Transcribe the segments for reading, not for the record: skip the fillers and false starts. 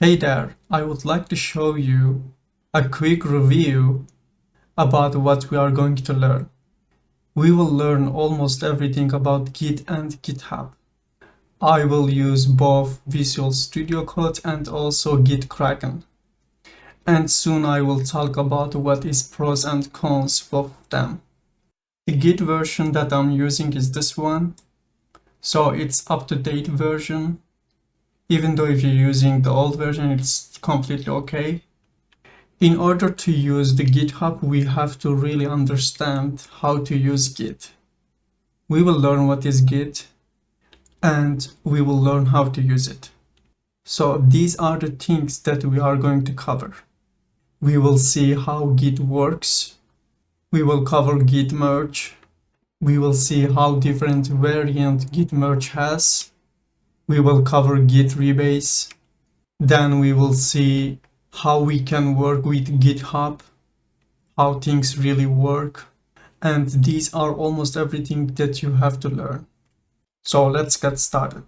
Hey there, I would like to show you a quick review about what we are going to learn. We will learn almost everything about Git and GitHub. I will use both Visual Studio Code and also Git Kraken. And soon I will talk about what is pros and cons of both of them. The Git version that I'm using is this one. So it's up-to-date version. Even though if you're using the old version, it's completely okay. In order to use the GitHub, we have to really understand how to use Git. We will learn what is Git and we will learn how to use it. So these are the things that we are going to cover. We will see how Git works. We will cover Git merge. We will see how different variant Git merge has. We will cover Git rebase. Then we will see how we can work with GitHub, how things really work. And these are almost everything that you have to learn. So let's get started.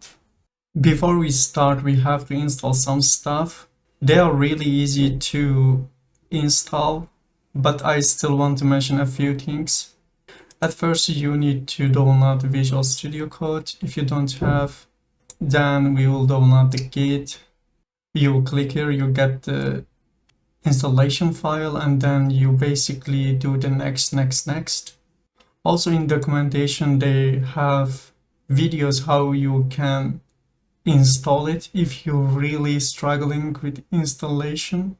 Before we start, we have to install some stuff. They are really easy to install, but I still want to mention a few things. At first, you need to download Visual Studio Code. If you don't have, then we will download the Git. You click here, you get the installation file, and then you basically do the next. Also in documentation, they have videos how you can install it if you're really struggling with installation.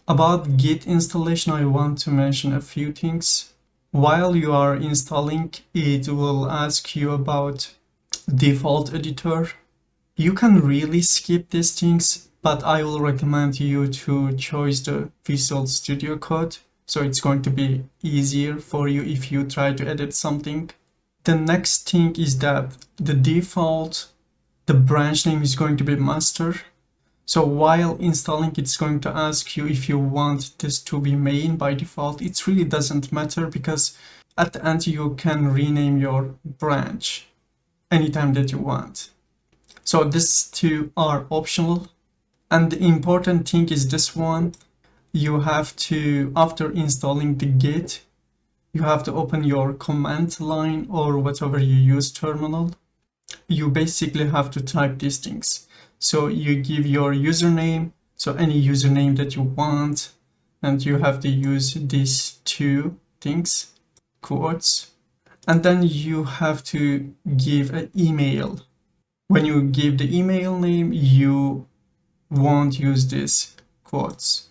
About Git installation, I want to mention a few things. While you are installing, it will ask you about default editor. You can really skip these things, but I will recommend you to choose the Visual Studio Code, so it's going to be easier for you if you try to edit something. The next thing is that the default, the branch name is going to be master. So while installing, it's going to ask you if you want this to be main by default. It really doesn't matter because at the end you can rename your branch anytime that you want. So these two are optional. And the important thing is this one. You have to, after installing the Git, you have to open your command line or whatever you use, terminal. You basically have to type these things. So you give your username, so any username that you want, and you have to use these two things, quotes, and then you have to give an email. When you give the email name, you won't use these quotes.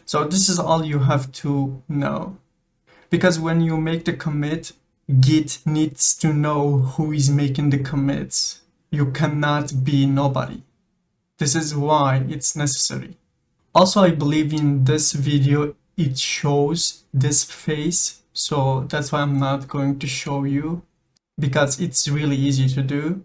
So this is all you have to know. Because when you make the commit, Git needs to know who is making the commits. You cannot be nobody. This is why it's necessary. Also, I believe in this video, it shows this phase. So that's why I'm not going to show you because it's really easy to do.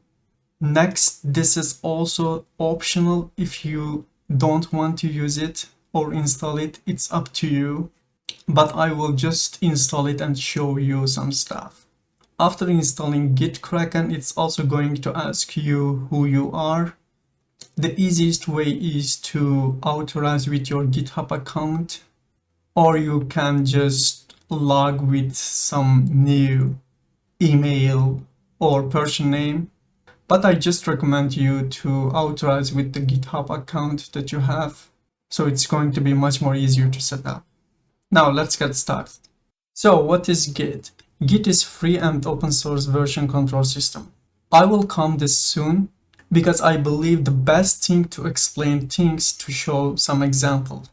Next, this is also optional. If you don't want to use it or install it, it's up to you. But I will just install it and show you some stuff. After installing Git Kraken, it's also going to ask you who you are. The easiest way is to authorize with your GitHub account, or you can just log with some new email or person name. But I just recommend you to authorize with the GitHub account that you have. So it's going to be much more easier to set up. Now let's get started. So what is Git? Git is free and open source version control system. I will come this soon because I believe the best thing to explain things to show some example.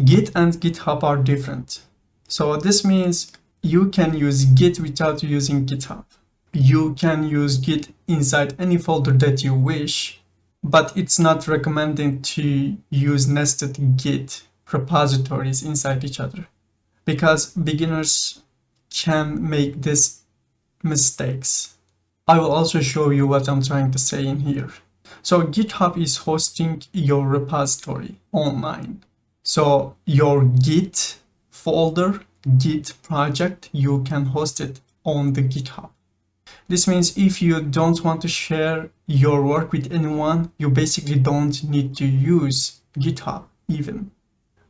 Git and GitHub are different. So this means you can use Git without using GitHub. You can use Git inside any folder that you wish, but it's not recommended to use nested Git repositories inside each other because beginners can make these mistakes. I will also show you what I'm trying to say in here. So GitHub is hosting your repository online. So your Git folder, Git project, you can host it on the GitHub. This means if you don't want to share your work with anyone, you basically don't need to use GitHub even.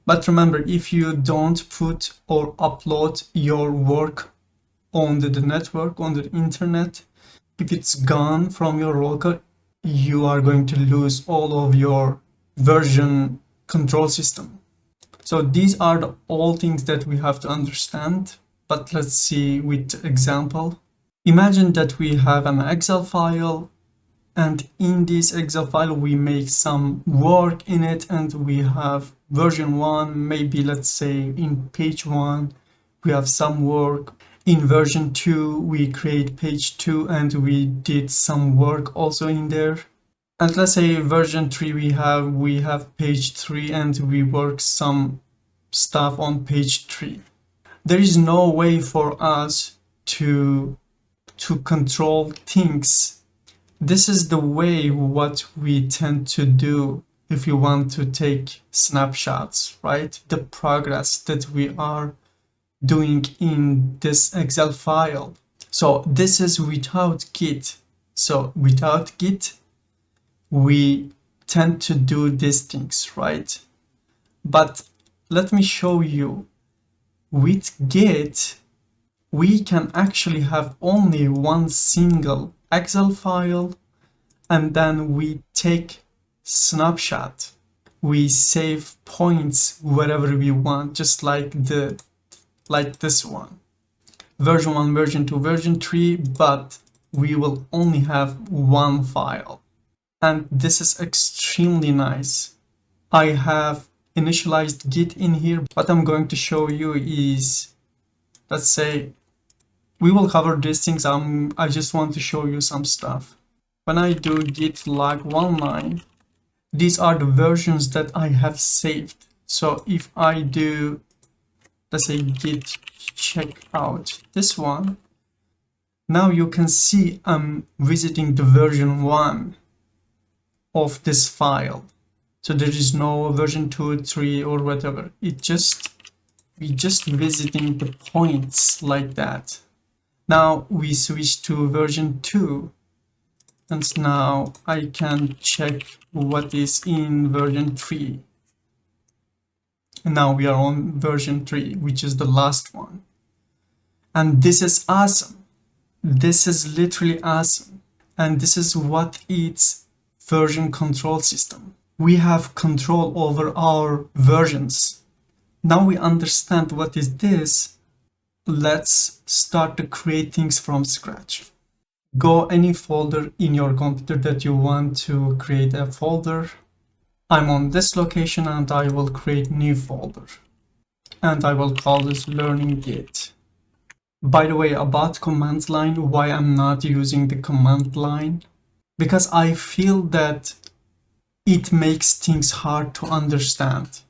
But remember, if you don't put or upload your work on the network, on the internet, if it's gone from your local, you are going to lose all of your version control system. So these are the all things that we have to understand, but let's see with example. Imagine that we have an Excel file, and in this Excel file we make some work in it, and we have version 1, maybe let's say in page 1 we have some work. In version 2 we create page 2 and we did some work also in there. And let's say version 3 we have page 3 and we work some stuff on page 3. There is no way for us to control things. This is the way what we tend to do if you want to take snapshots, right? The progress that we are doing in this Excel file. So this is without Git. So without Git, we tend to do these things, right? But let me show you. With Git, we can actually have only one single Excel file, and then we take snapshot. We save points wherever we want, just like this one. Version 1, version 2, version 3, but we will only have one file. And this is extremely nice. I have initialized Git in here. What I'm going to show you is, let's say, we will cover these things. I just want to show you some stuff. When I do git log 19, these are the versions that I have saved. So if I do, let's say, git check out this one, now you can see I'm visiting the version 1 of this file. So there is no version 2, 3 or whatever. We just visiting the points like that. Now we switch to version 2, and now I can check what is in version 3. And now we are on version 3, which is the last one. And this is awesome. This is literally awesome. And this is what it's version control system. We have control over our versions. Now we understand what is this. Let's start to create things from scratch. Go any folder in your computer that you want to create a folder. I'm on this location and I will create new folder. And I will call this learning Git. By the way, about command line, why I'm not using the command line? Because I feel that it makes things hard to understand,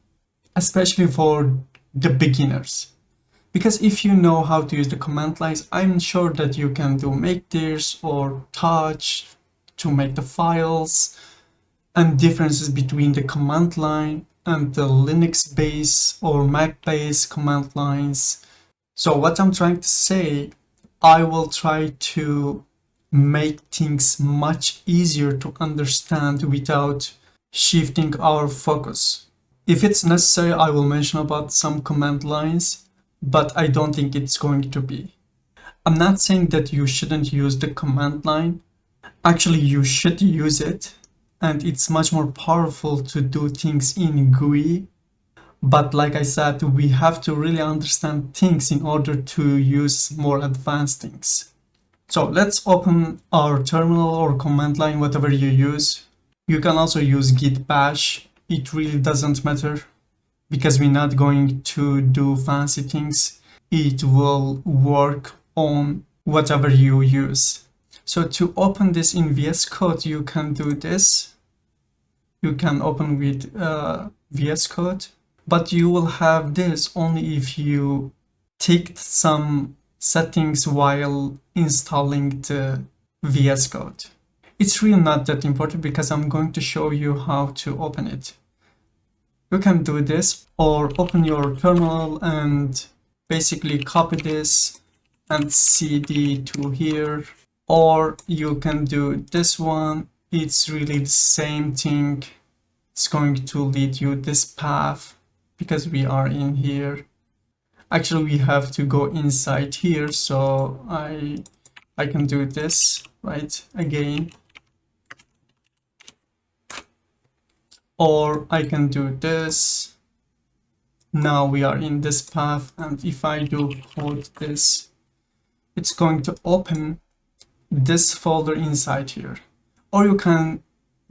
especially for the beginners. Because if you know how to use the command lines, I'm sure that you can do make this or touch to make the files, and differences between the command line and the Linux base or Mac base command lines. So what I'm trying to say, I will try to make things much easier to understand without shifting our focus. If it's necessary, I will mention about some command lines, but I don't think it's going to be. I'm not saying that you shouldn't use the command line. Actually, you should use it, and it's much more powerful to do things in GUI. But like I said, we have to really understand things in order to use more advanced things. So let's open our terminal or command line, whatever you use. You can also use git bash. It really doesn't matter because we're not going to do fancy things. It will work on whatever you use. So to open this in VS Code, you can do this. You can open with VS Code, but you will have this only if you ticked some settings while installing the VS Code. It's really not that important because I'm going to show you how to open it. You can do this or open your terminal and basically copy this and cd to here, or you can do this one. It's really the same thing. it's going to lead you this path because we are in here. Actually, we have to go inside here, so I can do this, right, again. Or I can do this. Now we are in this path, and if I do code this, it's going to open this folder inside here. Or you can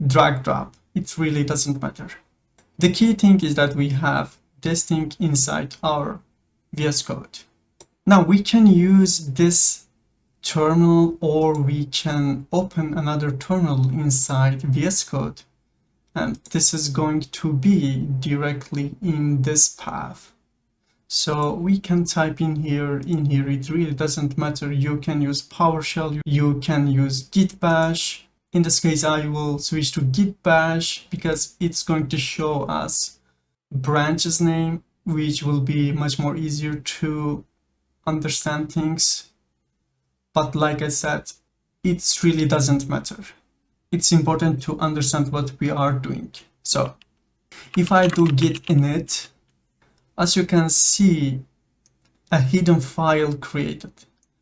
drag drop, it really doesn't matter. The key thing is that we have this thing inside our VS Code. Now we can use this terminal, or we can open another terminal inside VS Code, and this is going to be directly in this path. So we can type in here, it really doesn't matter. You can use PowerShell, you can use Git bash. In this case, I will switch to Git bash because it's going to show us branch's name, which will be much more easier to understand things. But like I said, it really doesn't matter. It's important to understand what we are doing. So if I do git init, as you can see, a hidden file created.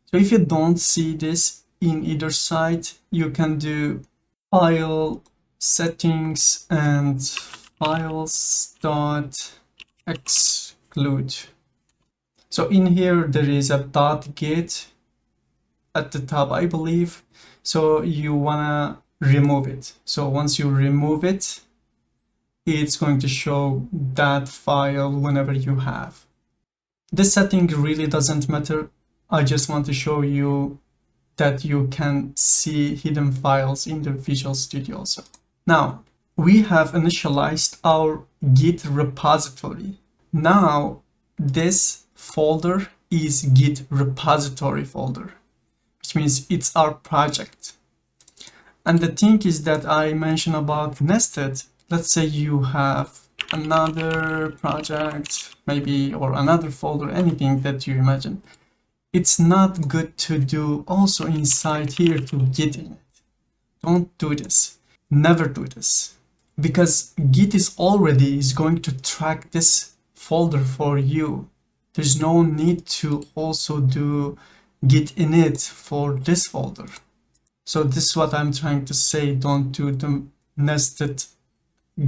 So if you don't see this in either side, you can do file settings and files.exclude. So in here, there is a .git at the top, I believe. So you wanna remove it. So once you remove it, it's going to show that file whenever you have. This setting really doesn't matter. I just want to show you that you can see hidden files in the Visual Studio also. Now, we have initialized our Git repository. Now, this folder is Git repository folder, which means it's our project. And the thing is that I mentioned about nested. Let's say you have another project, maybe, or another folder, anything that you imagine. It's not good to do also inside here to Git init. Don't do this. Never do this. Because Git is going to track this folder for you. There's no need to also do Git init for this folder. So this is what I'm trying to say. Don't do the nested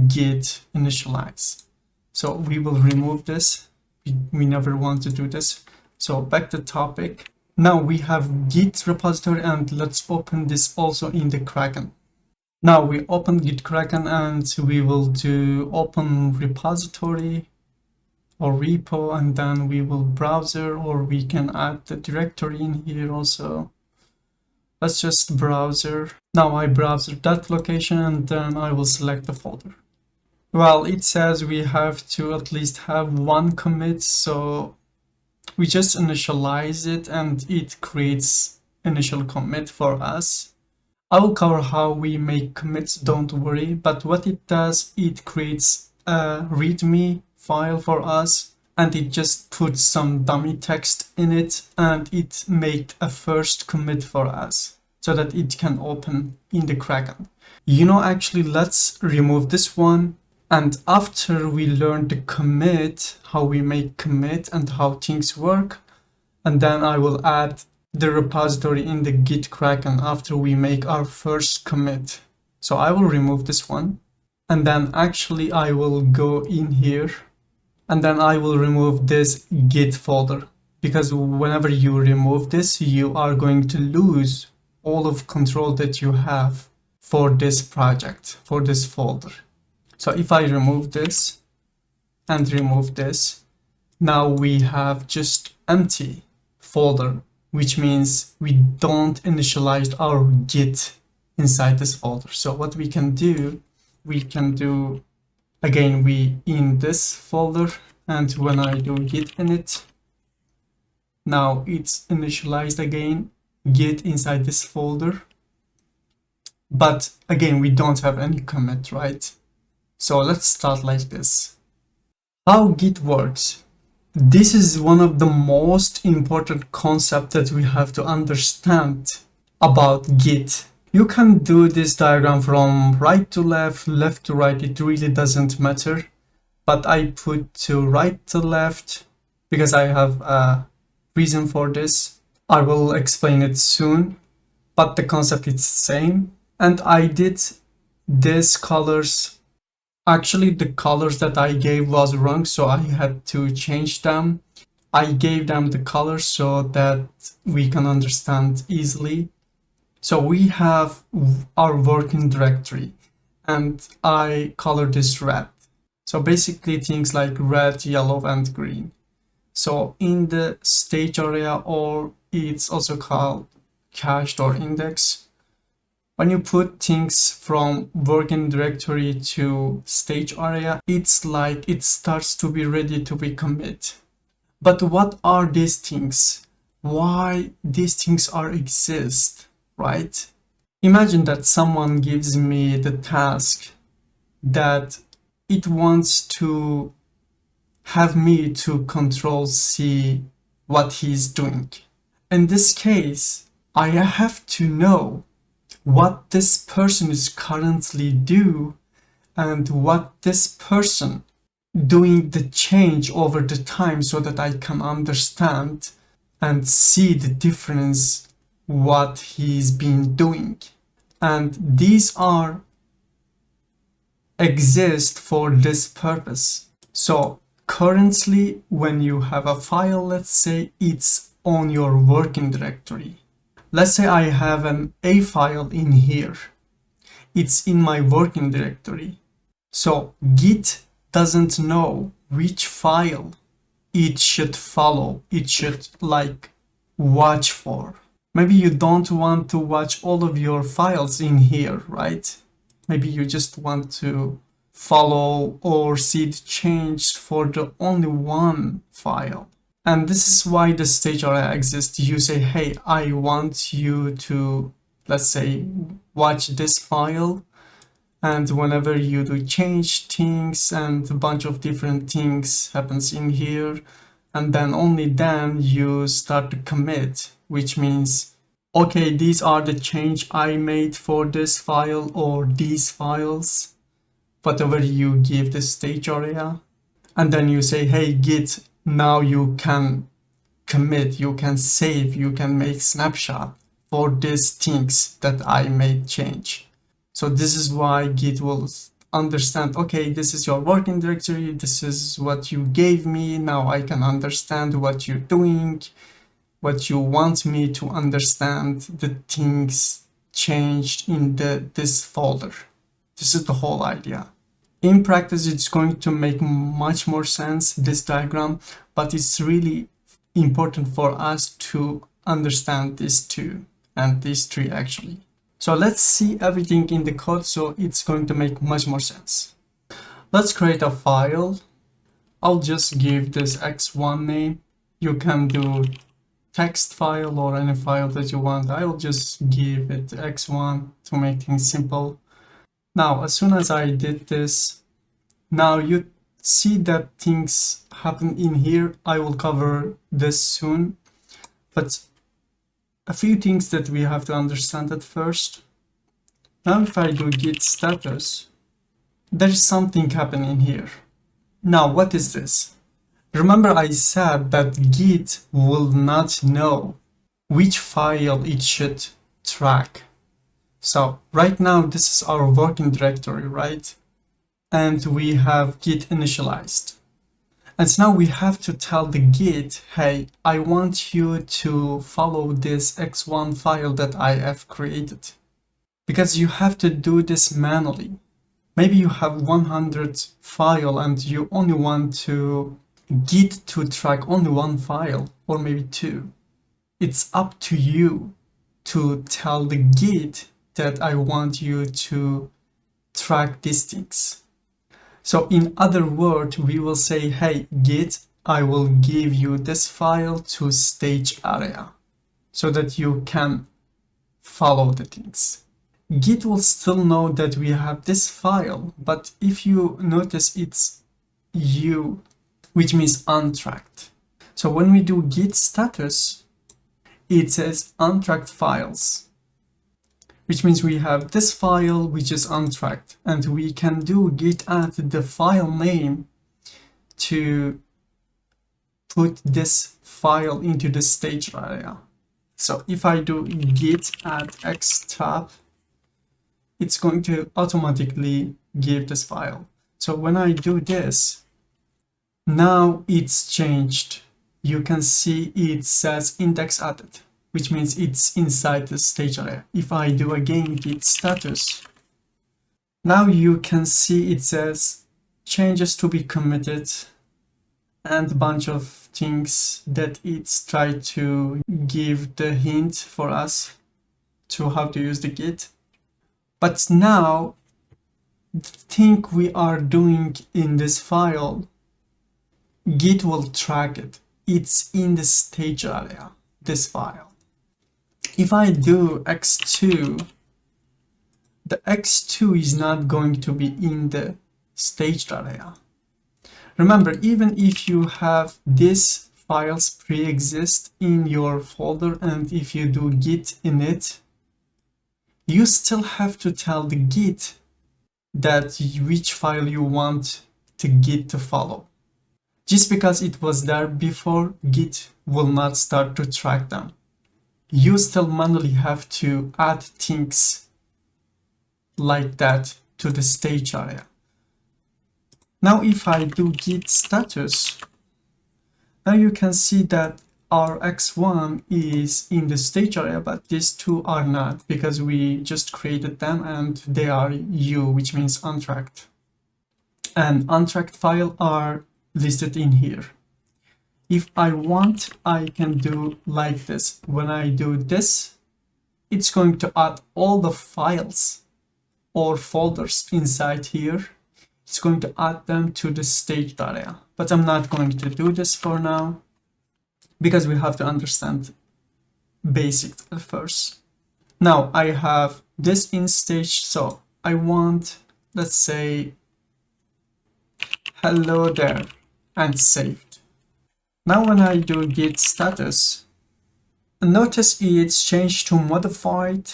Git initialize. So we will remove this. We never want to do this. So back to topic. Now we have Git repository, and let's open this also in the Kraken. Now we open Git Kraken, and we will do open repository or repo, and then we will browser, or we can add the directory in here also. Let's just browser. Now I browser that location, and then I will select the folder. Well, it says we have to at least have one commit, so we just initialize it and it creates initial commit for us. I will cover how we make commits, don't worry, but what it does, it creates a README file for us, and it just puts some dummy text in it, and it made a first commit for us so that it can open in the Kraken. Actually, let's remove this one. And after we learn the commit, how we make commit and how things work, and then I will add the repository in the Git Kraken after we make our first commit. So I will remove this one, and then actually I will go in here, and then I will remove this Git folder, because whenever you remove this, you are going to lose all of control that you have for this project, for this folder. So if I remove this and remove this, now we have just empty folder, which means we don't initialize our Git inside this folder. So what we can do, again, we in this folder, and when I do git init, now it's initialized again, Git inside this folder. But again, we don't have any commit, right? So let's start like this. How Git works. This is one of the most important concepts that we have to understand about Git. You can do this diagram from right to left, left to right, it really doesn't matter. But I put to right to left because I have a reason for this. I will explain it soon, but the concept is the same. And I did these colors. Actually, the colors that I gave was wrong, so I had to change them. I gave them the colors so that we can understand easily. So we have our working directory, and I colored this red. So basically things like red, yellow, and green. So in the stage area, or it's also called cached or index, when you put things from working directory to stage area, it's like it starts to be ready to be commit. But what are these things? Why these things are exist, right? Imagine that someone gives me the task that it wants to have me to control C what he's doing. In this case, I have to know what this person is currently do and what this person doing the change over the time so that I can understand and see the difference what he's been doing. And these are exist for this purpose. So currently when you have a file, let's say it's on your working directory. Let's say I have an A file in here. It's in my working directory. So Git doesn't know which file it should follow, it should like watch for. Maybe you don't want to watch all of your files in here, right? Maybe you just want to follow or see the change for the only one file. And this is why the stage area exists. You say, hey, I want you to, let's say, watch this file. And whenever you do change things and a bunch of different things happens in here, and then only then you start to commit, which means, okay, these are the change I made for this file or these files, whatever you give the stage area. And then you say, hey, Git, now you can commit, you can save, you can make snapshot for these things that I made change. So this is why Git will understand, okay, this is your working directory, this is what you gave me, now I can understand what you're doing, what you want me to understand, the things changed in this folder. This is the whole idea. In practice, it's going to make much more sense, this diagram, but it's really important for us to understand these two and these three actually. So let's see everything in the code, so it's going to make much more sense. Let's create a file. I'll just give this x1 name. You can do text file or any file that you want. I will just give it x1 to make things simple. Now, as soon as I did this, now you see that things happen in here. I will cover this soon, but a few things that we have to understand at first. Now if I do git status, there's something happening here. Now what is this? Remember I said that Git will not know which file it should track. So right now this is our working directory, right? And we have Git initialized. And so now we have to tell the Git, hey, I want you to follow this x1 file that I have created. Because you have to do this manually. Maybe you have 100 file and you only want to Git to track only one file or maybe two. It's up to you to tell the Git that I want you to track these things. So in other words, we will say, hey, Git, I will give you this file to stage area so that you can follow the things. Git will still know that we have this file, but if you notice it's U, which means untracked. So when we do git status, it says untracked files. which means we have this file which is untracked, and we can do git add the file name to put this file into the stage area. So if I do git add xtab, it's going to automatically give this file. So when I do this, now it's changed. You can see it says index added, which means it's inside the stage area. If I do again git status, now you can see it says changes to be committed and a bunch of things that it's tried to give the hint for us to how to use the Git. But now the thing we are doing in this file, Git will track it. It's in the stage area, this file. If I do x2, the x2 is not going to be in the staged area. Remember, even if you have these files pre-exist in your folder and if you do git init, you still have to tell the Git that which file you want the Git to follow. Just because it was there before, Git will not start to track them. You still manually have to add things like that to the stage area. Now if I do git status, now you can see that our x1 is in the stage area, but these two are not, because we just created them and they are U, which means untracked. And untracked files are listed in here. If I want, I can do like this. When I do this, it's going to add all the files or folders inside here. It's going to add them to the staged area, but I'm not going to do this for now because we have to understand basics first. Now I have this in stage, so I want, let's say, hello there, and saved. Now when I do git status, notice it's changed to modified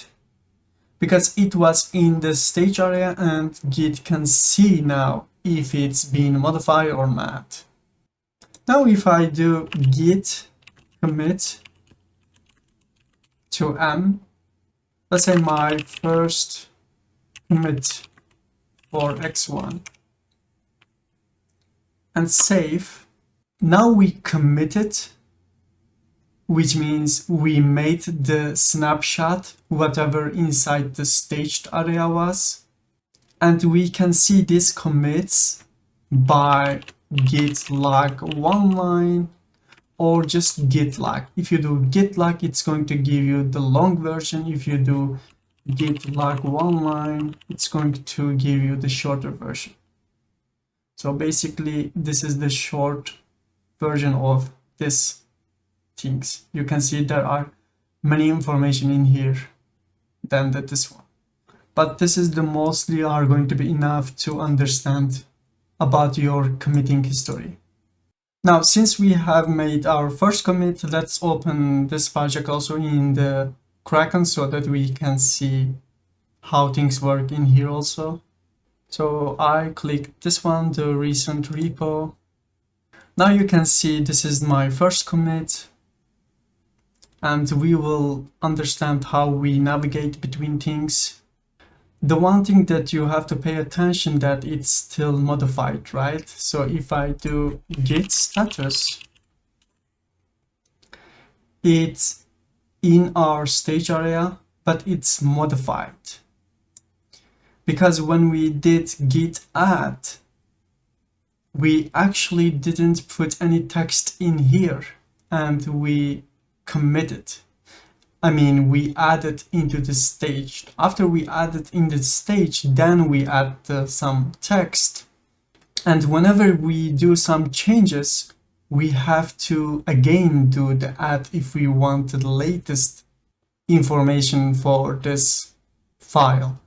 because it was in the stage area and Git can see now if it's been modified or not. Now if I do git commit to m, let's say my first commit for x1, and save, now we committed, which means we made the snapshot whatever inside the staged area was, and we can see these commits by git log one line or just git log. If you do git log, it's going to give you the long version. If you do git log one line, it's going to give you the shorter version. So basically this is the short version of this things. You can see there are many information in here than this one, but this is the mostly are going to be enough to understand about your committing history. Now since we have made our first commit, let's open this project also in the Kraken so that we can see how things work in here also. So I click this one, the recent repo. Now you can see this is my first commit, and we will understand how we navigate between things. The one thing that you have to pay attention that it's still modified, right? So if I do git status, it's in our stage area, but it's modified. Because when we did git add, we actually didn't put any text in here and we committed. I mean, we added into the stage. After we added in the stage, then we add some text. And whenever we do some changes, we have to again do the add if we want the latest information for this file.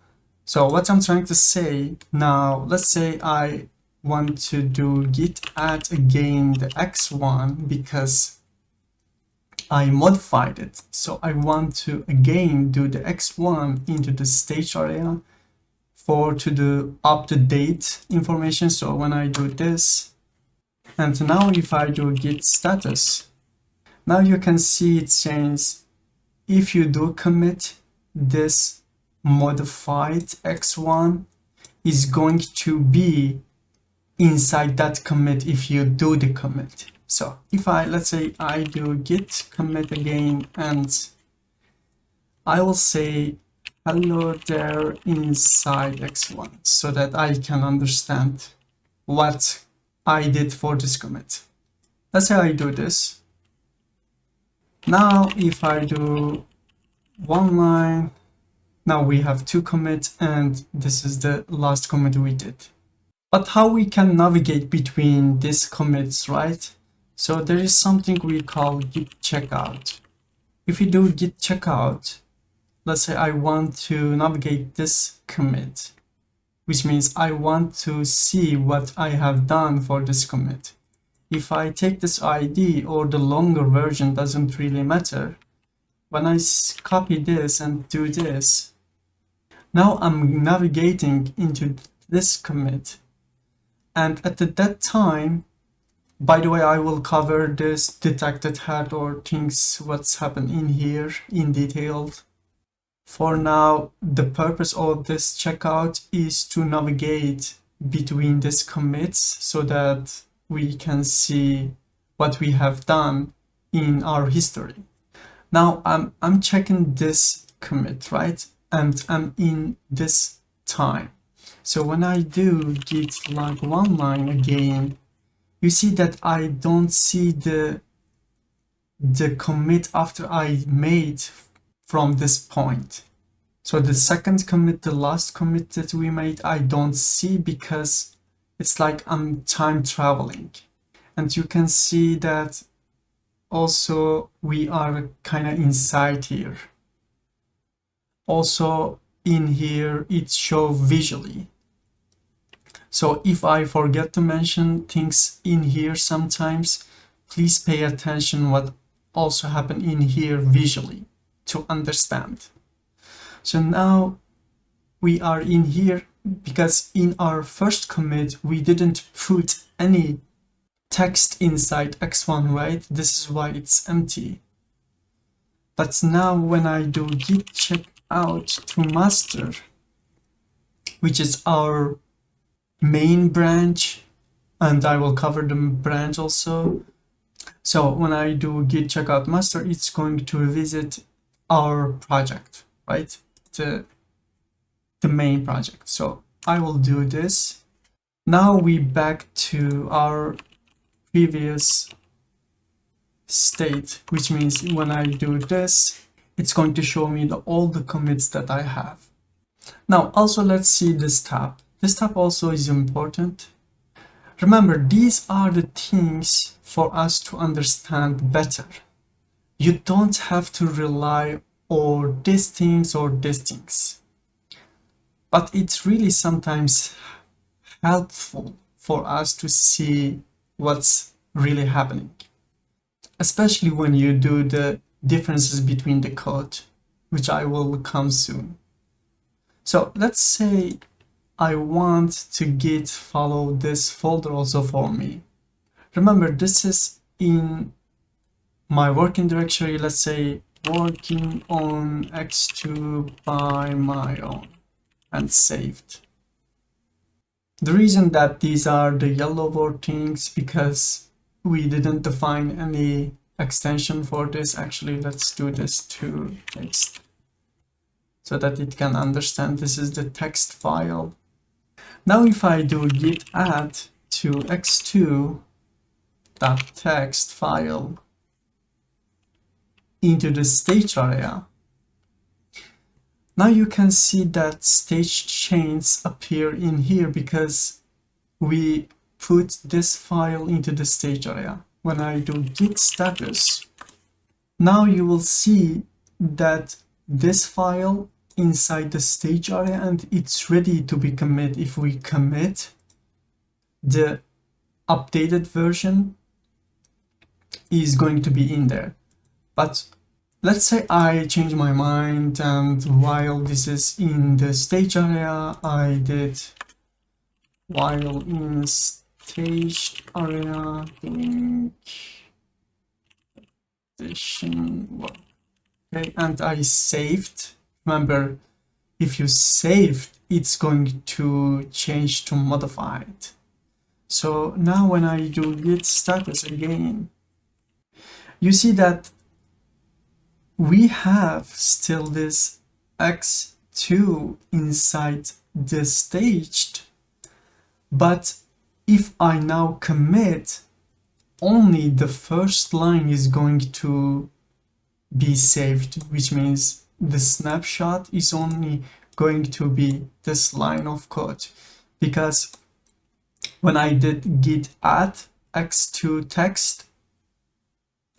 So what I'm trying to say now, let's say I want to do git add again the x1 because I modified it. So I want to again do the x1 into the stage area to do up-to-date information. So when I do this, and now if I do git status, now you can see it changes. If you do commit, this modified x1 is going to be inside that commit if you do the commit. So if let's say I do git commit again, and I will say hello there inside x1 so that I can understand what I did for this commit. Let's say I do this. Now if I do one line, now we have two commits, and this is the last commit we did. But how we can navigate between these commits, right? So there is something we call git checkout. If you do git checkout, let's say I want to navigate this commit, which means I want to see what I have done for this commit. If I take this ID, or the longer version, doesn't really matter. When I copy this and do this, now I'm navigating into this commit. And at that time, by the way, I will cover this detected head or things, what's happened in here in detail. For now, the purpose of this checkout is to navigate between these commits so that we can see what we have done in our history. Now I'm checking this commit, right? And I'm in this time. So when I do git log one line again, you see that I don't see the commit after I made from this point. So the second commit, the last commit that we made, I don't see because it's like I'm time traveling. And you can see that also we are kind of inside here. Also in here it shows visually. So if I forget to mention things in here sometimes, please pay attention what also happened in here visually to understand. So now we are in here because in our first commit we didn't put any text inside x1, right? This is why it's empty. But now when I do git check out to master, which is our main branch, and I will cover the branch also. So when I do git checkout master, it's going to revisit our project, right? The main project. So I will do this. Now we back to our previous state, which means when I do this, it's going to show me all the commits that I have. Now also let's see this tab. This tab also is important. Remember, these are the things for us to understand better. You don't have to rely on these things or these things. But it's really sometimes helpful for us to see what's really happening, especially when you do the differences between the code, which I will come soon. So let's say I want to git follow this folder also for me. Remember, this is in my working directory. Let's say working on x2 by my own, and saved. The reason that these are the yellow word things because we didn't define any extension for this. Actually, let's do this to text so that it can understand this is the text file. Now if I do git add to x2.text file into the stage area, now you can see that stage chains appear in here because we put this file into the stage area. When I do git status, now you will see that this file inside the stage area, and it's ready to be commit. If we commit, the updated version is going to be in there. But let's say I change my mind, and while this is in the stage area, I did while in staged area doing addition work. Okay, and I saved. Remember, if you saved, it's going to change to modified. So now when I do git status again, you see that we have still this x2 inside the staged, but if I now commit, only the first line is going to be saved, which means the snapshot is only going to be this line of code, because when I did git add x2 text,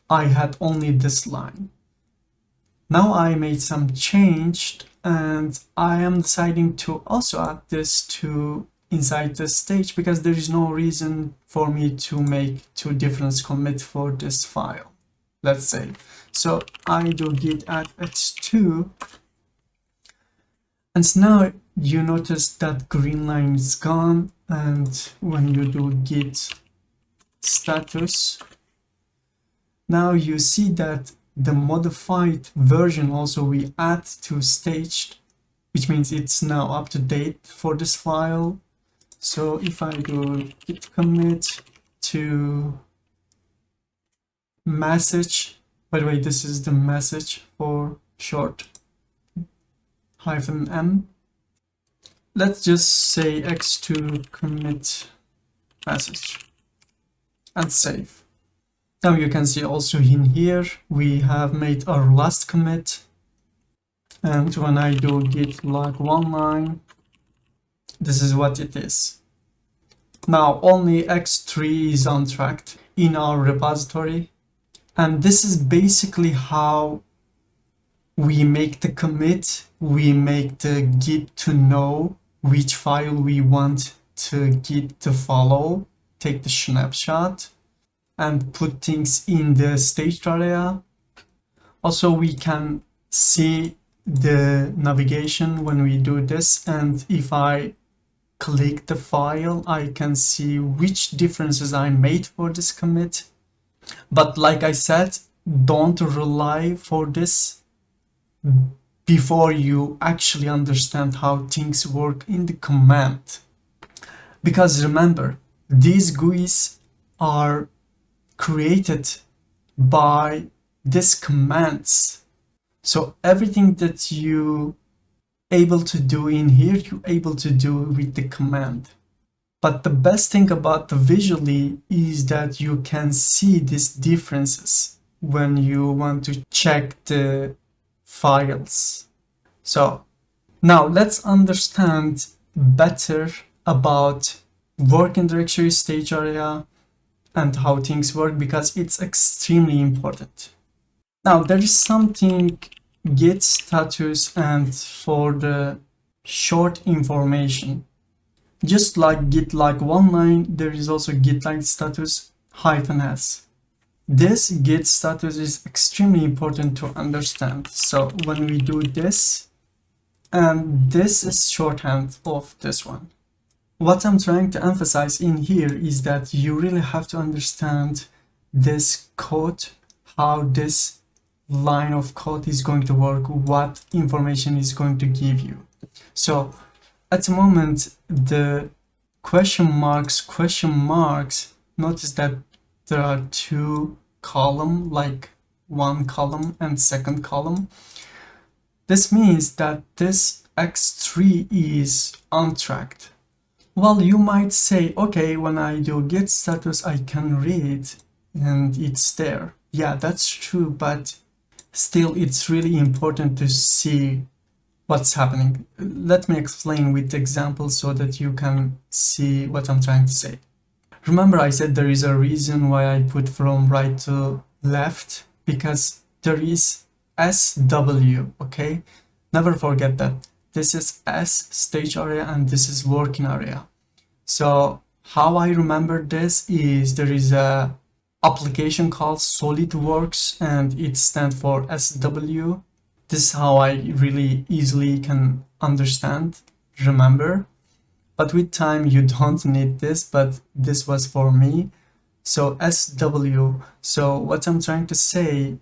I had only this line. Now I made some change, and I am deciding to also add this to inside the stage, because there is no reason for me to make two different commits for this file, let's say. So I do git add x2, and now you notice that green line is gone, and when you do git status, now you see that the modified version also we add to staged, which means it's now up to date for this file. So if I do git commit to message, by the way, this is the message for short, -m. Let's just say x2 commit message and save. Now you can see also in here we have made our last commit, and when I do git log one line, this is what it is. Now only x3 is untracked in our repository, and this is basically how we make the commit. We make the git to know which file we want to git to follow, take the snapshot, and put things in the staged area. Also, we can see the navigation when we do this, and if I click the file, I can see which differences I made for this commit. But like I said, don't rely for this before you actually understand how things work in the command. Because remember, these GUIs are created by these commands. So everything that you able to do in here, you're able to do with the command. But the best thing about the visually is that you can see these differences when you want to check the files. So now let's understand better about working directory, stage area, and how things work, because it's extremely important. Now there is something git status, and for the short information, just like git log one line, there is also git log status -s. This git status is extremely important to understand. So when we do this, and this is shorthand of this one. What I'm trying to emphasize in here is that you really have to understand this code, how this line of code is going to work, what information is going to give you. So at the moment, the question marks, notice that there are two columns, like one column and second column. This means that this x3 is untracked. Well, you might say, okay, when I do git status, I can read and it's there. Yeah, that's true, but still it's really important to see what's happening. Let me explain with examples so that you can see what I'm trying to say. Remember, I said there is a reason why I put from right to left, because there is SW, okay? Never forget that. This is S, stage area, and this is working area. So how I remember this is there is a application called SolidWorks, and it stands for SW. This is how I really easily can understand, remember. But with time, you don't need this, but this was for me. So SW, so what I'm trying to say,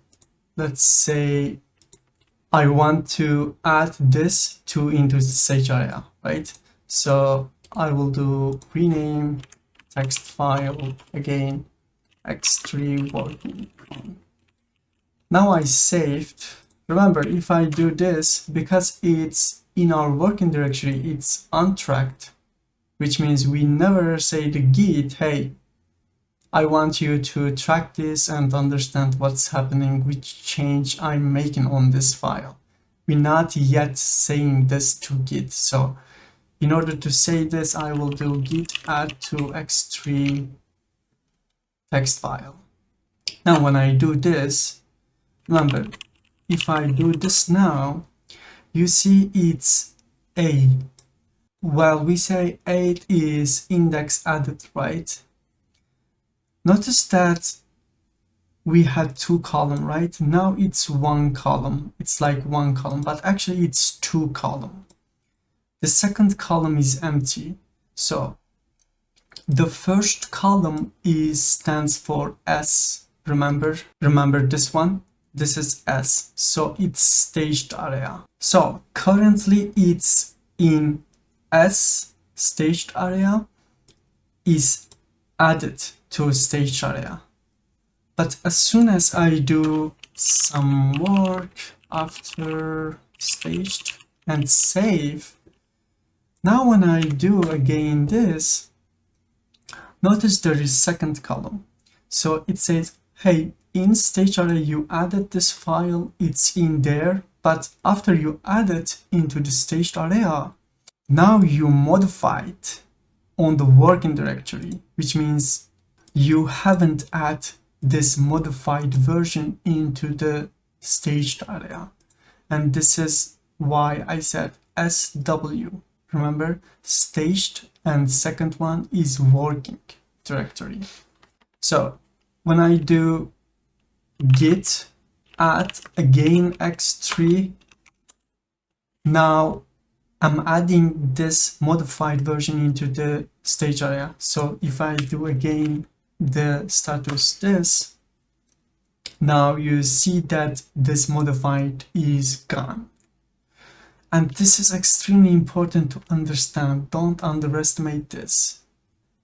let's say I want to add this into the stage area, right? So I will do rename text file again, x3 working on. Now I saved. Remember, if I do this, because it's in our working directory, it's untracked, which means we never say to Git, hey, I want you to track this and understand what's happening, which change I'm making on this file. We're not yet saying this to Git. So in order to say this, I will do git add to x3 text file. Now, when I do this, remember, if I do this now, you see it's A. Well, we say 8 is index added, right? Notice that we had 2 columns, right? Now it's 1 column. It's like 1 column, but actually it's 2 columns. The second column is empty. So the first column stands for S. Remember this one? This is S. So it's staged area. So currently it's in S staged area is added to staged area. But as soon as I do some work after staged and save, now when I do again this, notice there is second column. So it says, hey, in stage area you added this file, it's in there, but after you add it into the staged area, now you modify it on the working directory, which means you haven't added this modified version into the staged area. And this is why I said SW. Remember, staged and second one is working directory. So when I do git add again x3, now I'm adding this modified version into the stage area. So if I do again the status this, now you see that this modified is gone. And this is extremely important to understand. Don't underestimate this.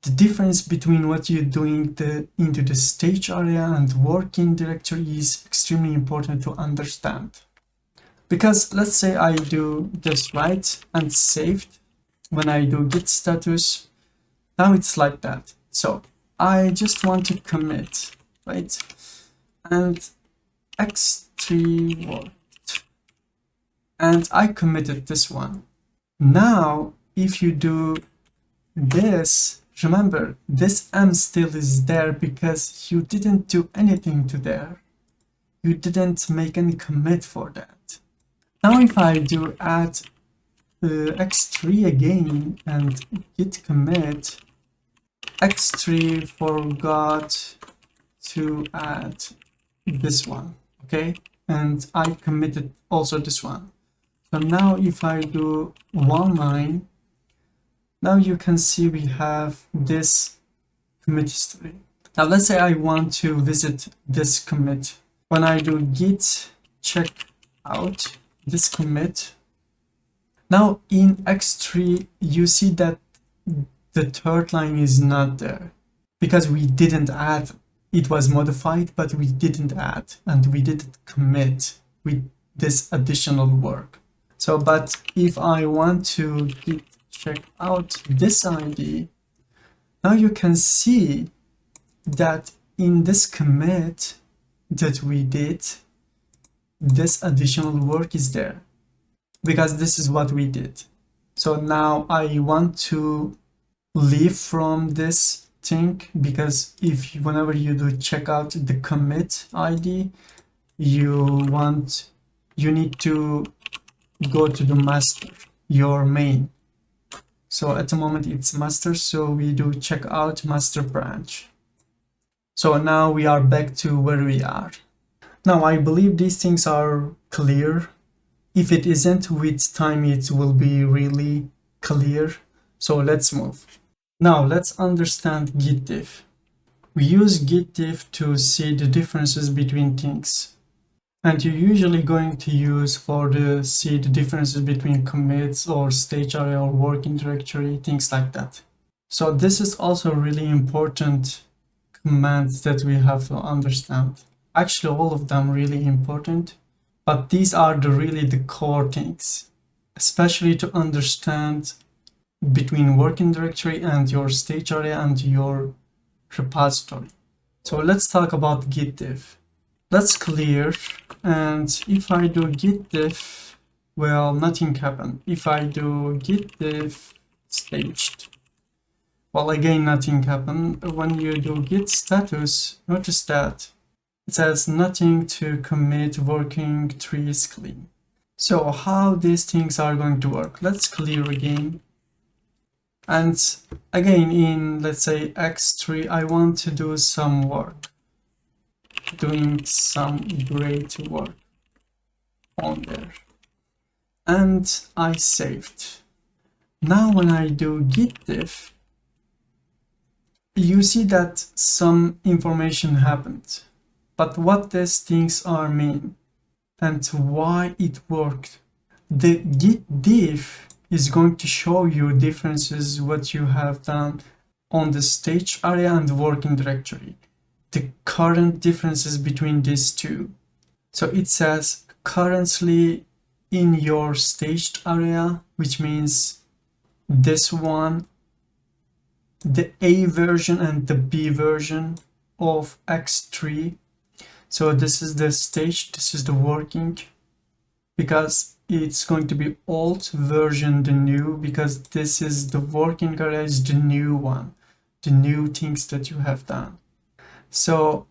The difference between what you're doing into the stage area and working directory is extremely important to understand. Because let's say I do this right and saved. When I do git status, now it's like that. So I just want to commit, right? And x3 worked. And I committed this one. Now, if you do this, remember, this M still is there because you didn't do anything to there. You didn't make any commit for that. Now, if I do add x3 again and git commit, x3 forgot to add this one, okay? And I committed also this one. So now if I do one line, now you can see we have this commit history. Now let's say I want to visit this commit. When I do git check out this commit, now in x3 you see that the third line is not there because we didn't add. It was modified, but we didn't add and we didn't commit with this additional work. So, but if I want to git check out this ID, now you can see that in this commit that we did, this additional work is there because this is what we did. So now I want to leave from this thing because whenever you do check out the commit ID, you need to go to the master, your main. So at the moment it's master, so we do check out master branch. So now we are back to where we are. Now I believe these things are clear. If it isn't, with time it will be really clear. So let's move. Now let's understand Git diff. We use Git diff to see the differences between things. And you're usually going to use for the see the differences between commits or stage array or working directory, things like that. So this is also really important commands that we have to understand. Actually, all of them really important, but these are really the core things, especially to understand between working directory and your stage area and your repository. So let's talk about Git diff. Let's clear, and if I do Git diff, well, nothing happened. If I do Git diff staged, well, again, nothing happened. When you do Git status, notice that it says nothing to commit, working tree is clean. So how these things are going to work? Let's clear again. And again, in, let's say, X3, I want to do some work. Doing some great work on there. And I saved. Now when I do Git diff, you see that some information happened. But what these things are mean and why it worked. The Git diff is going to show you differences what you have done on the stage area and working directory. The current differences between these two. So it says currently in your staged area, which means this one, the A version and the B version of X3. So this is the stage, this is the working, because it's going to be old version, the new, because this is the working area is the new one, the new things that you have done. So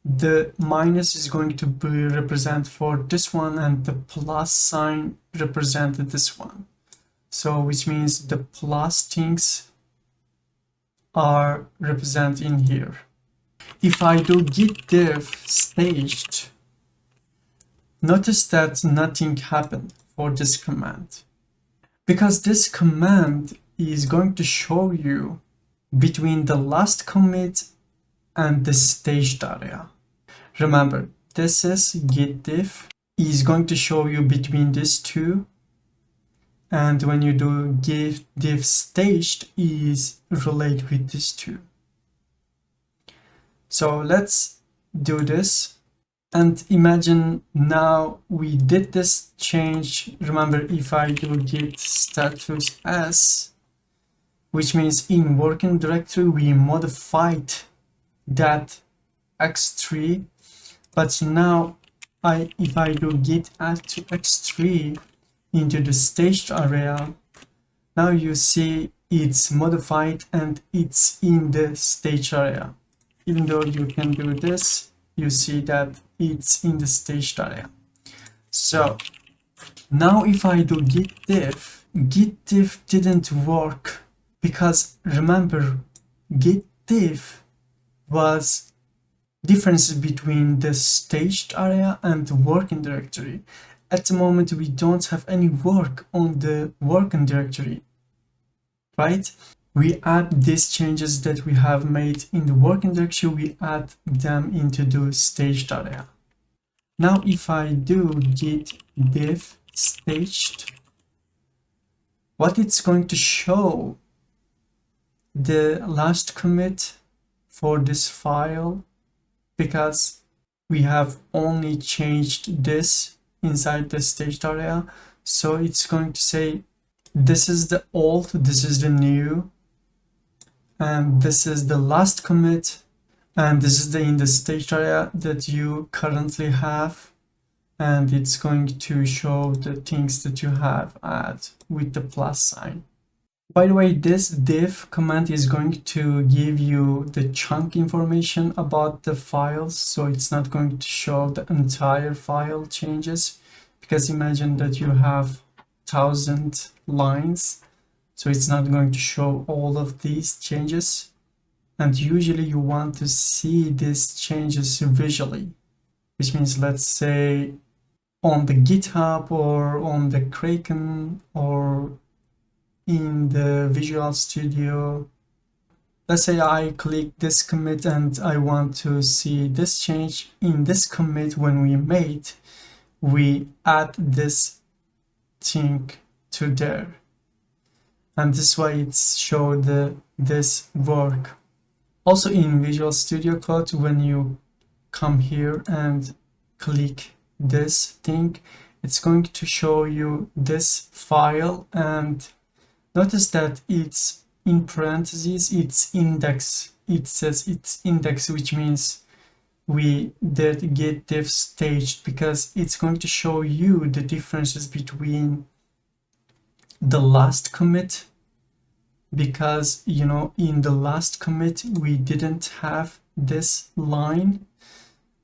the minus is going to be represent for this one and the plus sign represented this one. So which means the plus things are represented in here. If I do git diff staged, notice that nothing happened for this command, because this command is going to show you between the last commit and the staged area. Remember, this is git diff is going to show you between these two, and when you do git diff staged is relate with these two. So let's do this and imagine now we did this change. Remember, if I do git status s, which means in working directory we modified that x3, but now if I do git add to x3 into the staged area, now you see it's modified and it's in the staged area. Even though you can do this, you see that it's in the staged area. So now if I do git diff didn't work, because remember, git diff was differences between the staged area and the working directory. At the moment we don't have any work on the working directory, right? We add these changes that we have made in the working directory, we add them into the staged area. Now if I do git diff staged, what it's going to show the last commit for this file, because we have only changed this inside the staged area. So it's going to say this is the old, this is the new, and this is the last commit, and this is the in the staged area that you currently have, and it's going to show the things that you have add with the plus sign. By the way, this diff command is going to give you the chunk information about the files, so it's not going to show the entire file changes, because imagine that you have 1,000 lines, so it's not going to show all of these changes. And usually you want to see these changes visually, which means, let's say, on the GitHub or on the Kraken or in the Visual Studio. Let's say I click this commit and I want to see this change in this commit. When we made, we add this thing to there, and this is why it's showed this work. Also in Visual Studio Code, when you come here and click this thing, it's going to show you this file, and notice that it's in parentheses, it's index. It says it's index, which means we did git diff staged, because it's going to show you the differences between the last commit, because in the last commit we didn't have this line,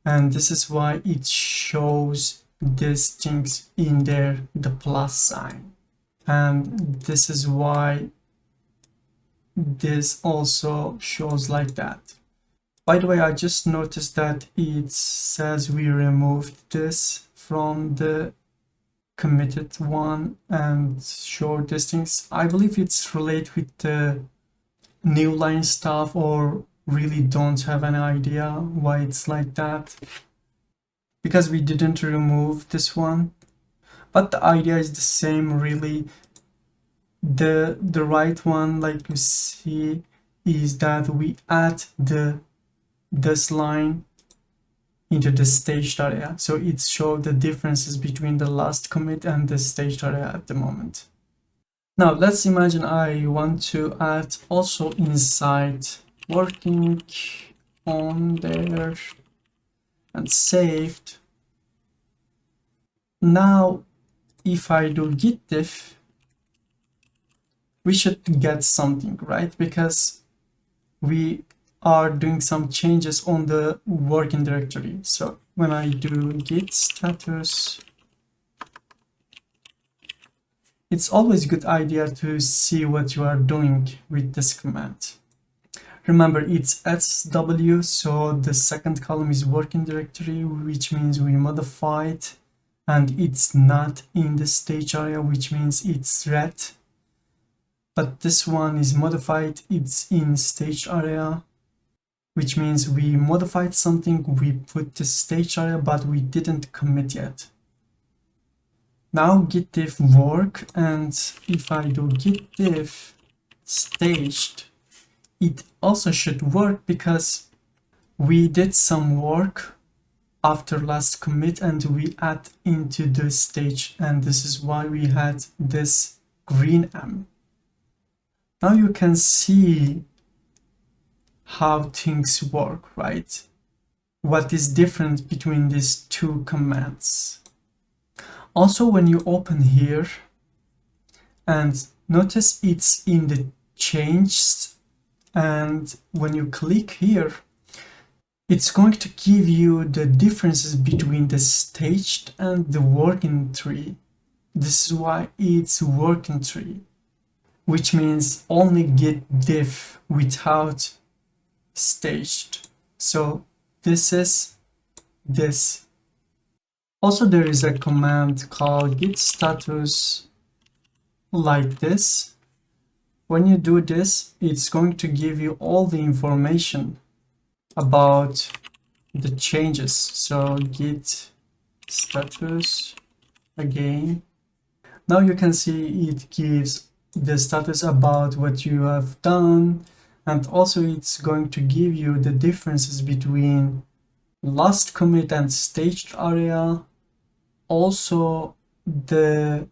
and this is why it shows these things in there, the plus sign, and this is why this also shows like that. By the way, I just noticed that it says we removed this from the committed one and showed these things. I believe it's related with the new line stuff, or really don't have an idea why it's like that, because we didn't remove this one. But the idea is the same, really. The right one, like you see, is that we add this line into the staged area, so it shows the differences between the last commit and the staged area at the moment. Now let's imagine I want to add also inside working on there and saved. Now if I do git diff, we should get something, right? Because we are doing some changes on the working directory. So when I do git status, it's always a good idea to see what you are doing with this command. Remember, it's SW, so the second column is working directory, which means we modified, and it's not in the stage area, which means it's red. But this one is modified, it's in stage area, which means we modified something, we put the stage area, but we didn't commit yet. Now git diff work, and if I do git diff staged, it also should work, because we did some work after last commit and we add into the stage, and this is why we had this green M. Now you can see how things work, right? What is different between these two commands. Also, when you open here and notice it's in the changed, and when you click here, it's going to give you the differences between the staged and the working tree. This is why it's working tree, which means only git diff without staged. So this is this. Also, there is a command called git status like this. When you do this, it's going to give you all the information about the changes. So git status again. Now you can see it gives the status about what you have done, and also it's going to give you the differences between last commit and staged area, also the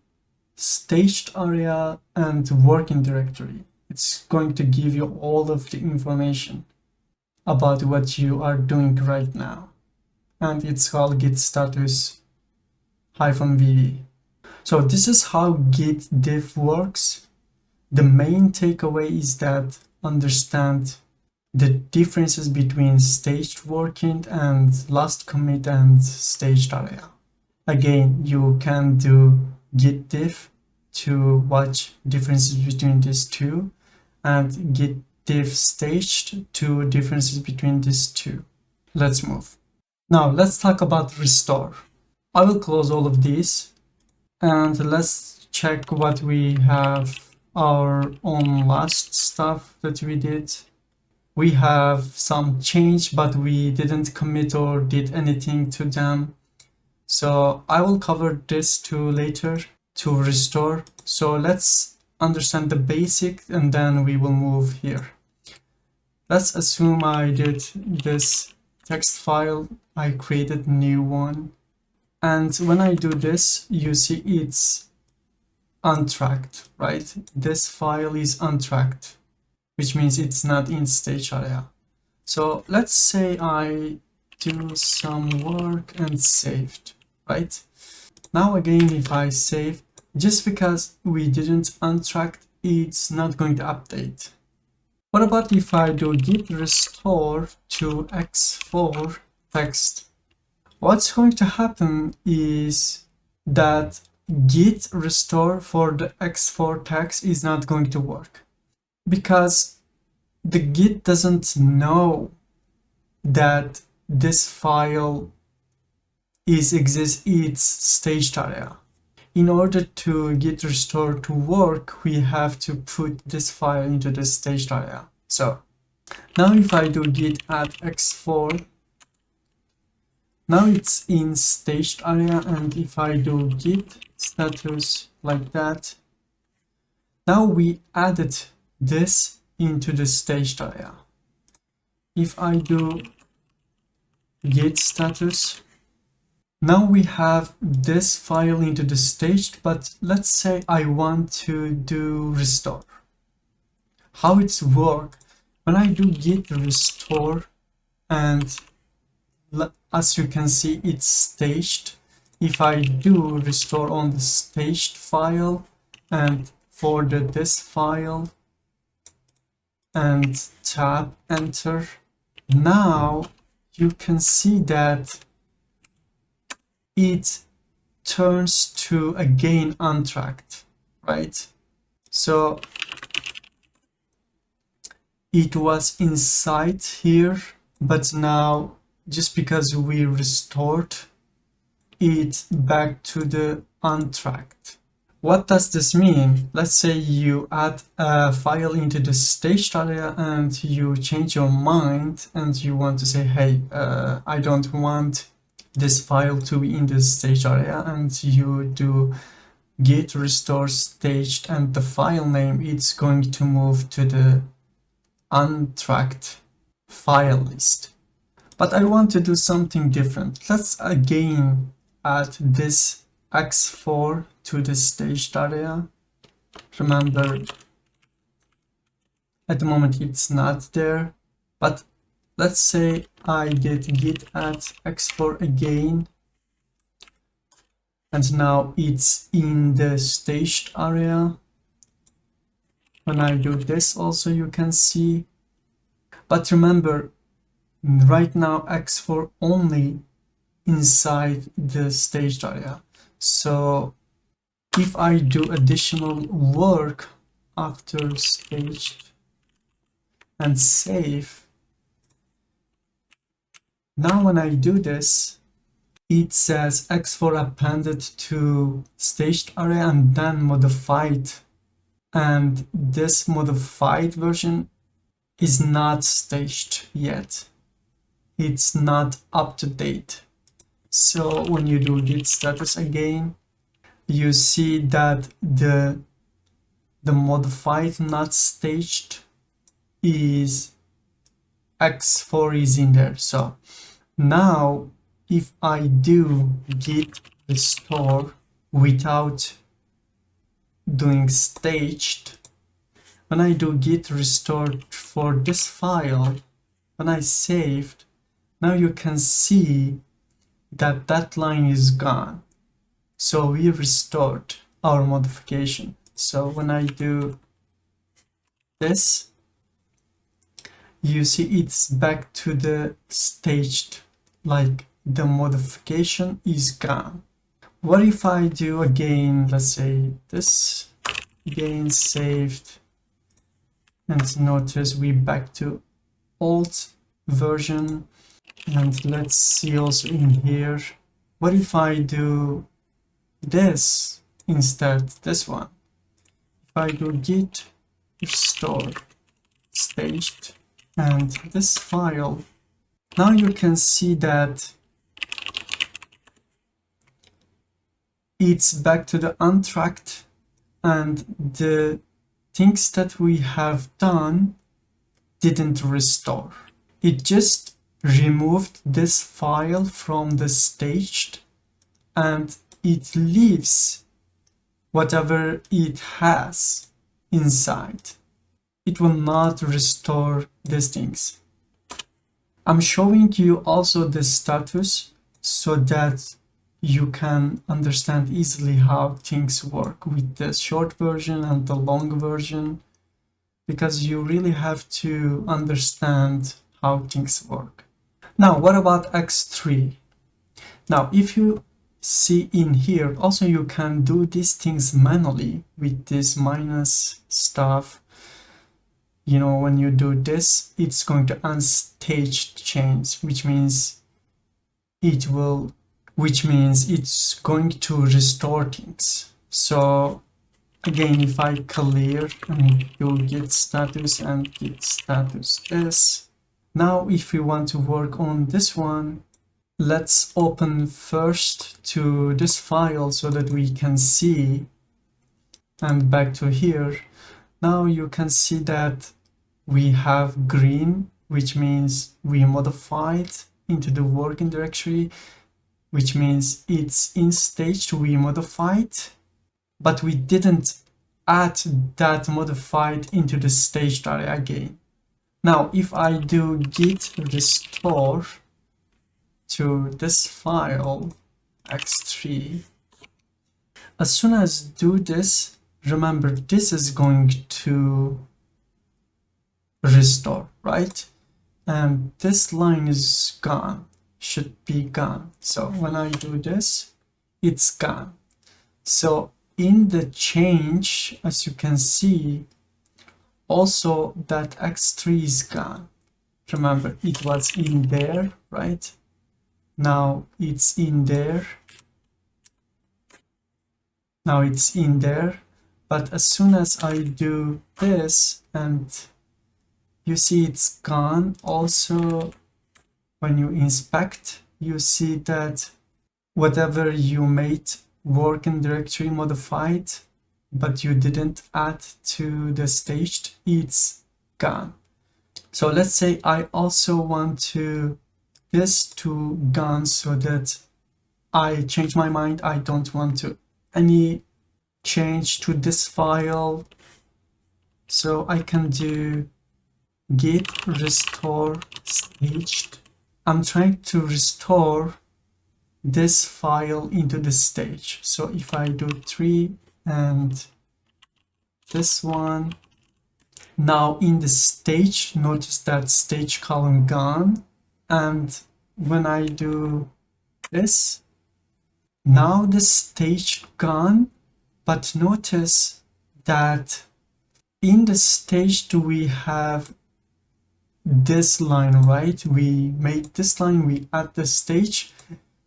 staged area and working directory. It's going to give you all of the information about what you are doing right now, and it's called git status -vd. So this is how git diff works. The main takeaway is that understand the differences between staged working and last commit and staged area. Again, you can do git diff to watch differences between these two, and git diff staged, two differences between these two. Let's move. Now let's talk about restore. I will close all of these and let's check what we have, our own last stuff that we did. We have some change, but we didn't commit or did anything to them. So I will cover this too later to restore. So let's understand the basic and then we will move here. Let's assume I did this text file, I created a new one. And when I do this, you see it's untracked, right? This file is untracked, which means it's not in stage area. So let's say I do some work and saved, right? Now again, if I save, just because we didn't untrack, it's not going to update. What about if I do git restore to x4 text? What's going to happen is that git restore for the x4 text is not going to work because the git doesn't know that this file exists its staged area. In order to git restore to work, we have to put this file into the staged area. So now if I do git add x4, now it's in staged area, and if I do git status like that, now we added this into the staged area. If I do git status, now we have this file into the staged, but let's say I want to do restore. How it's work? When I do git restore, and as you can see, it's staged. If I do restore on the staged file and for this file and tab enter, now you can see that it turns to again untracked, right? So it was inside here, but now just because we restored it back to the untracked. What does this mean? Let's say you add a file into the staged area and you change your mind and you want to say, hey, I don't want this file to be in the staged area, and you do git restore staged and the file name, it's going to move to the untracked file list. But I want to do something different. Let's again add this x4 to the staged area. Remember, at the moment it's not there, but let's say I did git add x4 again, and now it's in the staged area. When I do this also you can see, but remember, right now x4 only inside the staged area. So if I do additional work after staged and save, now when I do this, it says x4 appended to staged area and then modified, and this modified version is not staged yet. It's not up to date. So when you do git status again, you see that the modified not staged is x4 is in there. So now if I do git restore without doing staged, when I do git restore for this file, when I saved, now you can see that that line is gone. So we restored our modification. So when I do this, you see it's back to the staged, like the modification is gone. What if I do again, let's say this, again saved, And notice we back to old version. And let's see also in here, what if I do this instead, this one? If I do git restore staged and this file, now you can see that it's back to the untracked, and the things that we have done didn't restore. It just removed this file from the staged, and it leaves whatever it has inside. It will not restore these things. I'm showing you also the status so that you can understand easily how things work with the short version and the long version, because you really have to understand how things work. Now, what about X3? Now, if you see in here, also you can do these things manually with this minus stuff. You know, when you do this, it's going to unstaged change, which means it's going to restore things. So again, if I clear and do git status and git status this, now if we want to work on this one, let's open first to this file so that we can see, and back to here. Now you can see that we have green, which means we modified into the working directory, which means it's in stage we modified, but we didn't add that modified into the staged area again. Now, if I do git restore to this file, x3, as soon as do this, remember this is going to restore, right? And this line is gone, should be gone. So when I do this, it's gone. So in the change, as you can see, also that x3 is gone. Remember, it was in there, right? Now it's in there. Now it's in there. But as soon as I do this, and you see it's gone. Also, when you inspect, you see that whatever you made working directory modified, but you didn't add to the staged, it's gone. So let's say I also want to this to gone so that I change my mind. I don't want to any change to this file. So I can do git restore staged. I'm trying to restore this file into the stage. So if I do 3 and this one, now in the stage, notice that stage column gone. And when I do this, now the stage gone, but notice that in the stage we have this line, right? We made this line, we add the stage.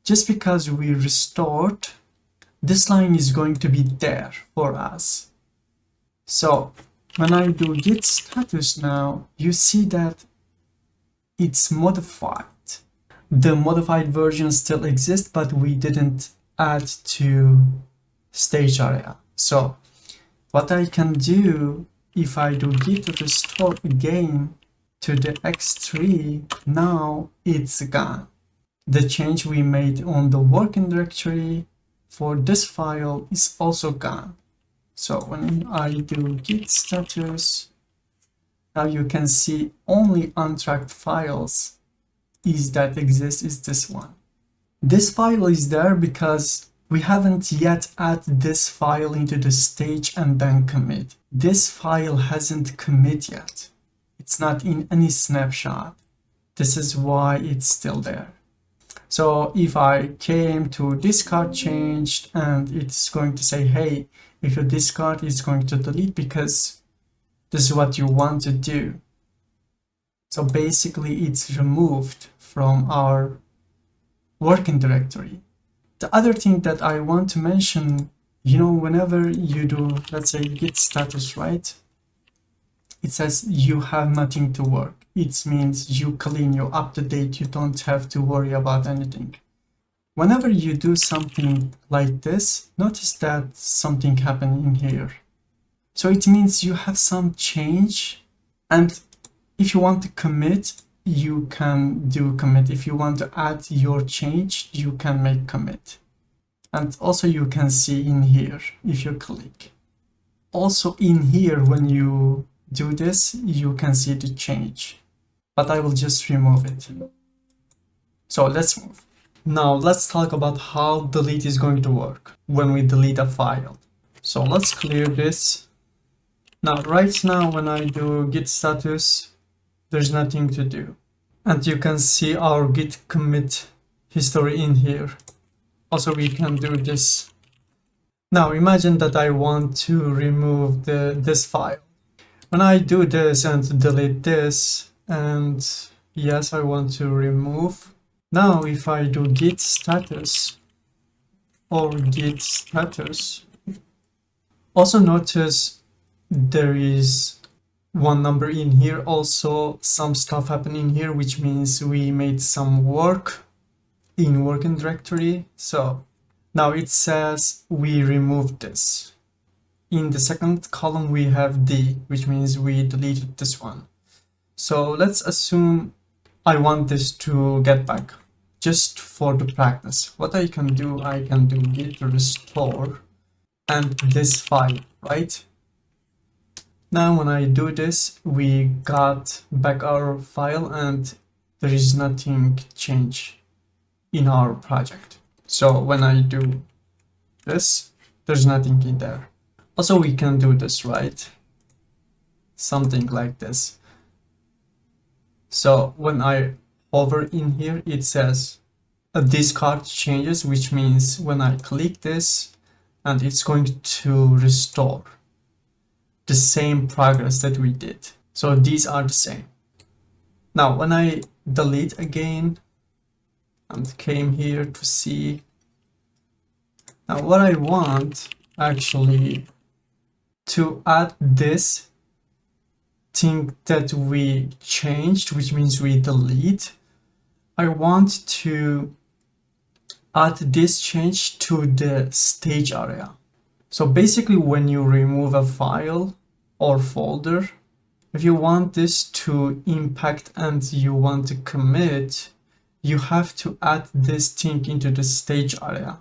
Just because we restored, this line is going to be there for us. So when I do git status now, you see that it's modified. The modified version still exists, but we didn't add to stage area. So what I can do, if I do git restore again to the x3, now it's gone. The change we made on the working directory for this file is also gone. So when I do git status, now you can see only untracked files that exist is this one. This file is there because we haven't yet added this file into the stage and then commit. This file hasn't commit yet. It's not in any snapshot. This is why it's still there. So if I came to discard changed, and it's going to say, hey, if you discard, it's going to delete because this is what you want to do. So basically it's removed from our working directory. The other thing that I want to mention, whenever you do, let's say, git status, right? It says you have nothing to work. It means you clean, you're up to date, you don't have to worry about anything. Whenever you do something like this, notice that something happened in here. So it means you have some change, and if you want to commit, you can do commit. If you want to add your change, you can make commit. And also you can see in here if you click. Also in here, when you do this, you can see the change, but I will just remove it. So let's move. Now let's talk about how delete is going to work when we delete a file. So let's clear this. Now right now when I do git status, there's nothing to do. And you can see our git commit history in here. Also we can do this. Now imagine that I want to remove this file. When I do this and delete this, and yes, I want to remove. Now if I do git status or git status, also notice there is one number in here, also some stuff happening here, which means we made some work in working directory. So now it says we removed this. In the second column we have D, which means we deleted this one. So let's assume I want this to get back. Just for the practice, what I can do git restore and this file, right? Now when I do this, we got back our file and there is nothing changed in our project. So when I do this, there's nothing in there. Also we can do this, right? Something like this. So when I hover in here, it says a discard changes, which means when I click this, and it's going to restore the same progress that we did. So these are the same. Now when I delete again and came here to see, now what I want actually to add this thing that we changed, which means we delete, I want to add this change to the stage area. So basically when you remove a file or folder, if you want this to impact and you want to commit, you have to add this thing into the stage area.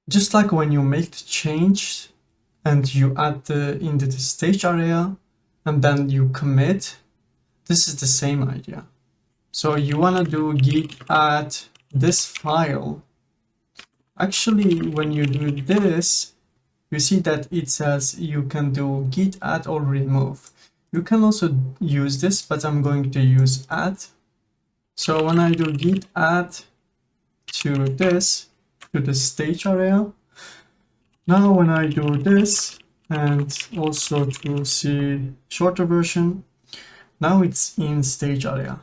Just like when you make the change and you add into the stage area and then you commit, this is the same idea. So you want to do git add this file. Actually, when you do this, you see that it says you can do git add or remove. You can also use this, but I'm going to use add. So when I do git add to this, to the stage area, now when I do this, and also to see shorter version, now it's in stage area.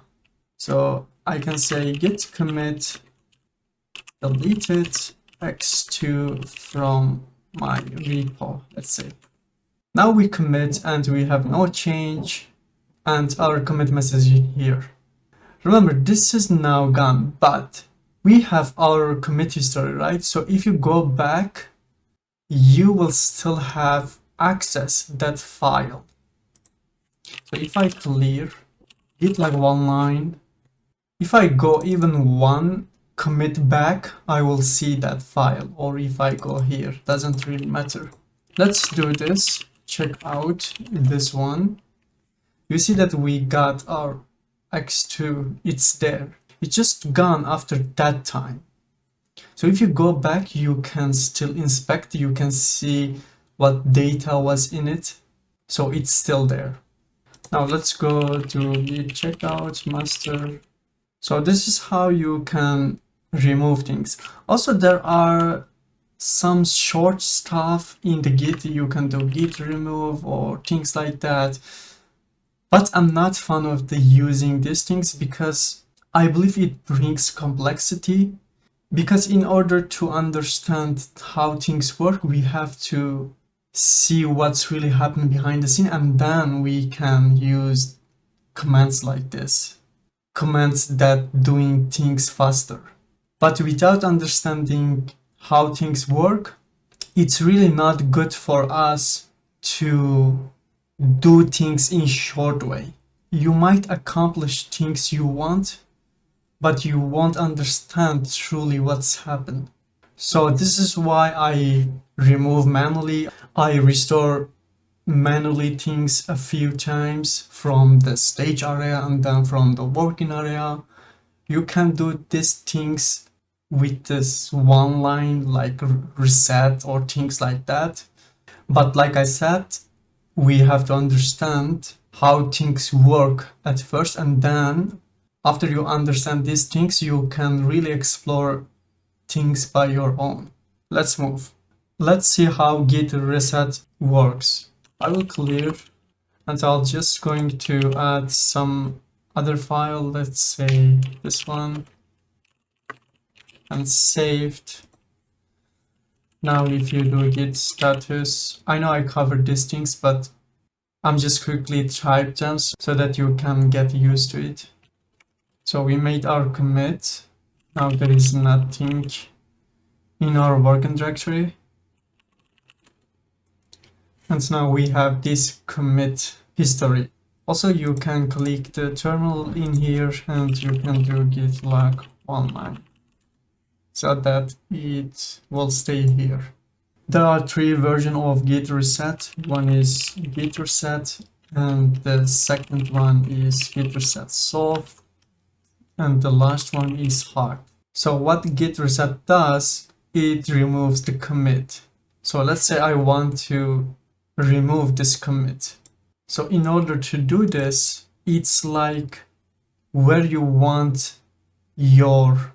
So I can say git commit deleted x2 from my repo, let's say. Now we commit and we have no change and our commit message here. Remember, this is now gone, but we have our commit history, right? So if you go back, you will still have access that file. So if I clear, git like one line, if I go even one commit back, I will see that file, or if I go here, doesn't really matter. Let's do this, check out this one. You see that we got our x2, it's there. It's just gone after that time. So if you go back, you can still inspect, you can see what data was in it. So it's still there. Now let's go to git checkout master. So this is how you can remove things. Also, there are some short stuff in the Git. You can do Git remove or things like that. But I'm not fan of the using these things because I believe it brings complexity. Because in order to understand how things work, we have to see what's really happening behind the scene, and then we can use commands like this. Commands that doing things faster. But without understanding how things work, it's really not good for us to do things in short way. You might accomplish things you want, but you won't understand truly what's happened. So this is why I remove manually. I restore manually things a few times from the stage area and then from the working area. You can do these things with this one line like reset or things like that. But like I said, we have to understand how things work at first, and then after you understand these things, you can really explore things by your own. Let's move. Let's see how git reset works. I will clear and I'll just going to add some other file, let's say this one, and saved. Now if you do git status, I know I covered these things, but I'm just quickly type them so that you can get used to it. So we made our commit. Now there is nothing in our working directory. And now we have this commit history. Also, you can click the terminal in here and you can do git log online so that it will stay here. There are three versions of git reset. One is git reset and the second one is git reset soft, and the last one is hard. So what git reset does, it removes the commit. So let's say I want to remove this commit. So in order to do this, it's like where you want your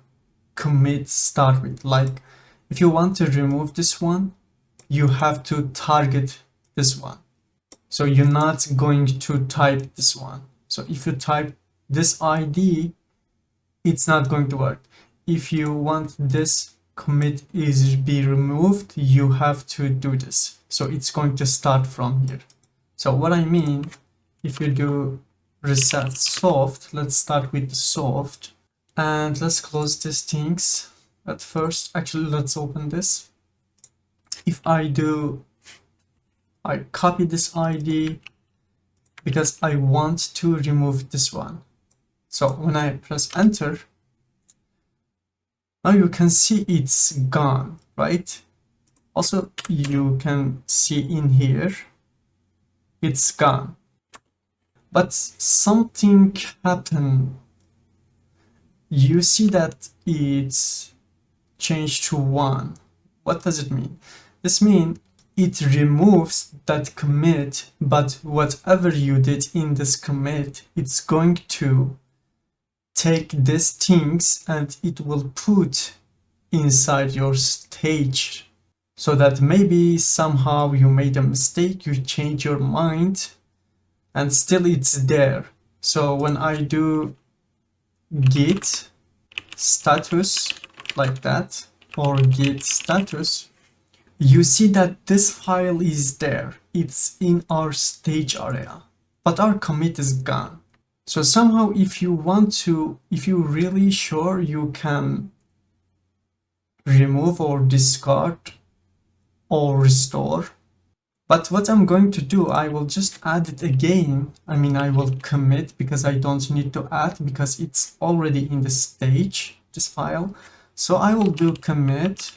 commit start with. Like if you want to remove this one, you have to target this one. So you're not going to type this one. So if you type this ID, it's not going to work. If you want this commit is be removed, you have to do this. So it's going to start from here. So what I mean, if you do reset soft, let's start with the soft and let's close these things at first. Actually, let's open this. If I copy this ID because I want to remove this one. So when I press enter, now you can see it's gone, right? Also, you can see in here, it's gone. But something happened. You see that it's changed to 1. What does it mean? This means it removes that commit, but whatever you did in this commit, it's going to take these things and it will put inside your stage, so that maybe somehow you made a mistake, you change your mind, and still it's there. So when I do git status like that, or git status, you see that this file is there. It's in our stage area, but our commit is gone. So somehow if you want to, if you're really sure, you can remove or discard or restore. But what I'm going to do, I will just add it again. I mean, I will commit because I don't need to add because it's already in the stage, this file. So I will do commit,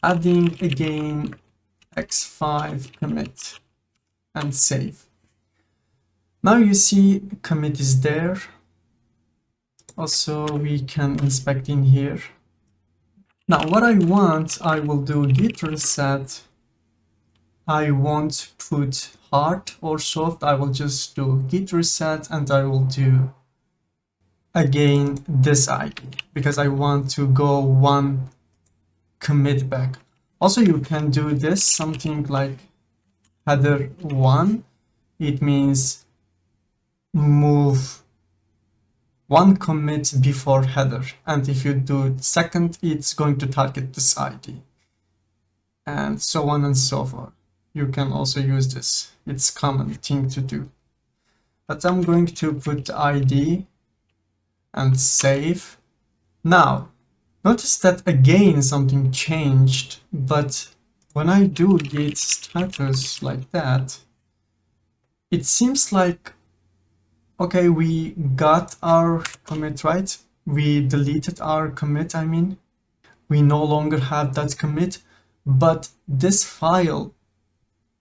adding again x5 commit and save. Now you see commit is there. Also, we can inspect in here. Now what I want, I will do git reset. I won't put hard or soft. I will just do git reset and I will do again this ID because I want to go one commit back. Also, you can do this something like header 1. It means move one commit before header, and if you do second, it's going to target this ID, and so on and so forth. You can also use this. It's common thing to do. But I'm going to put ID and save. Now, notice that again something changed, but when I do git status like that, it seems like, okay, we got our commit, right? We deleted our commit, I mean. We no longer have that commit, but this file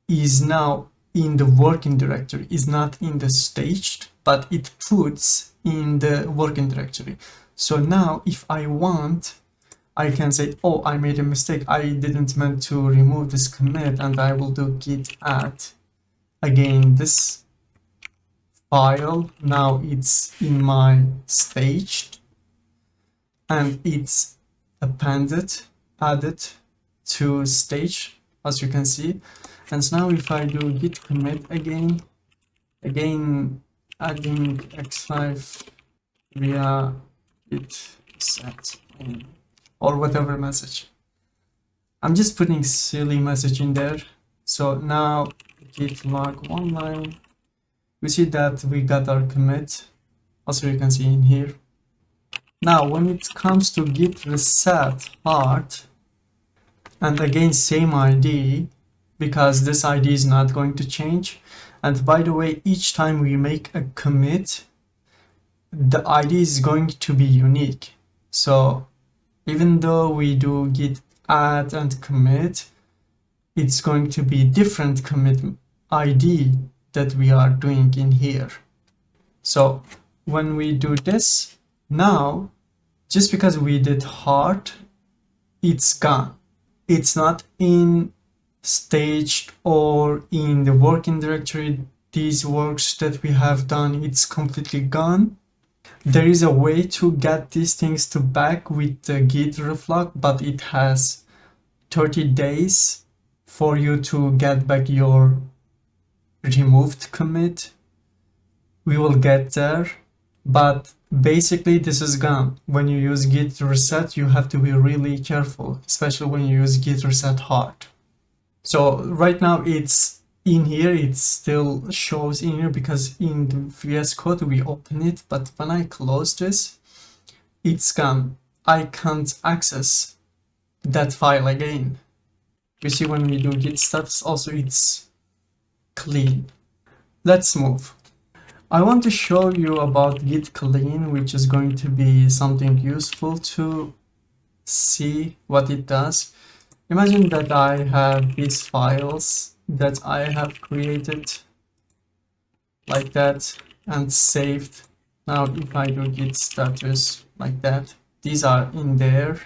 is now in the working directory, is not in the staged, but it puts in the working directory. So now if I want, I can say, oh, I made a mistake. I didn't meant to remove this commit, and I will do git add again this file. Now it's in my staged, and it's added to stage, as you can see. And so now if I do git commit again adding x5 via git set or whatever message. I'm just putting silly message in there. So now git log one line, we see that we got our commit. Also you can see in here. Now when it comes to git reset hard, and again same ID, because this ID is not going to change. And by the way, each time we make a commit, the ID is going to be unique. So even though we do git add and commit, it's going to be different commit ID that we are doing in here. So when we do this, now, just because we did hard, it's gone. It's not in staged or in the working directory. These works that we have done, it's completely gone. There is a way to get these things to back with the Git reflog, but it has 30 days for you to get back your removed commit. We will get there, but basically this is gone. When you use git reset, you have to be really careful, especially when you use git reset hard. So right now it's in here, it still shows in here because in the VS Code we open it, but when I close this, it's gone. I can't access that file again. You see when we do git status also it's clean. Let's move. I want to show you about git clean, which is going to be something useful to see what it does. Imagine that I have these files that I have created like that and saved. Now if I do git status like that, these are in there.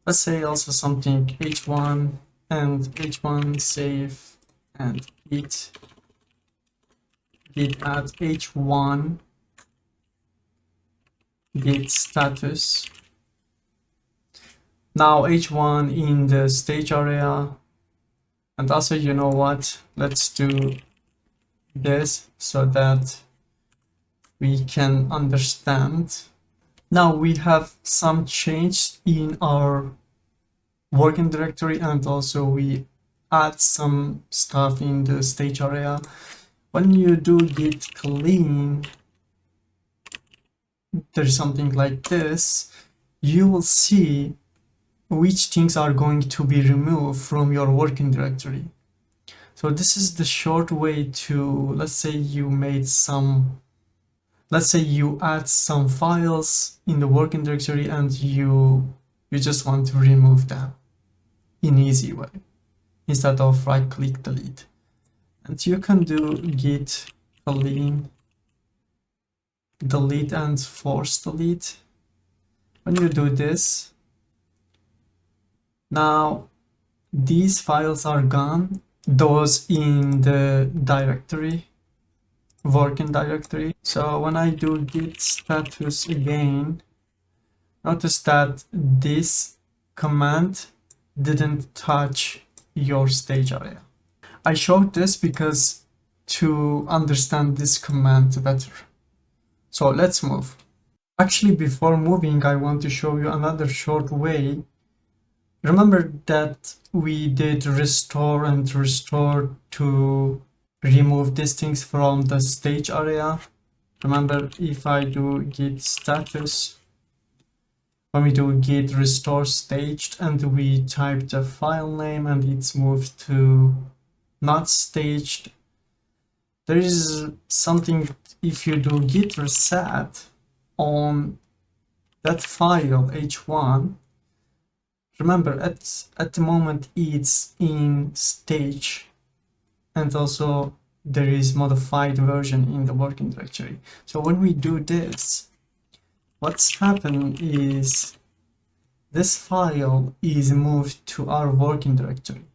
Let's say also something h1 and h1 save and git add h1 git status. Now h1 in the stage area, and also you know what, let's do this so that we can understand. Now we have some change in our working directory, and also we add some stuff in the stage area. When you do git clean, there's something like this. You will see which things are going to be removed from your working directory. So this is the short way to, let's say you add some files in the working directory and you just want to remove them in easy way instead of right click delete. And you can do git clean delete and force delete. When you do this, now these files are gone, those in the directory, working directory. So when I do git status again, notice that this command didn't touch your stage area. I showed this because to understand this command better. So let's move. Actually, before moving, I want to show you another short way. Remember that we did restore and restore to remove these things from the stage area. Remember, if I do git status, when we do git restore staged and we type the file name and it's moved to not staged, there is something. If you do git reset on that file h1, remember at the moment it's in stage, and also there is modified version in the working directory. So when we do this, what's happening is this file is moved to our working directory.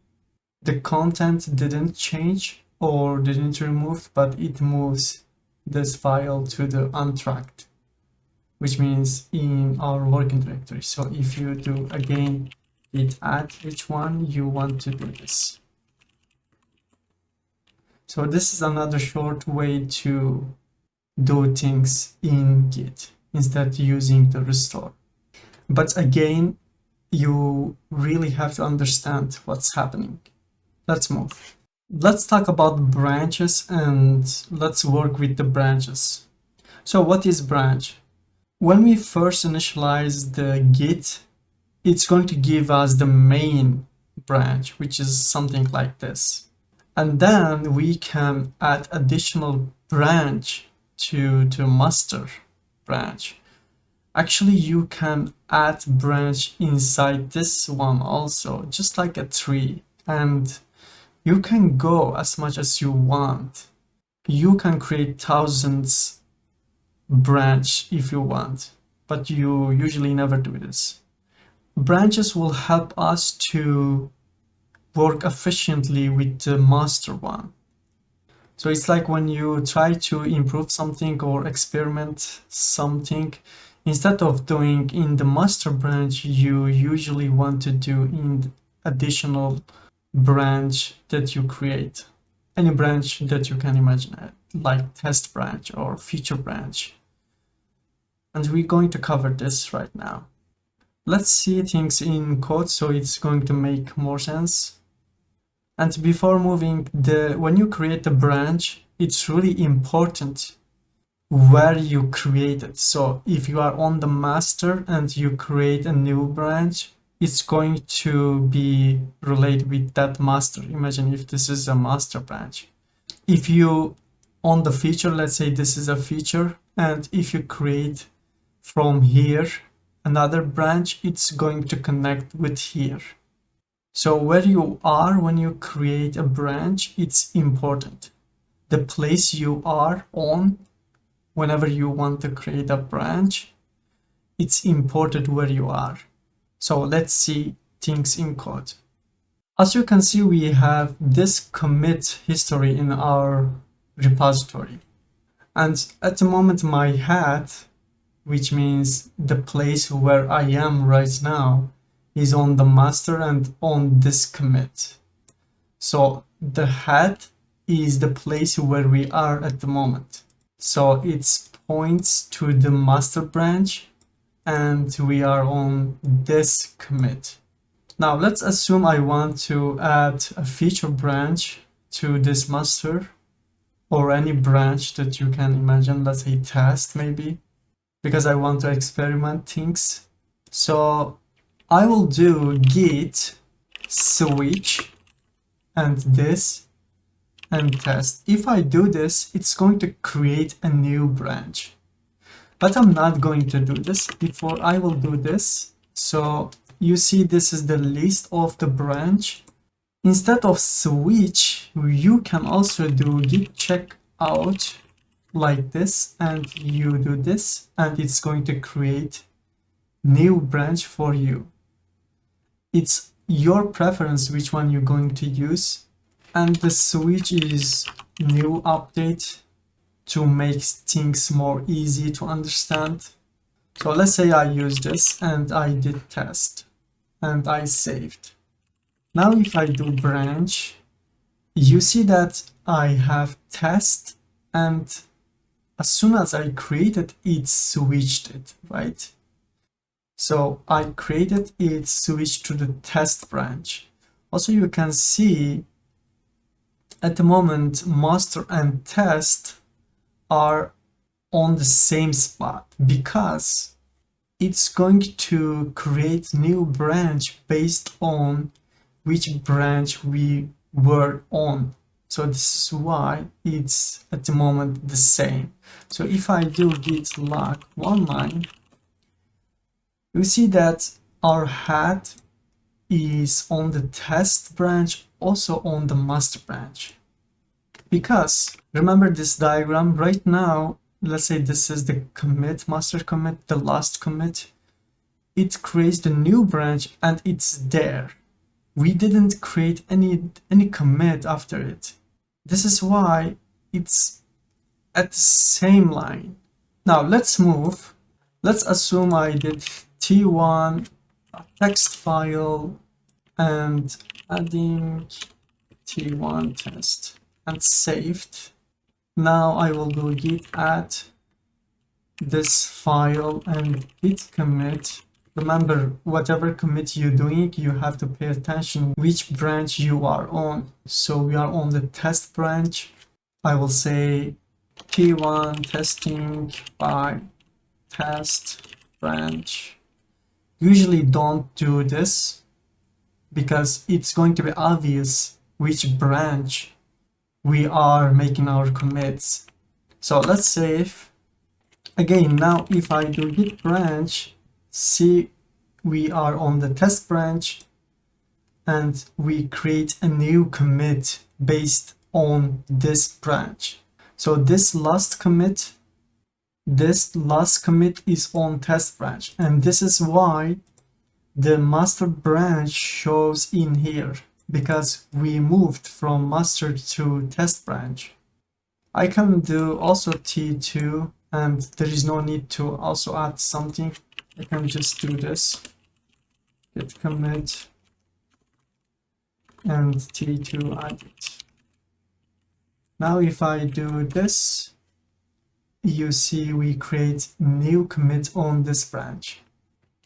The content didn't change or didn't remove, but it moves this file to the untracked, which means in our working directory. So if you do again git add h1, you want to do this. So this is another short way to do things in Git instead using the restore. But again, you really have to understand what's happening. Let's move. Let's talk about branches and let's work with the branches. So what is branch? When we first initialize the Git, it's going to give us the main branch, which is something like this. And then we can add additional branch to master branch. Actually, you can add branch inside this one also, just like a tree. And you can go as much as you want. You can create thousands branch if you want, but you usually never do this. Branches will help us to work efficiently with the master one. So it's like when you try to improve something or experiment something, instead of doing in the master branch, you usually want to do in additional branch that you create. Any branch that you can imagine, like test branch or feature branch. And we're going to cover this right now. Let's see things in code so it's going to make more sense. And before moving, when you create a branch, it's really important where you create it. So if you are on the master and you create a new branch, it's going to be related with that master. Imagine if this is a master branch. If you on the feature, let's say this is a feature, and if you create from here another branch, it's going to connect with here. So where you are when you create a branch, it's important. The place you are on whenever you want to create a branch, it's important where you are. So let's see things in code. As you can see, we have this commit history in our repository. And at the moment, my hat, which means the place where I am right now, is on the master and on this commit. So the hat is the place where we are at the moment. So it points to the master branch and we are on this commit. Now let's assume I want to add a feature branch to this master or any branch that you can imagine, let's say test maybe, because I want to experiment things. So I will do git switch and this and test. If I do this, it's going to create a new branch. But I'm not going to do this. Before I will do this. So you see this is the list of the branch. Instead of switch, you can also do git check out like this, and you do this, and it's going to create new branch for you. It's your preference which one you're going to use. And the switch is new update to make things more easy to understand. So let's say I use this and I did test. and I saved. Now if I do branch, you see that I have test, and as soon as I created it switched it, right? So I created it switched to the test branch. Also you can see at the moment master and test are on the same spot because it's going to create new branch based on which branch we were on. So this is why it's at the moment the same. So if I do git log one line, you see that our head is on the test branch, also on the master branch. Because remember this diagram right now, let's say this is the commit, master commit, the last commit. It creates the new branch and it's there. We didn't create any commit after it. This is why it's at the same line. Now let's move. Let's assume I did t1 text file and adding t1 test and saved. Now I will do git add this file and git commit. Remember, whatever commit you're doing, you have to pay attention which branch you are on. So we are on the test branch. I will say t1 testing by test branch. Usually don't do this because it's going to be obvious which branch we are making our commits. So let's save. Again, now if I do git branch, see we are on the test branch and we create a new commit based on this branch. So this last commit is on test branch, and this is why the master branch shows in here, because we moved from master to test branch. I can do also t2, and there is no need to also add something. I can just do this, git commit and t2 added. Now if I do this, you see we create new commit on this branch.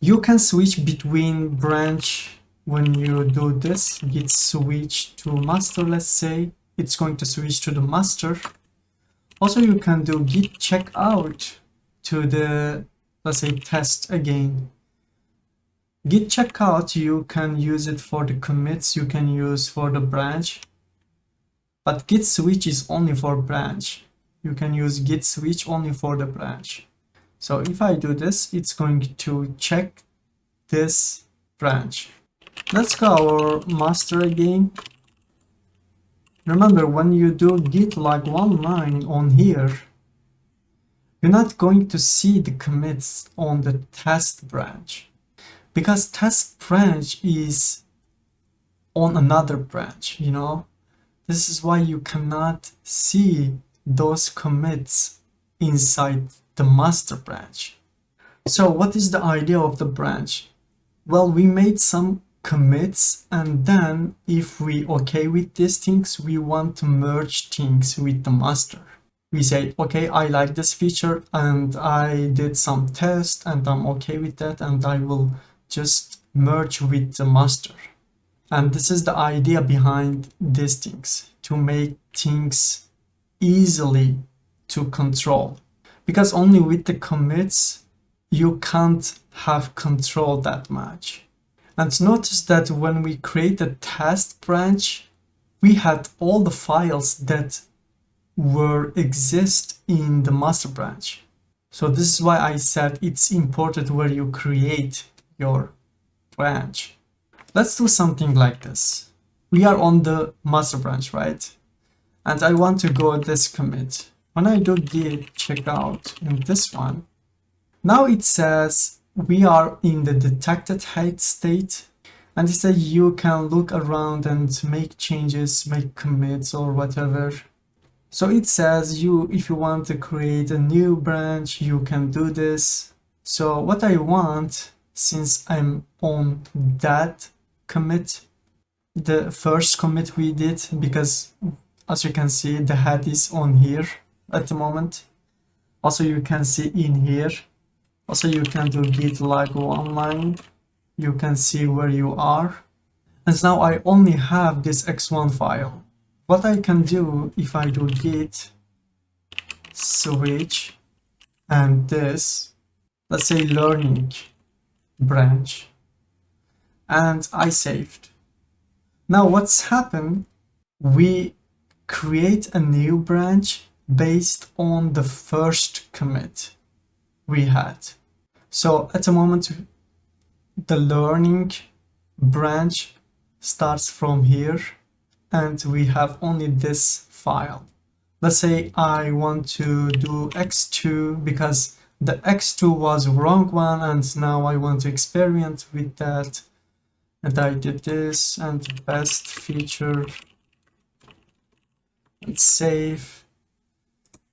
You can switch between branch when you do this. Git switch to master, let's say it's going to switch to the master. Also you can do git checkout to the, let's say, test again. Git checkout, you can use it for the commits, you can use for the branch, but git switch is only for branch. You can use git switch only for the branch. So if I do this, it's going to check this branch. Let's go our master again. Remember, when you do git log one line on here, you're not going to see the commits on the test branch, because test branch is on another branch, you know. This is why you cannot see those commits inside the master branch. So what is the idea of the branch? Well, we made some commits, and then if we okay with these things, we want to merge things with the master. We say, okay, I like this feature and I did some test and I'm okay with that, and I will just merge with the master. And this is the idea behind these things, to make things easily to control, because only with the commits you can't have control that much. And notice that when we create a test branch, we had all the files that were exist in the master branch. So this is why I said it's important where you create your branch. Let's do something like this. We are on the master branch, right? And I want to go this commit. When I do git checkout in this one, now it says we are in the detected height state, and it says you can look around and make changes, make commits or whatever. So it says if you want to create a new branch, you can do this. So what I want, since I'm on that commit, the first commit we did, because as you can see the head is on here at the moment. Also you can see in here, also you can do git log one line, you can see where you are. And now I only have this x1 file. What I can do if I do git switch and this, let's say learning branch, and I saved. Now what's happened, we create a new branch based on the first commit we had. So at the moment the learning branch starts from here and we have only this file. Let's say I want to do x2 because the x2 was wrong one and now I want to experiment with that, and I did this and best feature and save.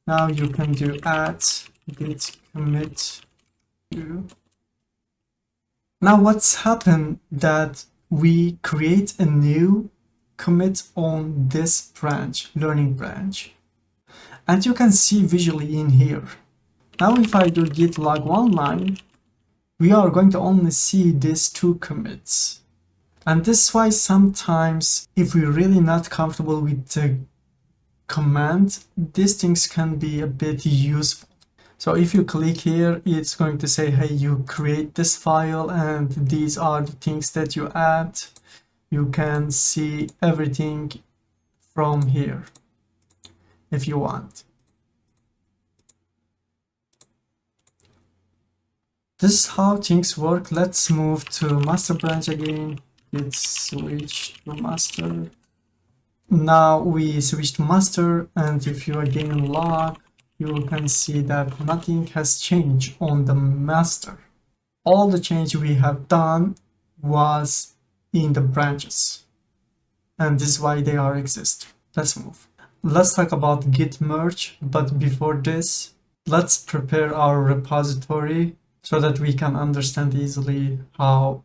Now you can do add git commit to. Now what's happened that we create a new commit on this branch, learning branch, and you can see visually in here. Now if I do git log one line, we are going to only see these two commits. And this is why sometimes if we're really not comfortable with the command, these things can be a bit useful. So if you click here, it's going to say, hey, you create this file and these are the things that you add. You can see everything from here if you want. This is how things work. Let's move to master branch again. Let's switch to master. Now we switch to master, and if you again log, you can see that nothing has changed on the master. All the change we have done was in the branches, and this is why they are exist. Let's move. Let's talk about git merge, but before this, let's prepare our repository so that we can understand easily how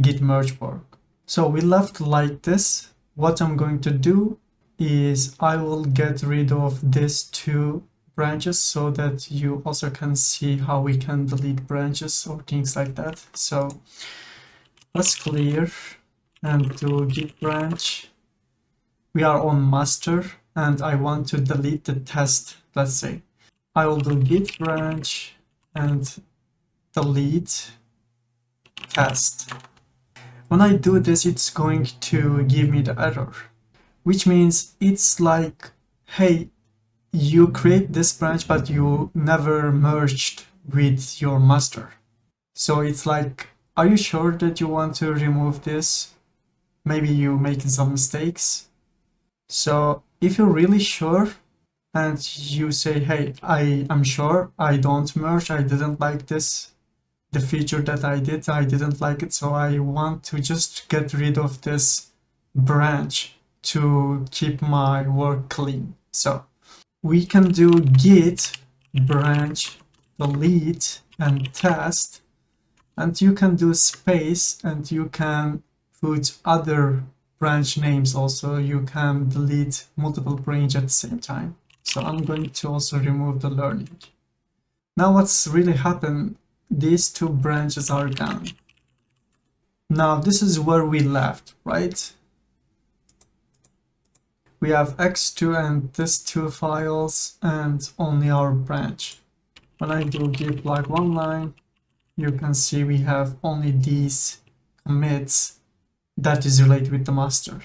git merge works. So we left like this. What I'm going to do is I will get rid of these two branches so that you also can see how we can delete branches or things like that. So let's clear and do git branch. We are on master and I want to delete the test. Let's say I will do git branch and delete test. When I do this, it's going to give me the error, which means it's like, hey, you create this branch, but you never merged with your master. So it's like, are you sure that you want to remove this? Maybe you make some mistakes. So if you're really sure and you say, hey, I'm sure I don't merge, I didn't like this, the feature that I didn't like it, so I want to just get rid of this branch to keep my work clean. So we can do git branch delete and test, and you can do space and you can put other branch names also. You can delete multiple branch at the same time. So I'm going to also remove the learning. Now what's really happened, these two branches are gone. Now this is where we left, right? We have x2 and these two files and only our branch. When I do git log one line, you can see we have only these commits that is related with the master.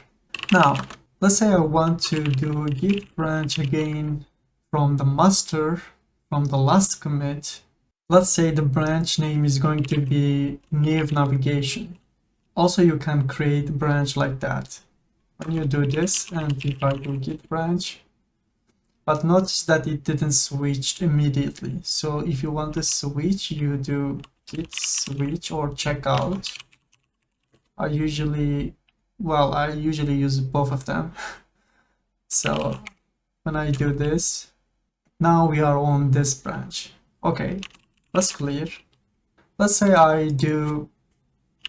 Now let's say I want to do git branch again from the master, from the last commit. Let's say the branch name is going to be nav navigation. Also, you can create a branch like that. When you do this, and if I do git branch, but notice that it didn't switch immediately. So if you want to switch, you do git switch or checkout. I usually use both of them. So when I do this, now we are on this branch. Okay. Let's clear. Let's say I do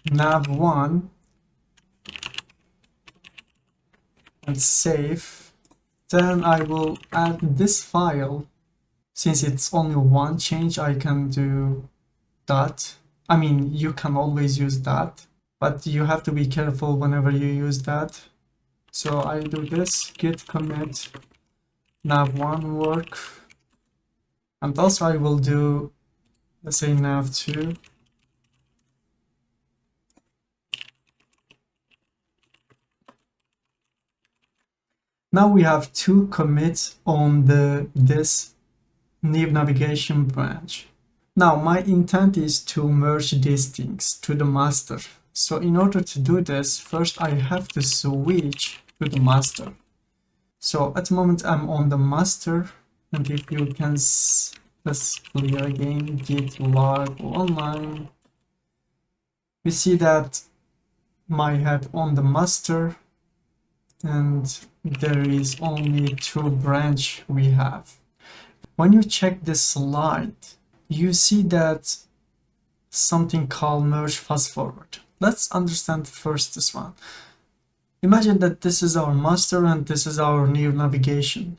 nav1 and save. Then I will add this file. Since it's only one change, I can do dot. I mean, you can always use that, but you have to be careful whenever you use that. So I do this git commit nav1 work, and also I will do, let's say, nav2. Now we have two commits on this new navigation branch. Now my intent is to merge these things to the master. So in order to do this, first I have to switch to the master. So at the moment I'm on the master, and if you can let's clear again git log online, we see that my head on the master, and there is only two branch we have. When you check this slide, you see that something called merge fast forward. Let's understand first this one. Imagine that this is our master and this is our new navigation.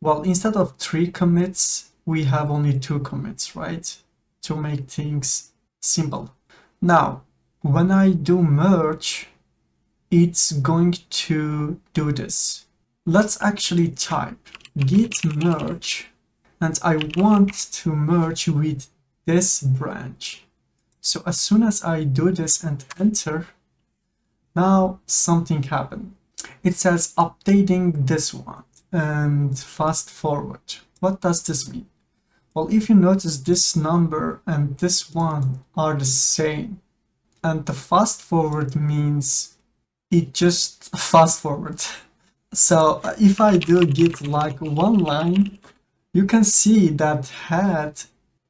Well, instead of 3 commits, we have only 2 commits, right? To make things simple. Now, when I do merge, it's going to do this. Let's actually type git merge, and I want to merge with this branch. So as soon as I do this and enter, now something happened. It says updating this one and fast forward. What does this mean? Well, if you notice, this number and this one are the same, and the fast forward means it just fast forward. So if I do git like one line, you can see that head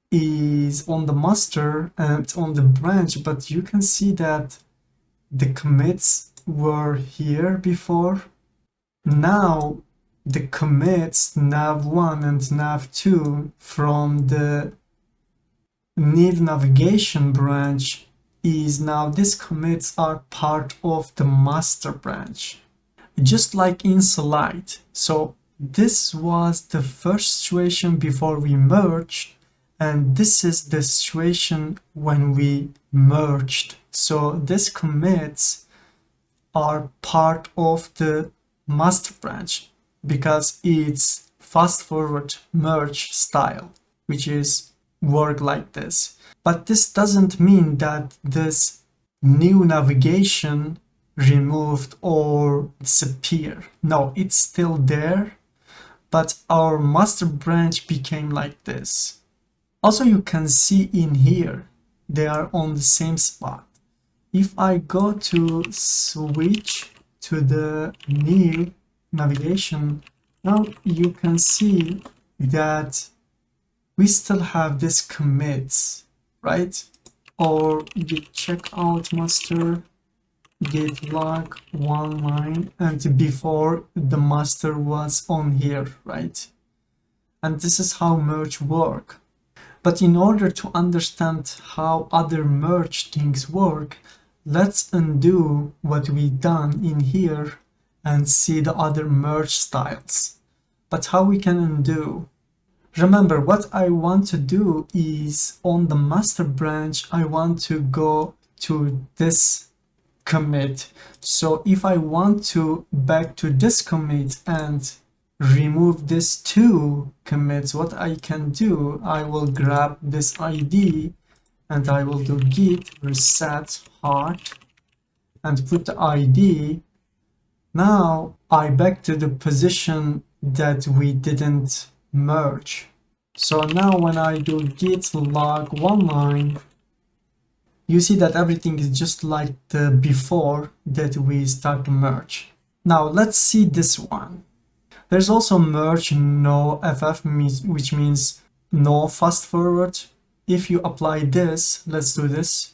is on the master and on the branch, but you can see that the commits were here before. Now the commits nav1 and nav2 from the nav navigation branch is now, these commits are part of the master branch, just like in slide. So this was the first situation before we merged, and this is the situation when we merged. So these commits are part of the master branch because it's fast forward merge style, which is work like this. But this doesn't mean that this new navigation removed or disappeared. No, it's still there, but our master branch became like this. Also, you can see in here, they are on the same spot. If I go to switch to the new navigation, now you can see that we still have this commits, right? Or git checkout master, git log one line, and before the master was on here, right? And this is how merge work. But in order to understand how other merge things work, let's undo what we done in here and see the other merge styles. But how we can undo? Remember, what I want to do is on the master branch, I want to go to this commit. So if I want to back to this commit and remove these 2 commits, what I can do, I will grab this ID and I will do git reset hard and put the ID. Now I back to the position that we didn't merge. So now when I do git log one line, you see that everything is just like the before that we start to merge. Now let's see this one. There's also merge no ff, which means no fast forward. If you apply this, let's do this.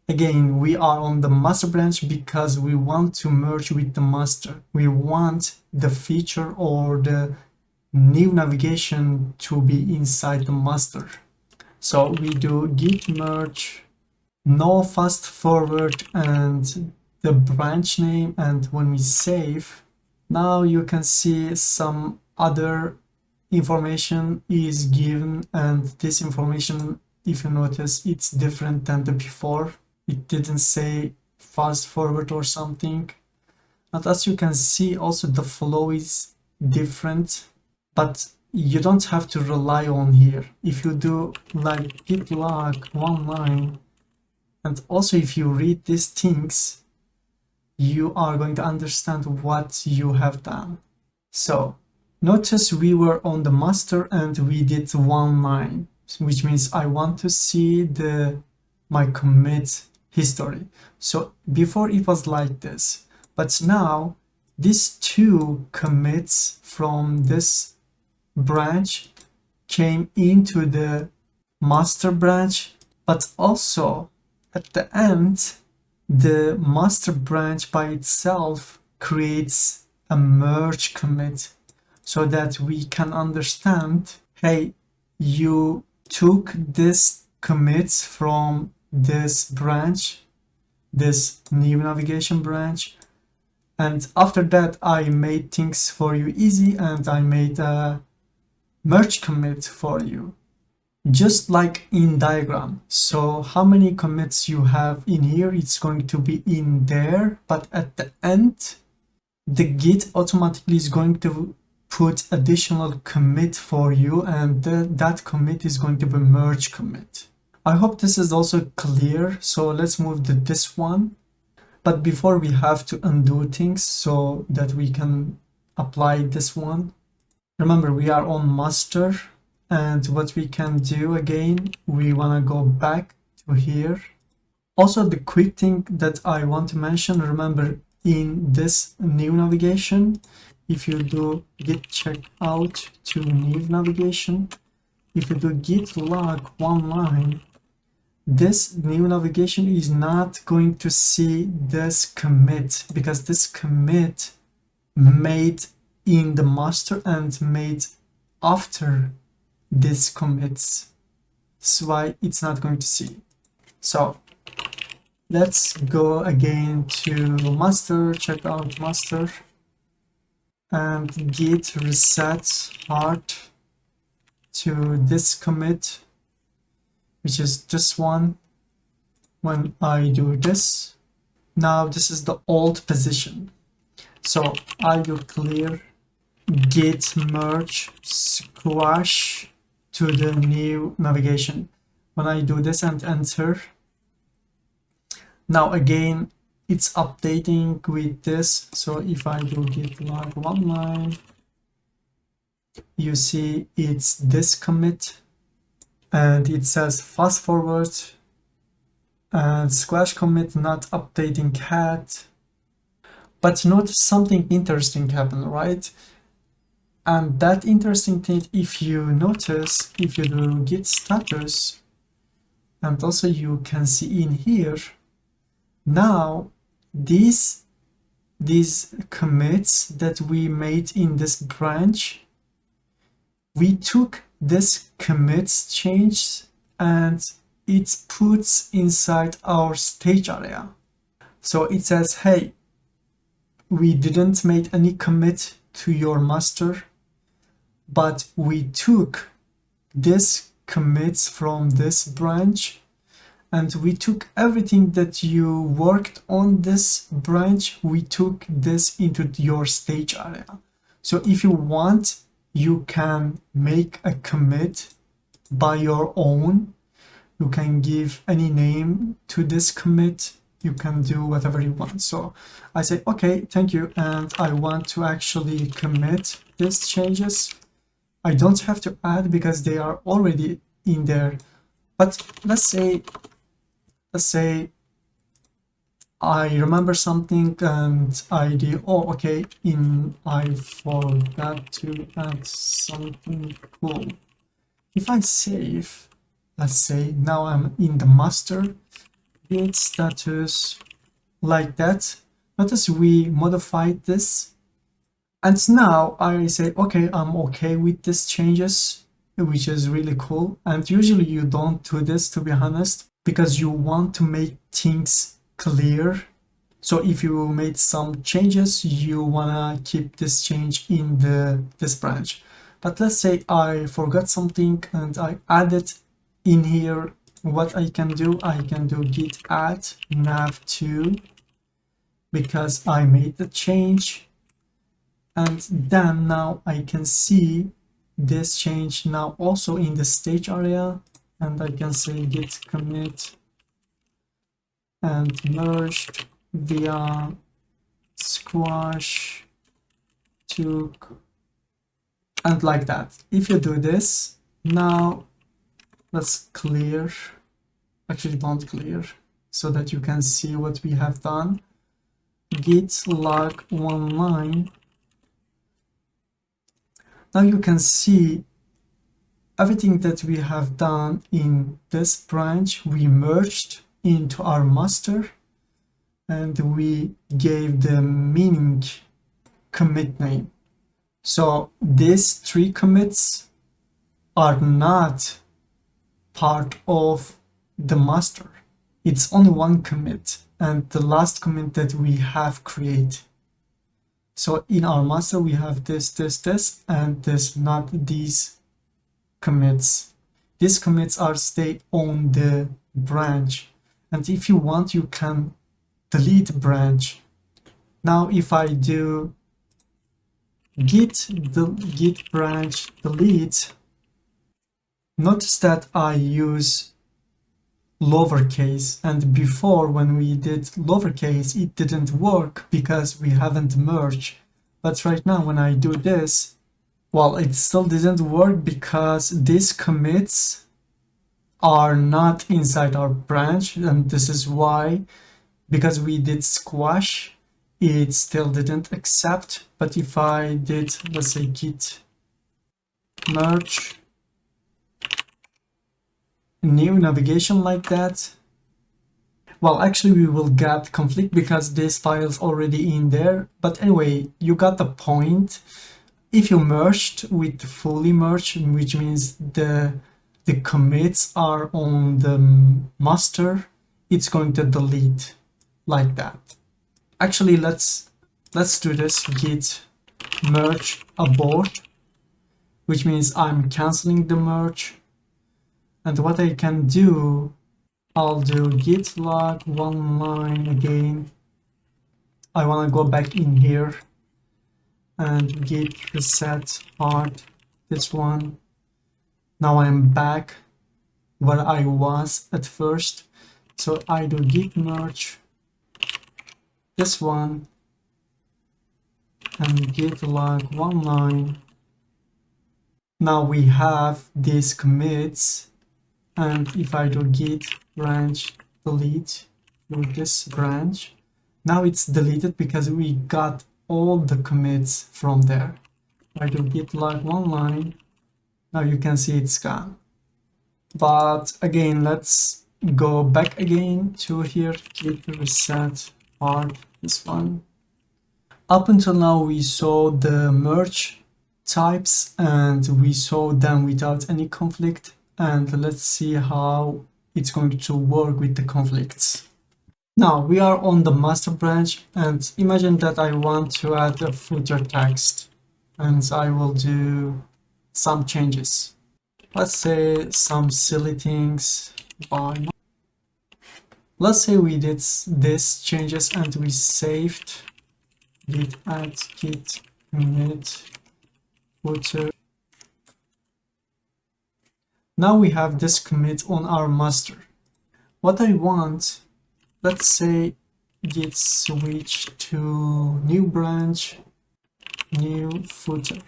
Again, we are on the master branch because we want to merge with the master. We want the feature or the new navigation to be inside the master. So we do git merge no fast forward and the branch name. And when we save, now you can see some other information is given, and this information, if you notice, it's different than the before. It didn't say fast forward or something. And as you can see, also the flow is different, but you don't have to rely on here. If you do like git log one line, and also if you read these things, you are going to understand what you have done. So notice we were on the master and we did one line, which means I want to see my commit history. So before it was like this, but now these two commits from this branch came into the master branch, but also at the end, the master branch by itself creates a merge commit so that we can understand, hey, you took this commits from this branch, this new navigation branch, and after that I made things for you easy and I made a merge commit for you, just like in diagram. So how many commits you have in here, it's going to be in there, but at the end the Git automatically is going to put additional commit for you, and that commit is going to be merge commit. I hope this is also clear. So let's move to this one. But before, we have to undo things so that we can apply this one. Remember, we are on master, and what we can do again, we want to go back to here. Also, the quick thing that I want to mention, remember in this new navigation, if you do git checkout to new navigation, if you do git log one line, this new navigation is not going to see this commit because this commit made in the master and made after this commits. That's why it's not going to see. So let's go again to master, check out master, and git reset hard to this commit, which is this one. When I do this, now this is the old position. So I will clear git merge squash to the new navigation. When I do this and enter, now again it's updating with this. So if I do git log one line, you see it's this commit, and it says fast forward and squash commit not updating cat. But notice something interesting happened, right? And that interesting thing, if you notice, if you do git status, and also you can see in here, now these commits that we made in this branch, we took this commits change and it puts inside our stage area. So it says, hey, we didn't make any commit to your master, but we took this commits from this branch and we took everything that you worked on this branch, we took this into your stage area. So if you want, you can make a commit by your own. You can give any name to this commit. You can do whatever you want. So I say, okay, thank you. And I want to actually commit these changes. I don't have to add because they are already in there. But let's say I remember something and I do, oh, okay, I forgot to add something cool. If I save, let's say now I'm in the master, git status, like that. Notice we modified this. And now I say, okay, I'm okay with these changes, which is really cool. And usually you don't do this, to be honest. because you want to make things clear. So if you made some changes, you wanna keep this change in this branch. But let's say I forgot something and I added in here. What I can do git add nav2 because I made the change, and then now I can see this change now also in the stage area, and I can say git commit and merged via squash took, and like that. If you do this now, let's clear, actually don't clear, so that you can see what we have done. Git log one line. Now you can see everything that we have done in this branch. We merged into our master and we gave the meaning commit name. So these 3 commits are not part of the master. It's only 1 commit and the last commit that we have created. So in our master we have this, and this, not these commits. These commits are stay on the branch, and if you want you can delete branch. Now if I do git branch delete, notice that I use lowercase, and before when we did lowercase it didn't work because we haven't merged. But right now when I do this, well, it still didn't work because these commits are not inside our branch, and this is why, because we did squash, it still didn't accept. But if I did, let's say git merge new navigation like that, well, actually we will get conflict because this file is already in there. But anyway, you got the point. If you merged with fully merged, which means the commits are on the master, it's going to delete like that. Actually, let's do this. Git merge abort, which means I'm canceling the merge. And what I can do, I'll do git log one line again. I want to go back in here and git reset hard, this one. Now I'm back where I was at first. So I do git merge this one and git log one line. Now we have these commits, and if I do git branch delete with this branch, now it's deleted because we got all the commits from there. I do git log one line, now you can see it's gone. But again, let's go back again to here, git reset hard, this one. Up until now we saw the merge types and we saw them without any conflict, and let's see how it's going to work with the conflicts. Now we are on the master branch, and imagine that I want to add a footer text, and I will do some changes. Let's say some silly things by, let's say we did this changes and we saved git add git commit footer. Now we have this commit on our master. What I want, let's say git switch to new branch, new footer.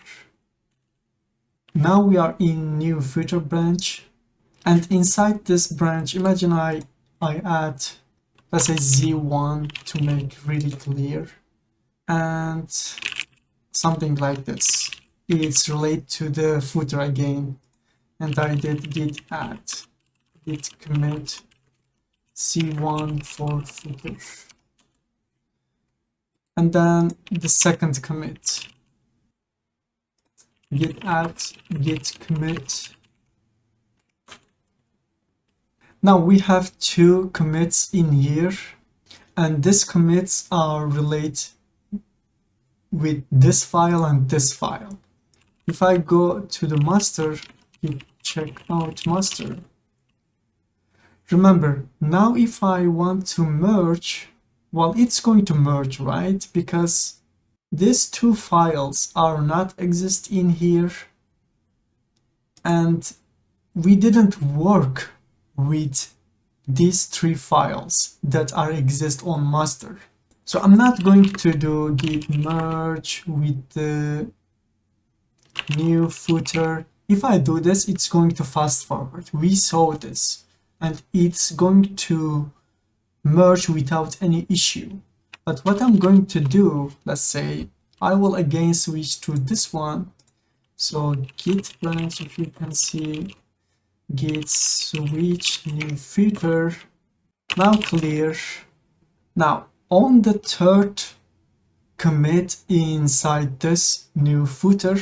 Now we are in new footer branch, and inside this branch, imagine I add, let's say z1 to make really clear, and something like this. It's related to the footer again, and I did git add git commit c1 for footer, and then the second commit, git add git commit. Now we have two commits in here, and these commits are related with this file and this file. If I go to the master, you check out master. Remember, now if I want to merge, well, it's going to merge, right? Because these two files are not exist in here, and we didn't work with these three files that are exist on master. So I'm not going to do git merge with the new footer. If I do this, it's going to fast forward. We saw this, and it's going to merge without any issue. But what I'm going to do, let's say I will again switch to this one. So git branch, if you can see, git switch new footer, now clear. Now on the third commit inside this new footer,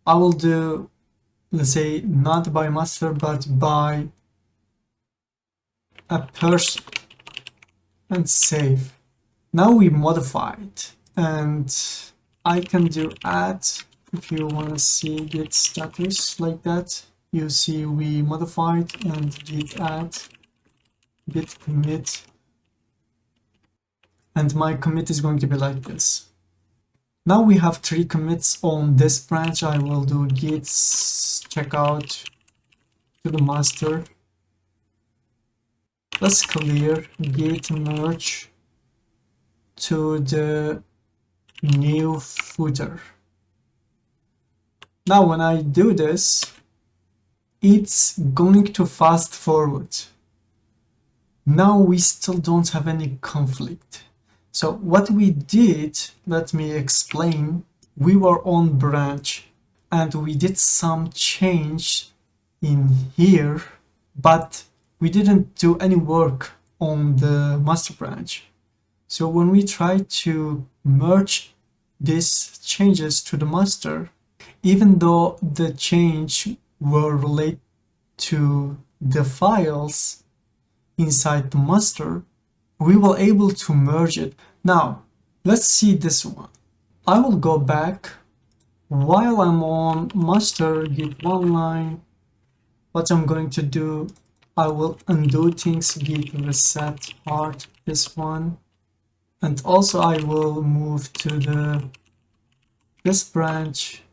I will do, let's say, not by master but by a person, and save. Now we modify it, and I can do add. If you want to see git status like that, you see we modified, and git add, git commit, and my commit is going to be like this. Now we have three commits on this branch. I will do git checkout to the master. Let's clear git merge to the new footer. Now when I do this, it's going to fast forward. Now we still don't have any conflict. So what we did, let me explain. We were on branch and we did some change in here, but we didn't do any work on the master branch. So when we try to merge these changes to the master, even though the change were related to the files inside the master, we were able to merge it. Now, let's see this one. I will go back. While I'm on master git one line, what I'm going to do, I will undo things, git reset part, this one. And also I will move to this branch,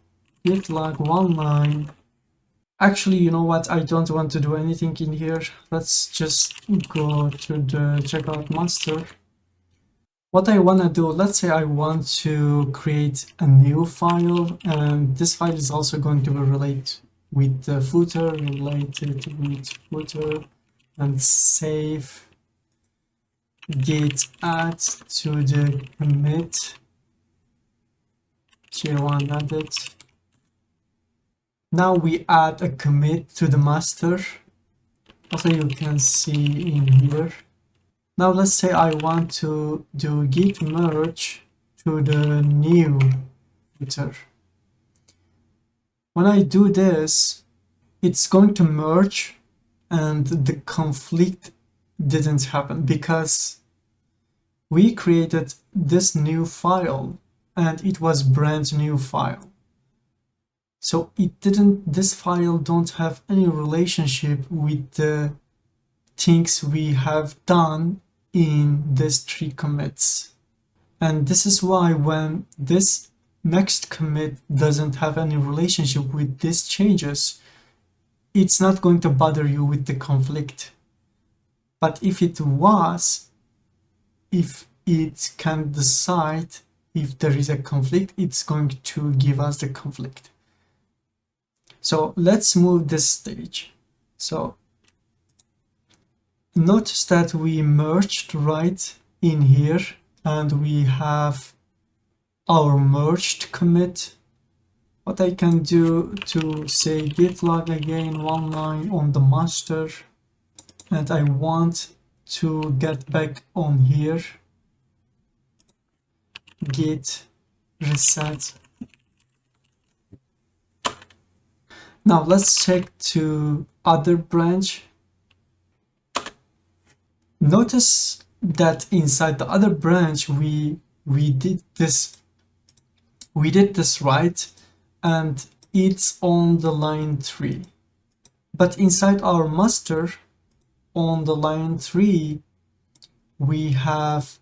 git log one line. Actually, you know what? I don't want to do anything in here. Let's just go to the checkout master. What I want to do, let's say I want to create a new file, and this file is also going to be related with the footer, and save. Git add to the commit, j1 added. Now we add a commit to the master. Also you can see in here. Now let's say I want to do git merge to the new footer. When I do this, it's going to merge, and the conflict didn't happen because we created this new file and it was brand new file. So this file don't have any relationship with the things we have done in these three commits. And this is why when this next commit doesn't have any relationship with these changes, it's not going to bother you with the conflict. But if it was, if it can decide if there is a conflict, it's going to give us the conflict. So let's move this stage. So notice that we merged right in here, and we have our merged commit. What I can do to say git log again one line on the master, and I want to get back on here, git reset. Now let's check to other branch. Notice that inside the other branch we did this right, and it's on the line 3. But inside our master on the line 3 we have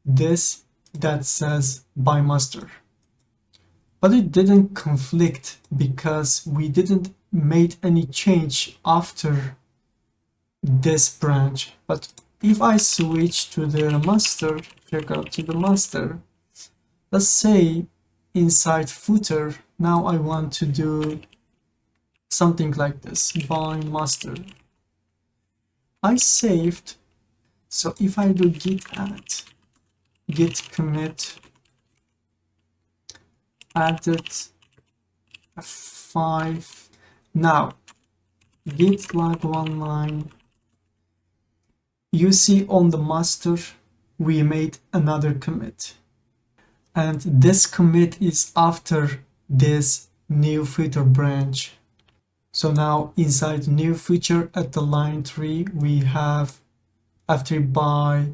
this that says by master. But it didn't conflict because we didn't made any change after this branch. But if I switch to the master, check out to the master, let's say inside footer, now I want to do something like this, by master. I saved, so if I do git add, git commit, added 5, now git log 1 line, you see on the master we made another commit, and this commit is after this new feature branch. So now inside new feature at the line 3 we have F3 by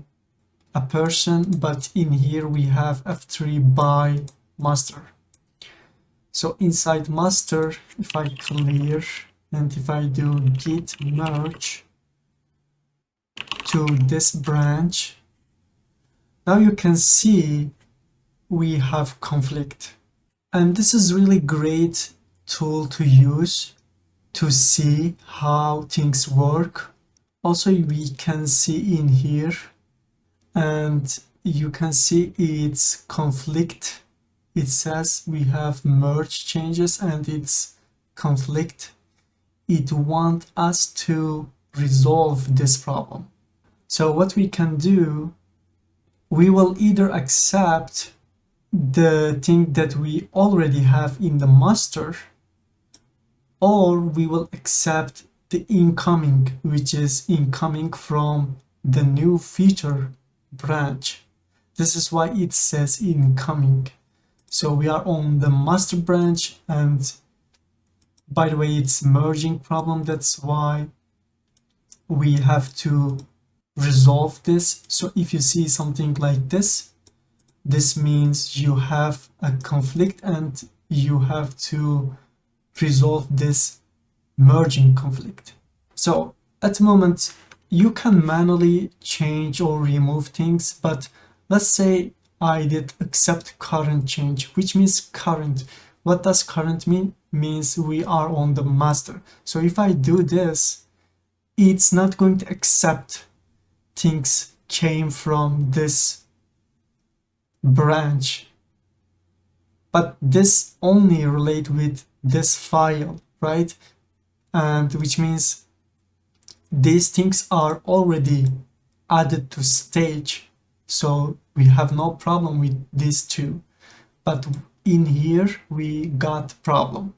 a person, but in here we have F3 by master. So inside master, if I clear and if I do git merge to this branch, now you can see we have conflict. And this is really great tool to use to see how things work. Also, we can see in here, and you can see its conflict. It says we have merge changes and it's conflict. It wants us to resolve this problem. So what we can do, we will either accept the thing that we already have in the master, or we will accept the incoming, which is incoming from the new feature branch. This is why it says incoming. So we are on the master branch, and by the way, it's merging problem. That's why we have to resolve this. So if you see something like this, this means you have a conflict and you have to resolve this merging conflict. So at the moment, you can manually change or remove things, but let's say I did accept current change, which means current. What does current mean? Means we are on the master. So if I do this, it's not going to accept things came from this branch, but this only relate with this file, right? And which means these things are already added to stage, so we have no problem with these two. But in here we got problem.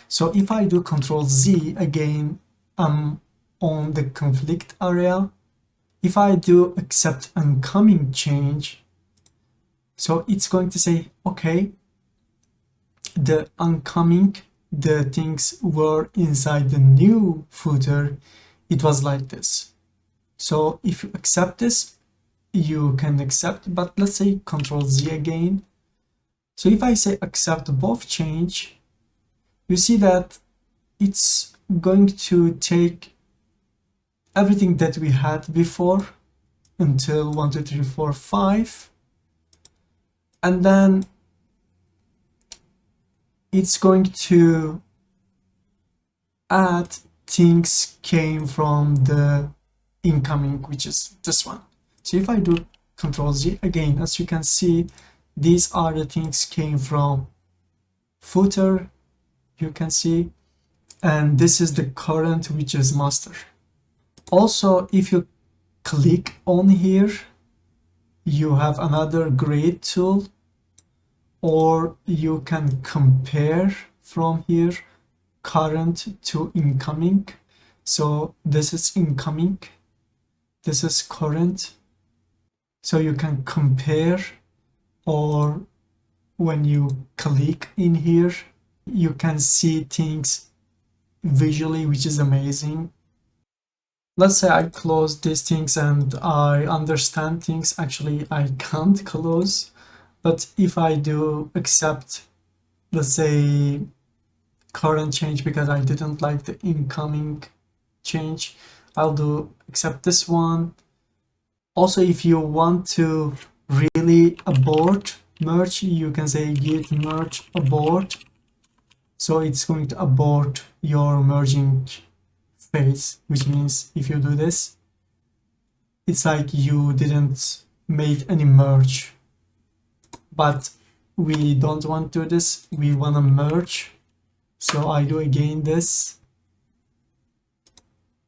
So if I do Control Z again, I'm on the conflict area. If I do accept incoming change, so it's going to say, okay, the incoming, the things were inside the new footer, it was like this. So if you accept this, you can accept, but let's say Control Z again. So if I say accept both change, you see that it's going to take everything that we had before until 1, 2, 3, 4, 5, and then it's going to add things came from the incoming, which is this one. So if I do Control Z again, as you can see, these are the things came from footer, you can see, and this is the current, which is master. Also, if you click on here, you have another great tool, or you can compare from here current to incoming. So this is incoming, this is current, so you can compare, or when you click in here you can see things visually, which is amazing. Let's say I close these things and I understand things actually I can't close, but if I do accept, let's say, current change because I didn't like the incoming change, I'll do accept this one. Also, if you want to really abort merge, you can say git merge abort, so it's going to abort your merging phase, which means if you do this, it's like you didn't make any merge. But we don't want to do this, we want to merge, so I do again this.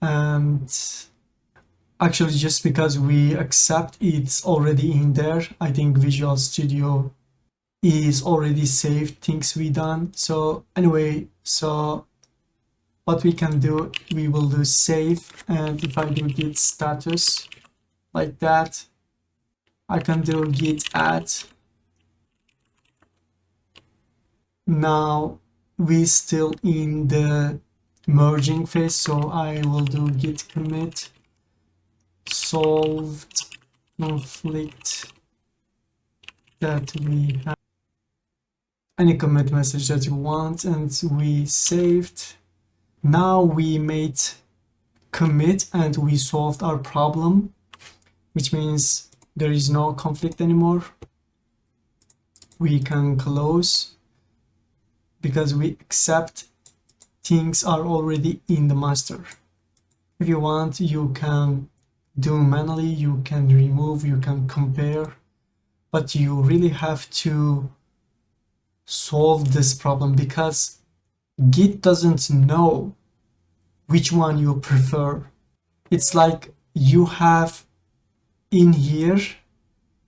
And actually, just because we accept it's already in there, I think Visual Studio is already saved things we done. So anyway, so what we can do, we will do save, and if I do git status like that, I can do git add. Now we still in the merging phase, so I will do git commit solved conflict that we have, any commit message that you want, and we saved. Now we made commit and we solved our problem, which means there is no conflict anymore. We can close because we accept things are already in the master. If you want, you can do manually, you can remove, you can compare, but you really have to solve this problem because Git doesn't know which one you prefer. It's like you have in here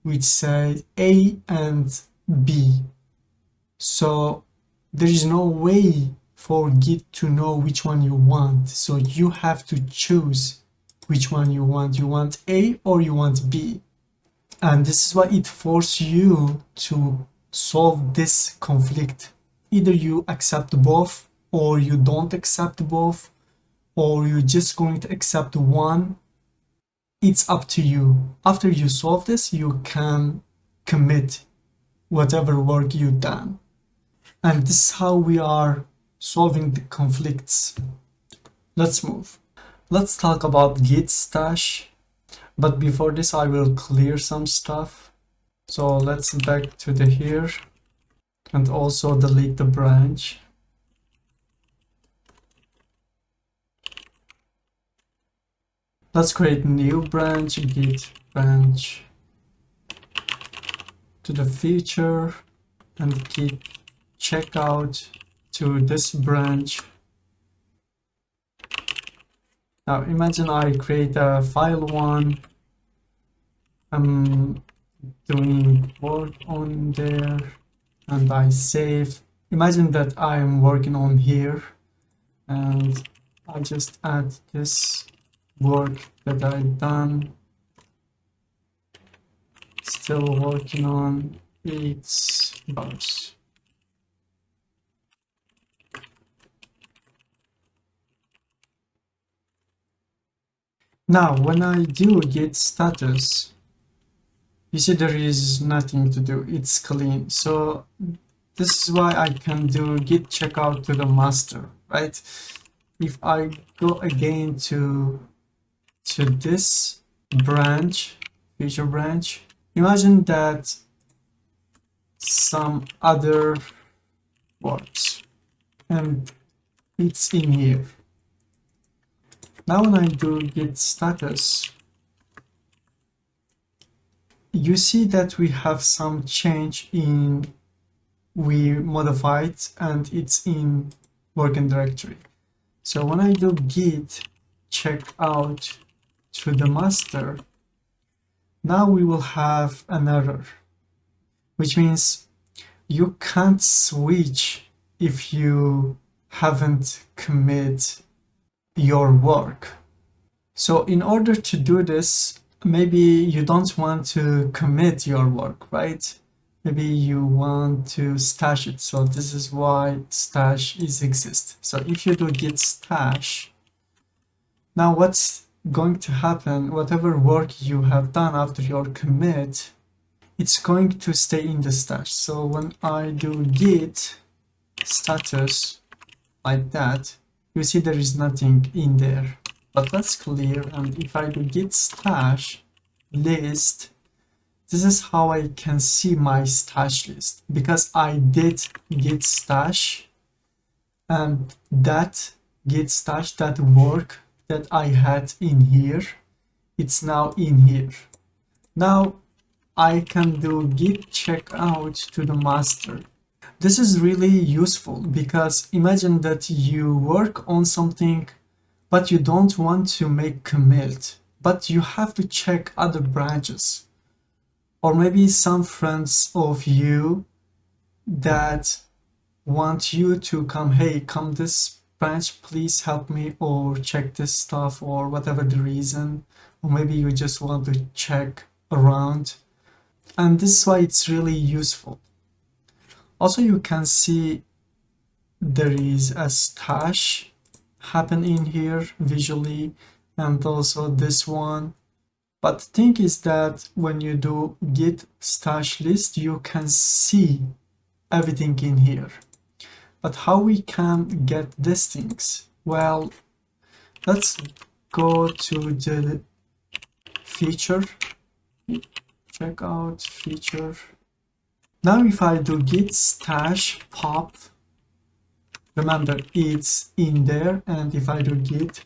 which say A and B, so there is no way for Git to know which one you want, so you have to choose which one you want. You want A or you want B, and this is why it forces you to solve this conflict. Either you accept both or you don't accept both, or you're just going to accept one. It's up to you. After you solve this, you can commit whatever work you've done. And this is how we are solving the conflicts. Let's move. Let's talk about git stash. But before this, I will clear some stuff. So let's back to the here and also delete the branch. Let's create a new branch, git branch to the feature and git checkout to this branch. Now imagine I create a file one, I'm doing work on there and I save. Imagine that I'm working on here and I just add this work that I've done, still working on $8. Now when I do git status, you see there is nothing to do, it's clean. So this is why I can do git checkout to the master, right? If I go again to this branch, feature branch, imagine that some other works and it's in here. Now when I do git status, you see that we have some change in, we modified and it's in working directory. So when I do git check out to the master, now we will have an error, which means you can't switch if you haven't commit your work. So in order to do this, maybe you don't want to commit your work, right? Maybe you want to stash it. So this is why stash is exist. So if you do git stash, now what's going to happen, whatever work you have done after your commit, it's going to stay in the stash. So when I do git status like that, you see there is nothing in there. But let's clear, and if I do git stash list, this is how I can see my stash list, because I did git stash, and that git stash, that work that I had in here, it's now in here. Now I can do git checkout to the master. This is really useful because imagine that you work on something but you don't want to make commit, but you have to check other branches. Or maybe some friends of you that want you to come, hey, come this branch, please help me, or check this stuff, or whatever the reason. Or maybe you just want to check around. And this is why it's really useful. Also, you can see there is a stash happen in here visually, and also this one. But the thing is that when you do git stash list, you can see everything in here. But how we can get these things? Well, let's go to the feature, check out feature. Now if I do git stash pop, remember it's in there, and if I do git,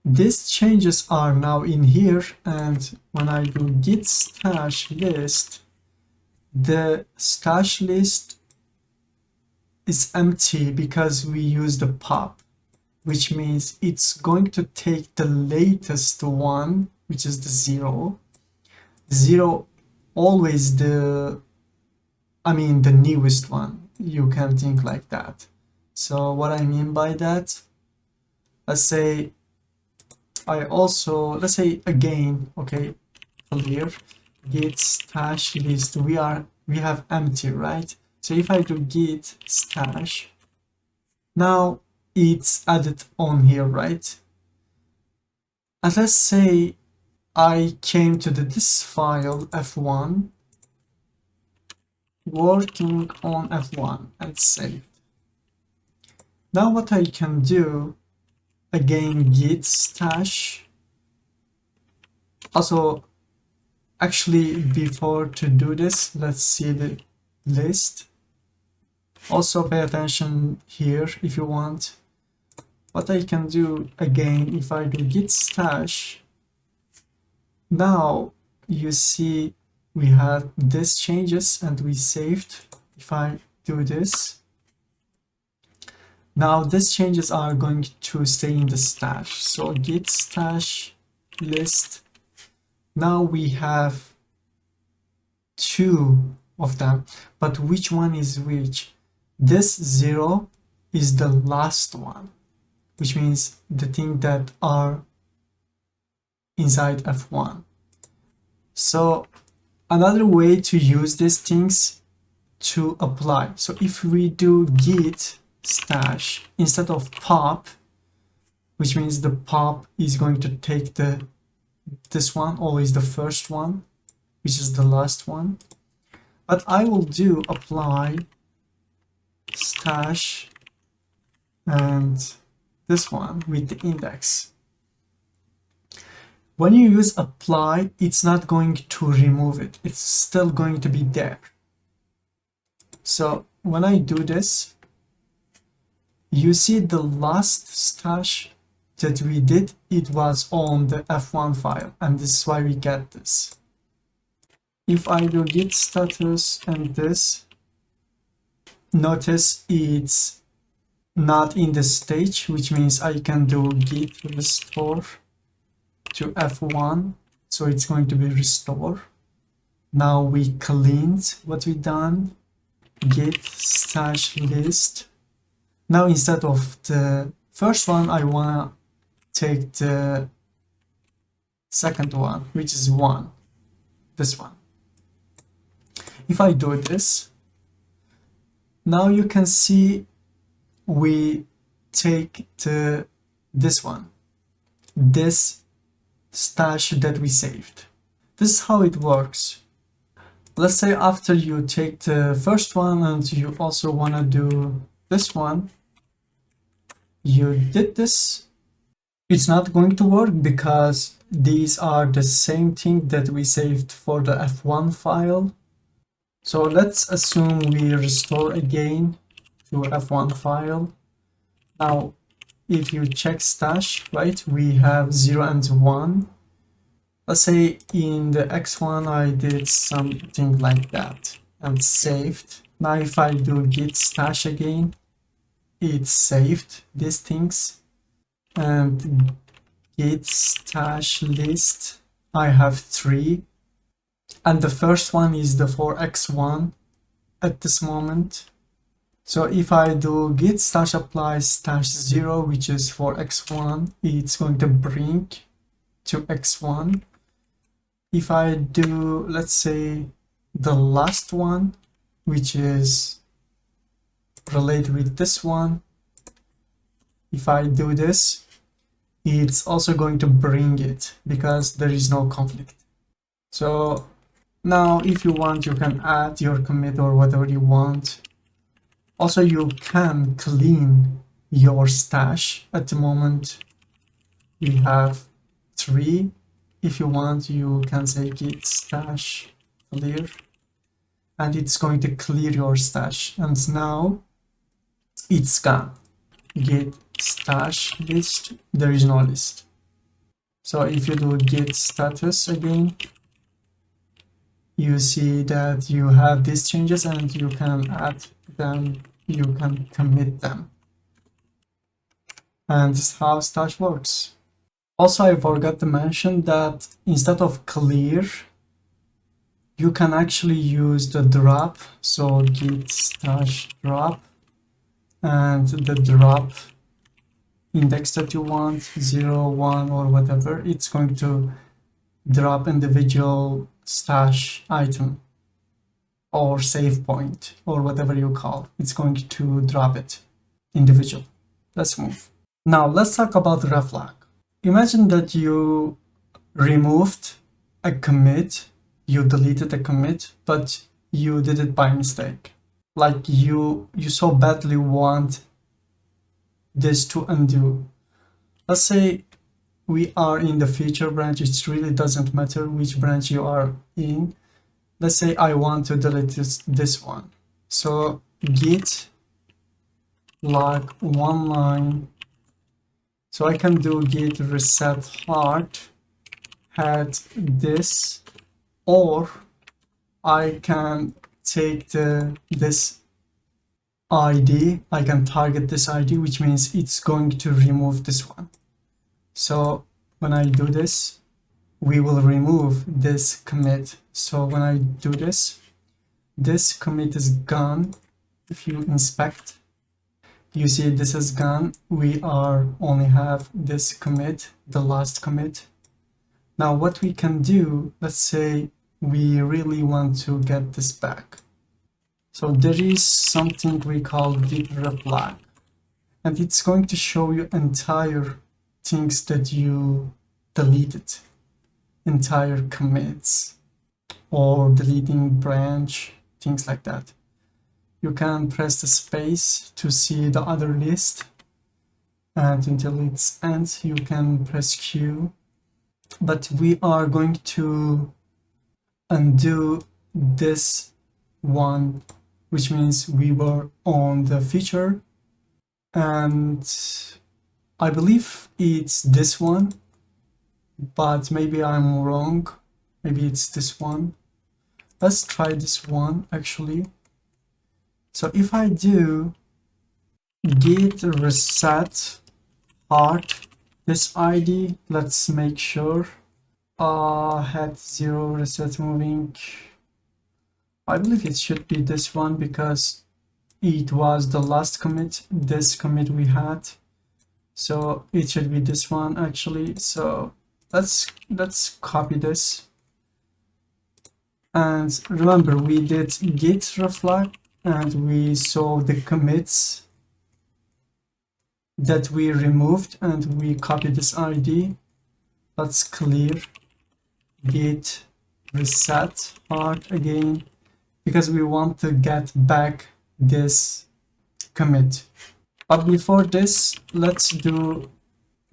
these changes are now in here, and when I do git stash list, the stash list is empty because we use the pop, which means it's going to take the latest one, which is the 0. 0 always the newest one. You can think like that. So what I mean by that, let's say again, okay, clear git stash list, we have empty, right? So if I do git stash, now it's added on here, right? And let's say I came to this file f1, working on f1, and saved. Now what I can do, again git stash. Also, actually, before to do this, let's see the list. Also pay attention here if you want. What I can do, again, if I do git stash, now you see we have these changes and we saved. If I do this, now these changes are going to stay in the stash. So git stash list, now we have 2 of them, but which one is which? This 0 is the last one, which means the thing that are inside f1. So another way to use these things to apply. So if we do git stash instead of pop, which means the pop is going to take this one, always the first one, which is the last one. But I will do apply stash and this one with the index. When you use apply, it's not going to remove it. It's still going to be there. So when I do this, you see the last stash that we did, it was on the f1 file, and this is why we get this. If I do git status and this, notice it's not in the stage, which means I can do git restore to f1, so it's going to be restore. Now we cleaned what we done, git stash list. Now instead of the first one, I wanna take the second one, which is 1, this one. If I do this, now you can see we take the this one, this stash that we saved. This is how it works. Let's say after you take the first one and you also want to do this one, you did this. It's not going to work because these are the same thing that we saved for the F1 file. So let's assume we restore again to F1 file. Now, if you check stash, right, we have 0 and 1. Let's say in the X1 I did something like that and saved. Now if I do git stash again, it saved these things. And git stash list, I have 3. And the first one is the for X1 at this moment. So if I do git stash apply stash 0, which is for X1, it's going to bring to X1. If I do, let's say, the last one, which is related with this one, if I do this, it's also going to bring it because there is no conflict. So now if you want, you can add your commit or whatever you want. Also, you can clean your stash. At the moment, we have 3. If you want, you can say git stash clear, and it's going to clear your stash. And now it's gone. Git stash list, there is no list. So if you do git status again, you see that you have these changes and you can add them, you can commit them. And this is how stash works. Also, I forgot to mention that instead of clear, you can actually use the drop. So git stash drop, and the drop index that you want, 0, 1, or whatever, it's going to drop individual stash item or save point or whatever you call. It's going to drop it individual. Let's move. Now let's talk about reflog. Imagine that you removed a commit, you deleted a commit, but you did it by mistake. Like you so badly want this to undo. Let's say we are in the feature branch. It really doesn't matter which branch you are in. Let's say I want to delete this one. So git log one line. So I can do git reset hard, had this, or I can take this ID, I can target this ID, which means it's going to remove this one. So when I do this, we will remove this commit. So when I do this, this commit is gone. If you inspect, you see this is gone. We only have this commit, the last commit. Now what we can do, let's say we really want to get this back. So there is something we call git reflog, and it's going to show you entire things that you deleted, entire commits or deleting branch, things like that. You can press the space to see the other list, and until it ends you can press Q. But we are going to undo this one, which means we were on the feature, and I believe it's this one, but maybe I'm wrong. Maybe it's this one. Let's try this one actually. So if I do git reset hard this ID, let's make sure had 0 reset moving. I believe it should be this one because it was the last commit, this commit we had. So it should be this one actually. So let's copy this. And remember, we did git reflog and we saw the commits. that we removed and we copy this ID. Let's clear git reset part again because we want to get back this commit. But before this, let's do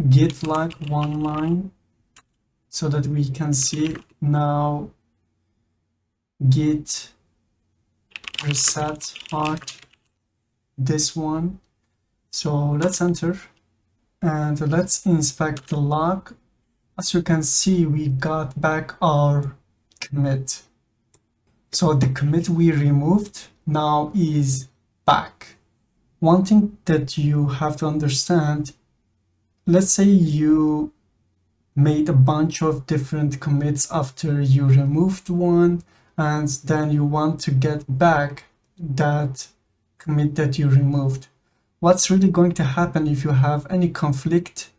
git log one line so that we can see now git reset part, this one. So let's enter and let's inspect the log. As you can see, we got back our commit. So the commit we removed now is back. One thing that you have to understand, let's say you made a bunch of different commits after you removed one, and then you want to get back that commit that you removed. What's really going to happen if you have any conflict?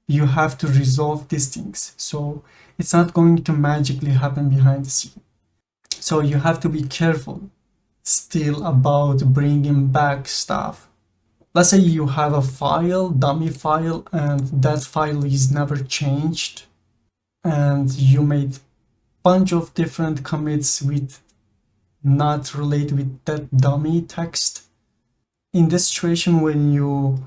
You have to resolve these things. So it's not going to magically happen behind the scene. So you have to be careful still about bringing back stuff. Let's say you have a file, dummy file, and that file is never changed, and you made a bunch of different commits with not related with that dummy text. In this situation, when you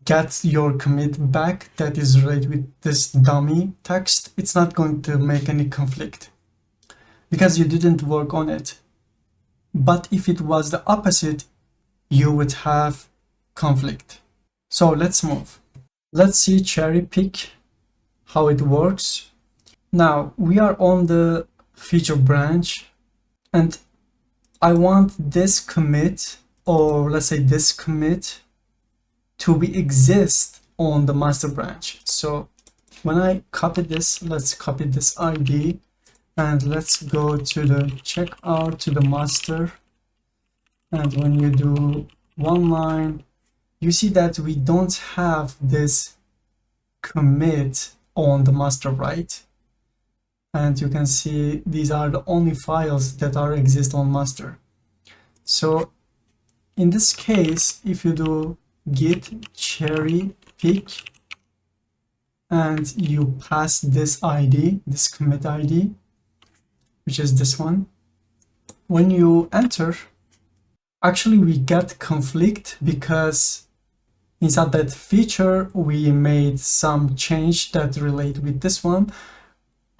get your commit back that is related with this dummy text, it's not going to make any conflict because you didn't work on it. But if it was the opposite, you would have conflict. So let's move. Let's see cherry pick how it works. Now we are on the feature branch and I want this commit, or let's say this commit, to be exist on the master branch. So when I copy this, let's copy this ID and let's go to the checkout to the master. And when you do one line, you see that we don't have this commit on the master, right? And you can see these are the only files that are exist on master. So in this case, if you do git cherry pick and you pass this ID, this commit ID, which is this one, when you enter, actually we get conflict because inside that feature we made some change that relate with this one.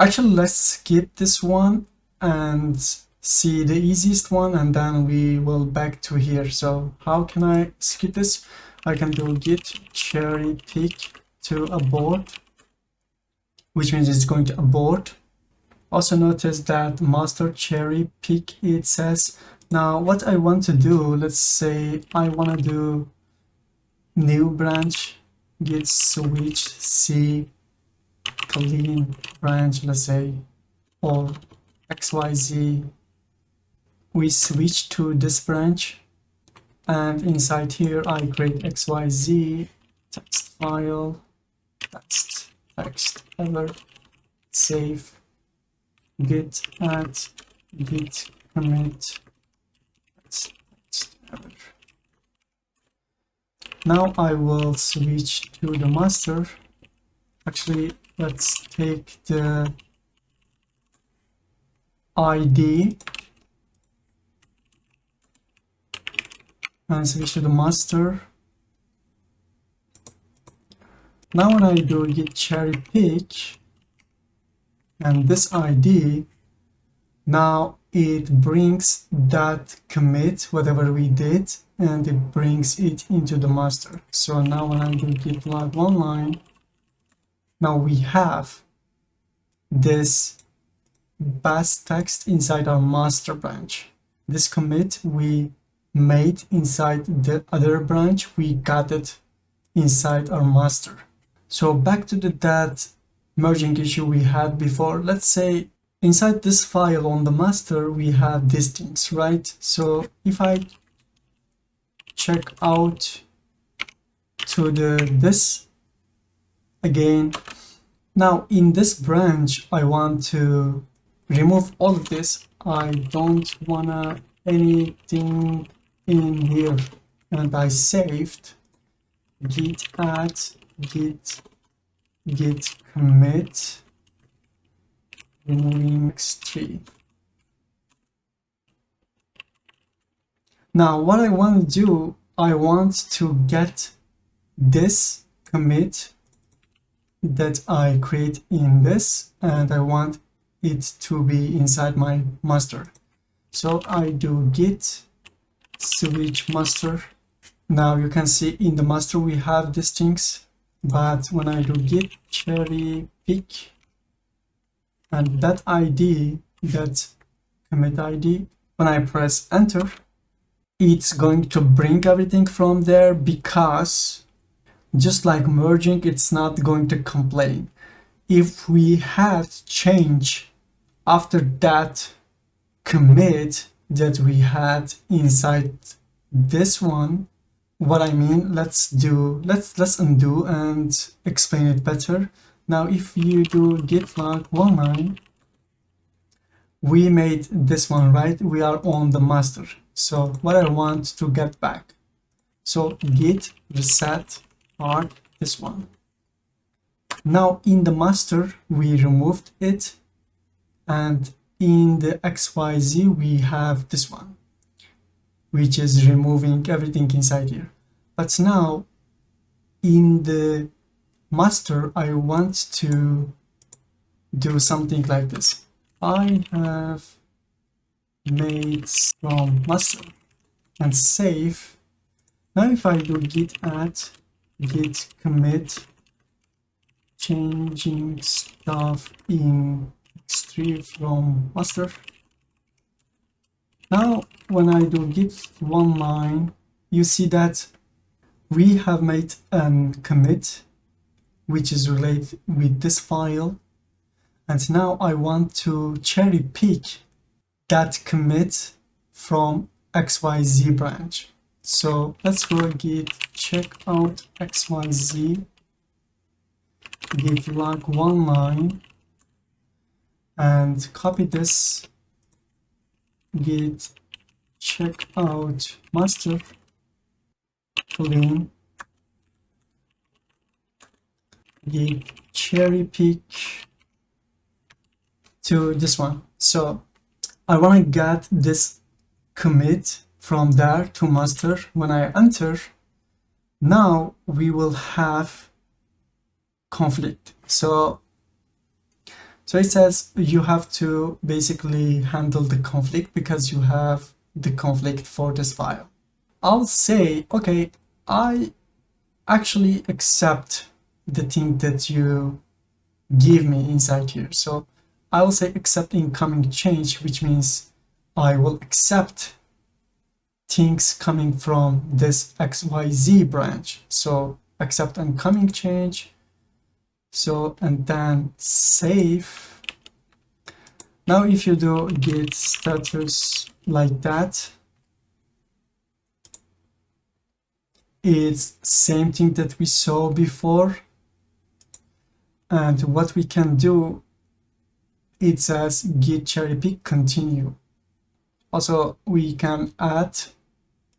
Actually, let's skip this one and see the easiest one, and then we will back to here. So how can I skip this? I can do git cherry pick to abort, which means it's going to abort. Also notice that master cherry pick, it says. Now what I want to do, let's say I want to do new branch, git switch c clean branch, let's say, or xyz. We switch to this branch, and inside here I create xyz text file, text ever, save, git add, git commit, text ever. Now I will switch to the master. Actually, let's take the ID and switch to the master. Now when I do git cherry pick and this ID, now it brings that commit, whatever we did, and it brings it into the master. So now when I do git log one line, now we have this base text inside our master branch. This commit we made inside the other branch, we got it inside our master. So back to that merging issue we had before. Let's say inside this file on the master we have these things, right? So if I check out to this again, now in this branch I want to remove all of this. I don't wanna anything in here, and I saved. git add git commit removing x3. Now what I want to do, I want to get this commit that I create in this, and I want it to be inside my master. So I do git switch master. Now you can see in the master we have these things, but when I do git cherry pick and that ID, that commit ID, when I press enter, it's going to bring everything from there, because just like merging, it's not going to complain. If we had change after that commit that we had inside this one, what I mean, let's undo and explain it better. Now if you do git log 19, we made this one, right? We are on the master. So what I want to get back, so git reset part, this one. Now in the master we removed it, and in the XYZ we have this one, which is removing everything inside here. But now in the master I want to do something like this. I have made from master and save. Now if I do git add git commit changing stuff in x3 from master. Now when I do git 19, you see that we have made a commit which is related with this file, and now I want to cherry pick that commit from XYZ branch. So let's go git check out XYZ git log 19 and copy this git check out master clean git cherry pick to this one. So I want to get this commit from there to master. When I enter, now we will have conflict. So it says you have to basically handle the conflict because you have the conflict for this file. I'll say, okay, I actually accept the thing that you give me inside here. So I will say accept incoming change, which means I will accept things coming from this XYZ branch. So accept incoming change. So, and then save. Now if you do git status like that, it's same thing that we saw before. And what we can do, it says git cherry pick continue. Also we can add,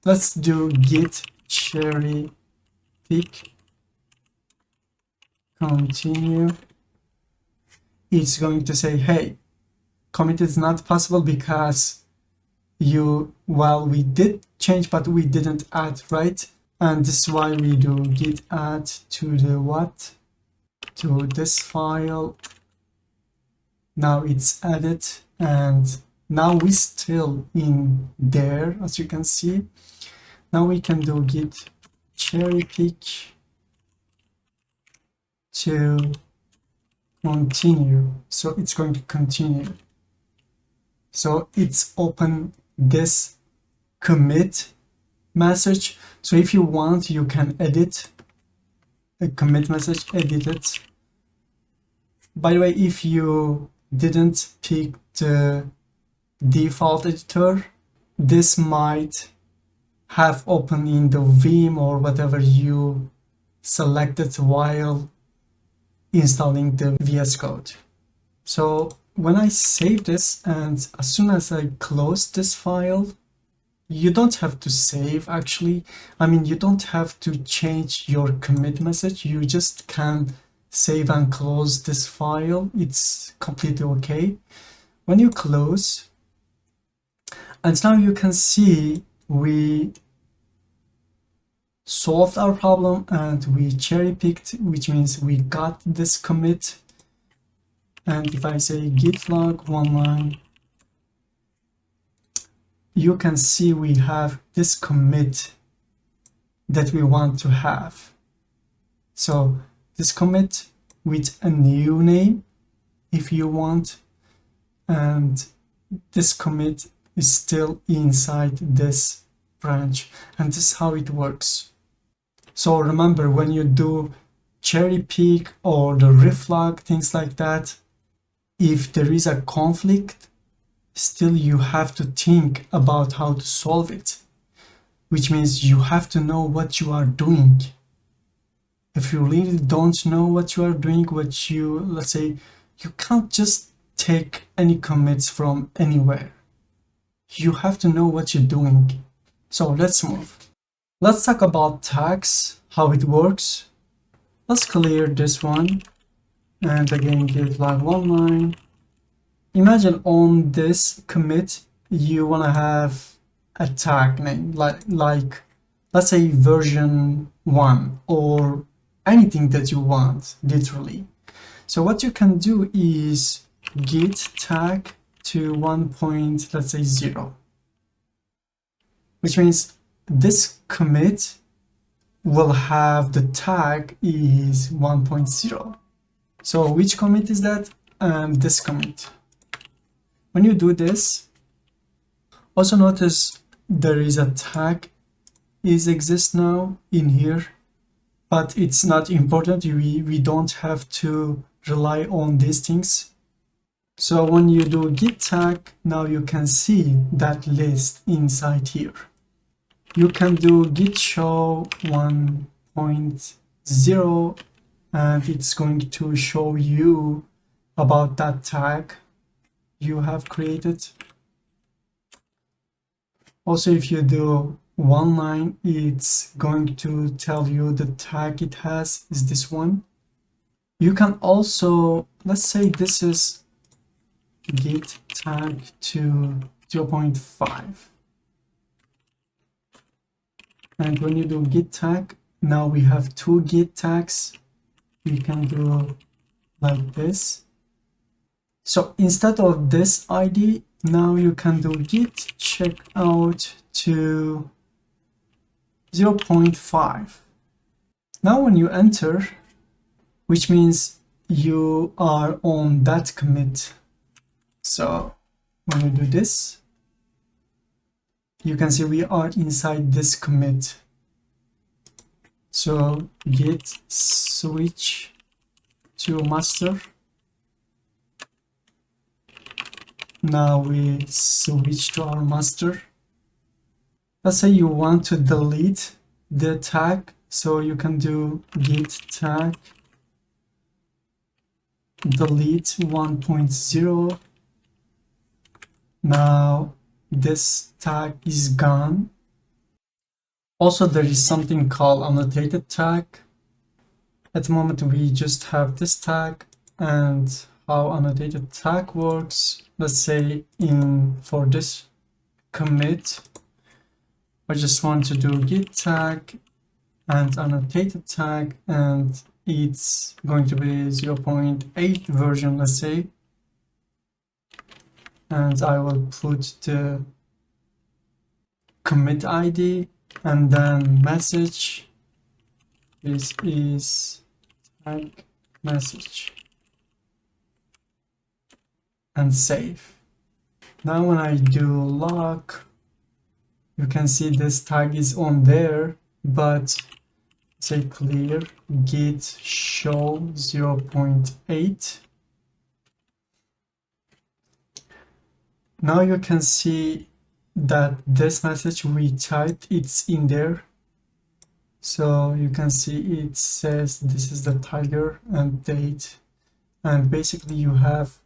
let's do git cherry pick continue. It's going to say, hey, commit is not possible because well, we did change but we didn't add, right? And this is why we do git add to the what, to this file. Now it's added, and now we still in there, as you can see. Now we can do git cherry pick to continue. So it's going to continue. So it's open this commit message. So if you want, you can edit a commit message, edit it. By the way, if you didn't pick the default editor, this might have open in the Vim or whatever you selected while installing the VS Code. So when I save this, and as soon as I close this file, you don't have to save actually. I mean, you don't have to change your commit message. You just can save and close this file. It's completely okay. When you close, and now you can see we solved our problem and we cherry picked, which means we got this commit. And if I say git log one line, you can see we have this commit that we want to have. So this commit with a new name if you want, and this commit is still inside this branch, and this is how it works. So remember, when you do cherry pick or the reflog, things like that, if there is a conflict, still you have to think about how to solve it, which means you have to know what you are doing. If you really don't know what you are doing, let's say, you can't just take any commits from anywhere. You have to know what you're doing. So let's move. Let's talk about tags, how it works. Let's clear this one. And again, give like one line. Imagine on this commit, you want to have a tag name, like let's say version 1 or anything that you want, literally. So what you can do is git tag to 1. Let's say 0, which means this commit will have the tag is 1.0. So which commit is that? This commit. When you do this, also notice there is a tag exists now in here, but it's not important. We don't have to rely on these things. So when you do git tag, now you can see that list inside here. You can do git show 1.0 and it's going to show you about that tag you have created. Also, if you do one line, it's going to tell you the tag it has is this one. You can also, let's say this is git tag to 0.5. And when you do git tag, now we have 2 git tags. You can do like this. So instead of this ID, now you can do git checkout to 0.5. Now when you enter, which means you are on that commit. So when you do this, you can see we are inside this commit. So git switch to master. Now we switch to our master. Let's say you want to delete the tag, so you can do git tag delete 1.0. Now this tag is gone. Also, there is something called annotated tag. At the moment we just have this tag, and how annotated tag works, let's say for this commit, I just want to do git tag and annotated tag, and it's going to be 0.8 version, let's say, and I will put the commit ID and then message. This is tag message, and save. Now when I do log, you can see this tag is on there, but say clear git show 0.8. Now you can see that this message we typed, it's in there. So you can see it says this is the tiger and date, and basically you have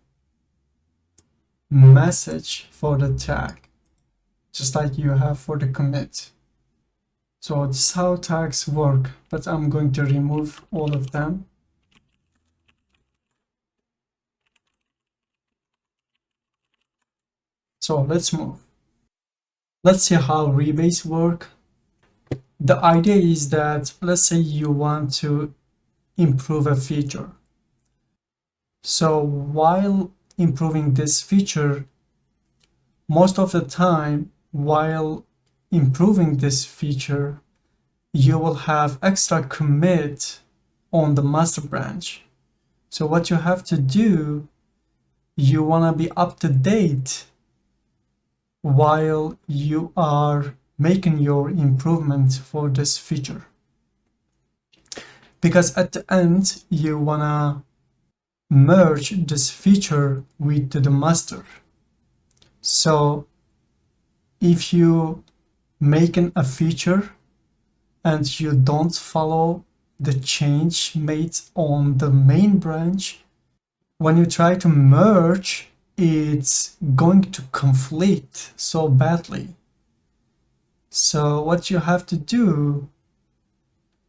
message for the tag. just like you have for the commit. So this is how tags work, but I'm going to remove all of them. So let's move. Let's see how rebase work. The idea is that, let's say you want to improve a feature. So while improving this feature, most of the time, while improving this feature, you will have extra commit on the master branch. So what you have to do, you want to be up to date while you are making your improvement for this feature. Because at the end, you want to merge this feature with the master. So if you making a feature and you don't follow the change made on the main branch, when you try to merge, it's going to conflict so badly. So what you have to do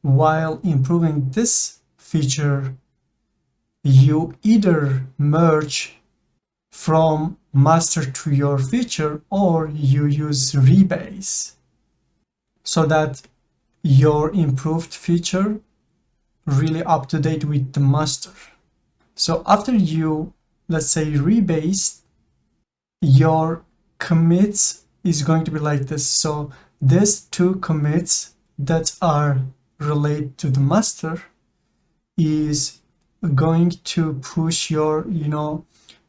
while improving this feature, you either merge from master to your feature or you use rebase so that your improved feature really up to date with the master. So after you, let's say, rebase, your commits is going to be like this. So these two commits that are related to the master is going to push your,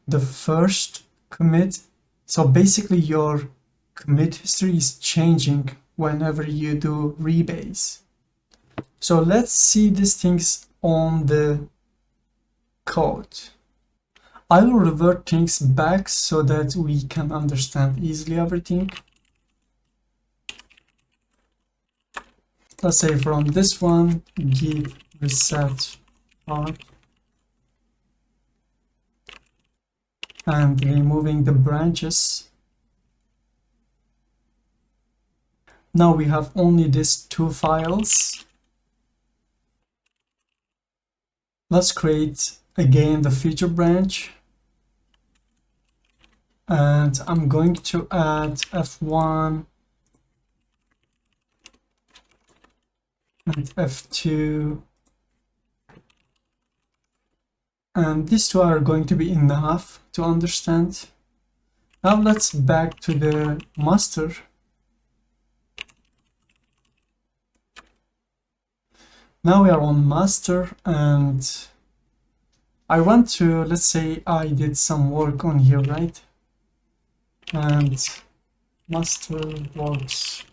the first commit. So basically your commit history is changing whenever you do rebase. So let's see these things on the code. I will revert things back so that we can understand easily everything. Let's say from this one, git reset part, and removing the branches. Now we have only these two files. Let's create again the feature branch. And I'm going to add F1 and F2. And these two are going to be enough to understand. Now let's back to the master. Now we are on master and I want to, let's say I did some work on here, right? And master works.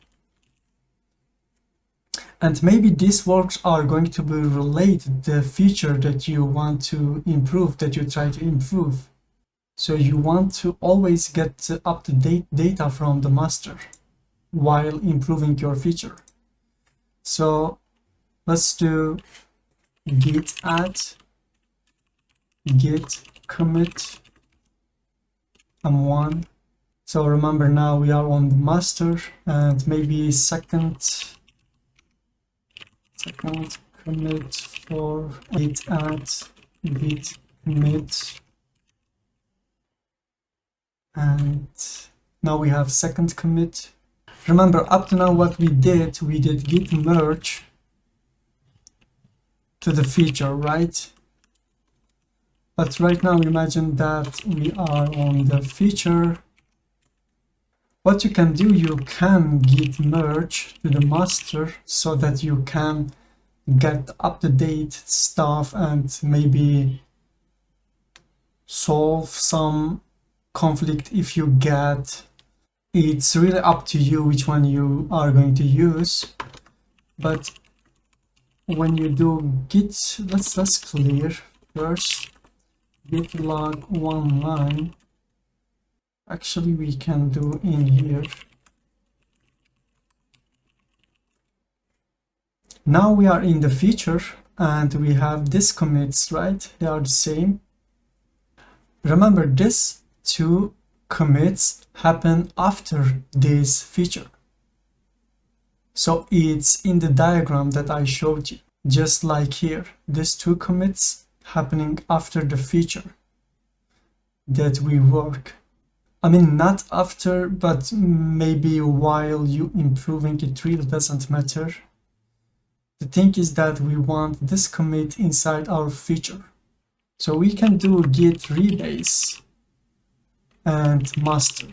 And maybe these works are going to be related to the feature that you want to improve, that you try to improve. So you want to always get up-to-date data from the master while improving your feature. So let's do git add, git commit m1. So remember, now we are on the master, and maybe second commit for git add, git commit, and now we have second commit. Remember, up to now what we did git merge to the feature, right? But right now imagine that we are on the feature. What you can do, you can git merge to the master so that you can get up-to-date stuff and maybe solve some conflict if you get. It's really up to you which one you are going to use. But when you do git, let's clear first git log one line. Actually, we can do in here. Now we are in the feature and we have these commits, right? They are the same. Remember, these two commits happen after this feature. So it's in the diagram that I showed you. Just like here, these two commits happening after the feature that we work. I mean, not after, but maybe while you improving, it really doesn't matter. The thing is that we want this commit inside our feature. So we can do git rebase and master.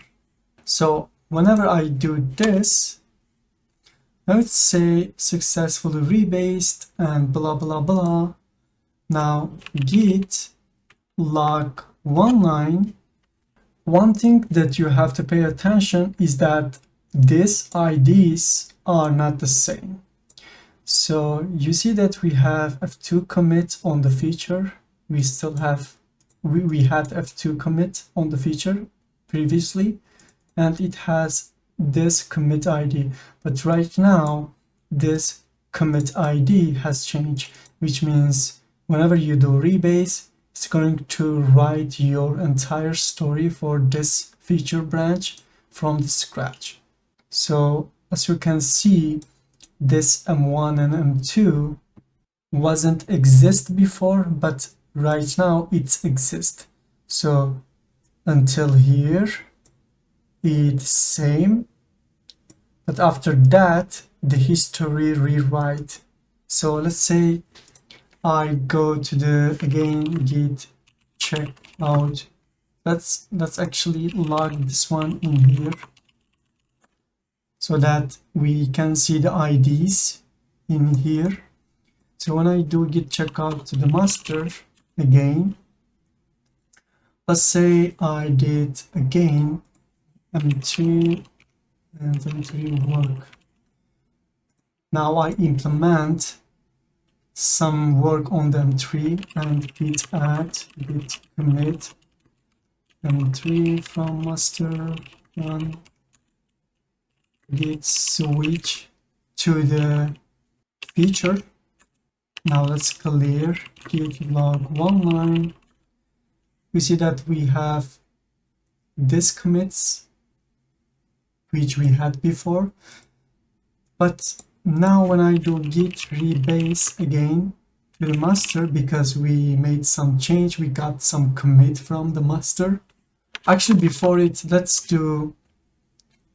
So whenever I do this, let's say successfully rebased and blah blah blah. Now git log one line. One thing that you have to pay attention is that these IDs are not the same. So you see that we have f2 commit on the feature. We still have, we had f2 commit on the feature previously, and it has this commit ID. But right now, this commit ID has changed, which means whenever you do rebase, it's going to write your entire story for this feature branch from the scratch. So as you can see, this M1 and M2 wasn't exist before, but right now it's exist. So until here, it's same, but after that, the history rewrite. So let's say I go to the, again, git check out. Let's actually log this one in here so that we can see the IDs in here. So when I do git checkout to the master again, let's say I did again M3 and M3 work. Now I implement some work on the M3 and git add, git commit M3 from master one, git switch to the feature. Now let's clear git log one line. We see that we have this commits which we had before, but now when I do git rebase again to the master, because we made some change, we got some commit from the master. Actually, before it, let's do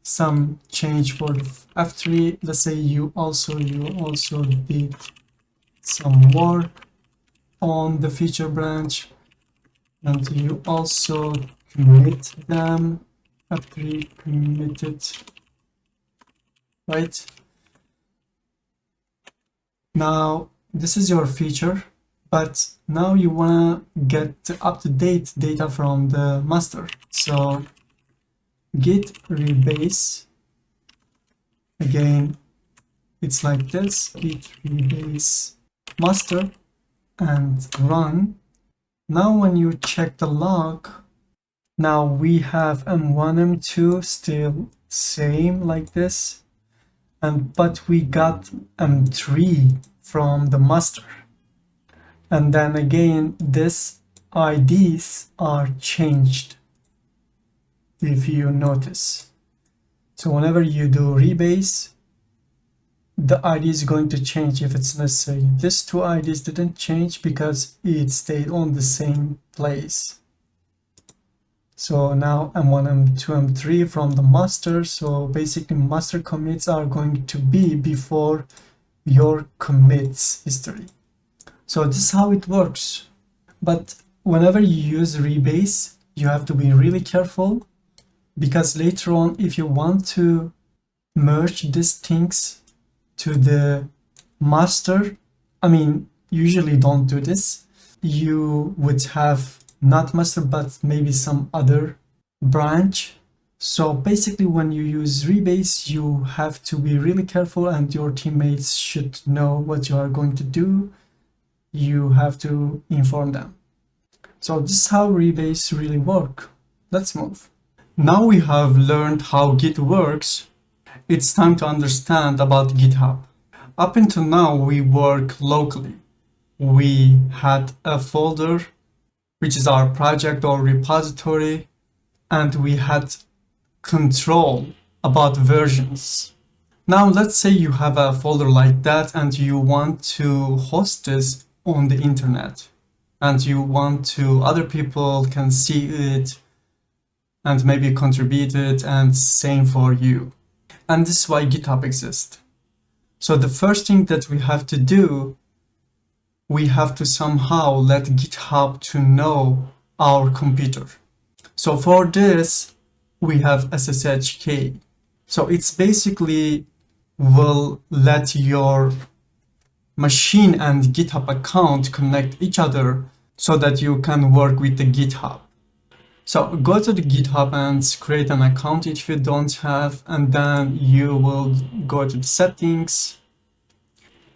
some change for the F3. Let's say you also did some work on the feature branch and you also commit them. F3 committed, right? Now this is your feature, but now you want to get the up-to-date data from the master. So git rebase, again it's like this, git rebase master and run. Now when you check the log, now we have M1, M2 still same like this, but we got M3 from the master. And then again, these IDs are changed, if you notice. So whenever you do rebase, the ID is going to change if it's necessary. These two IDs didn't change because it stayed on the same place. So now M1, M2, M3 from the master. So basically master commits are going to be before your commits history. So this is how it works. But whenever you use rebase, you have to be really careful, because later on, if you want to merge these things to the master, I mean, usually don't do this. You would have not master, but maybe some other branch. So basically when you use rebase, you have to be really careful and your teammates should know what you are going to do. You have to inform them. So this is how rebase really work. Let's move. Now we have learned how Git works. It's time to understand about GitHub. Up until now, we work locally. We had a folder, which is our project or repository, and we had control about versions. Now let's say you have a folder like that and you want to host this on the internet, and you want to other people can see it and maybe contribute it, and same for you. And this is why GitHub exists. So the first thing that we have to do, we have to somehow let GitHub to know our computer. So for this, we have SSH-key. So it's basically will let your machine and GitHub account connect each other so that you can work with the GitHub. So go to the GitHub and create an account if you don't have, and then you will go to the settings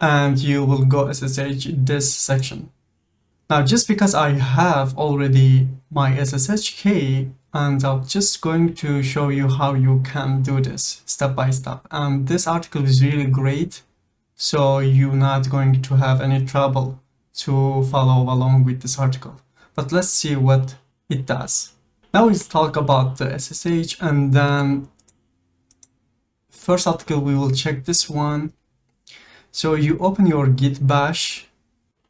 and you will go SSH this section. Now, just because I have already my SSH key, and I'm just going to show you how you can do this step by step. And this article is really great, so you're not going to have any trouble to follow along with this article. But let's see what it does. Now let's talk about the SSH, and then first article we will check this one. So you open your Git bash.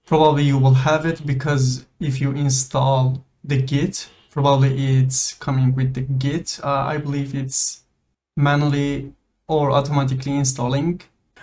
Probably you will have it because if you install the Git, probably it's coming with the Git. I believe it's manually or automatically installing.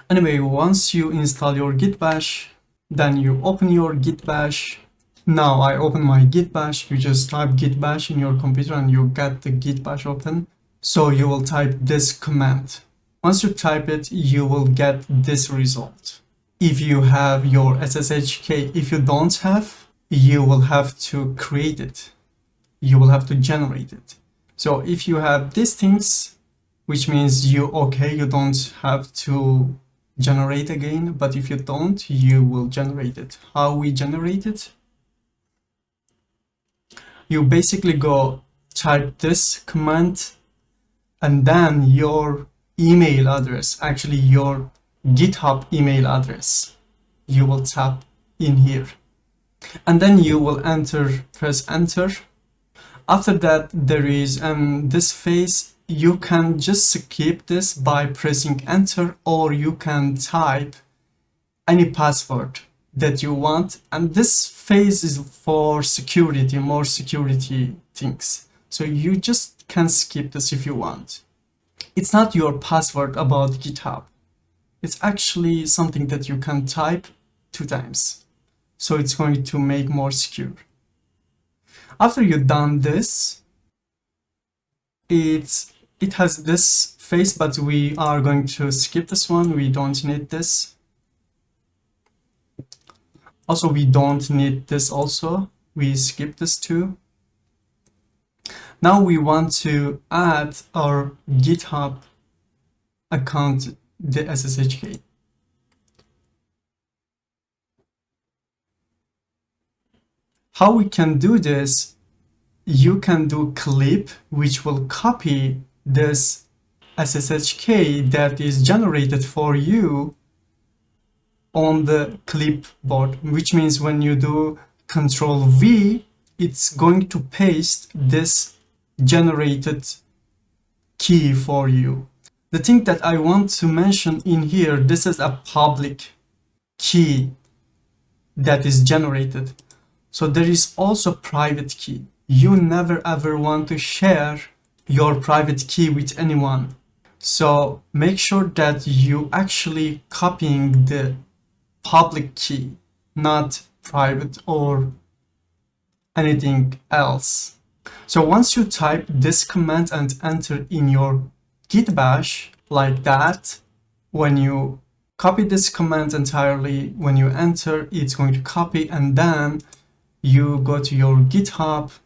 Anyway, once you install your Git bash, then you open your Git bash. Now I open my Git bash. You just type Git bash in your computer and you get the Git bash open. So you will type this command. Once you type it, you will get this result. If you have your SSH key, if you don't have, you will have to create it. You will have to generate it. So if you have these things, which means you don't have to generate again, but if you don't, you will generate it. How we generate it? You basically go type this command, and then your email address, actually your GitHub email address, you will tap in here, and then you will press enter. After that, there is this phase. You can just skip this by pressing enter, or you can type any password that you want, and this phase is for security, more security things, so you just can skip this if you want. It's not your password about GitHub. It's actually something that you can type 2 times, so it's going to make more secure. After you've done this, it has this phase, but we are going to skip this one. We don't need this. Also, we don't need this also. We skip this too. Now we want to add our GitHub account, the SSH key. How we can do this? You can do clip, which will copy this SSH key that is generated for you on the clipboard, which means when you do Control V, it's going to paste this generated key for you. The thing that I want to mention in here, this is a public key that is generated. So there is also private key. You never ever want to share your private key with anyone. So make sure that you actually copying the public key, not private or anything else. So once you type this command and enter in your Git bash like that, when you copy this command entirely, when you enter, it's going to copy, and then you go to your GitHub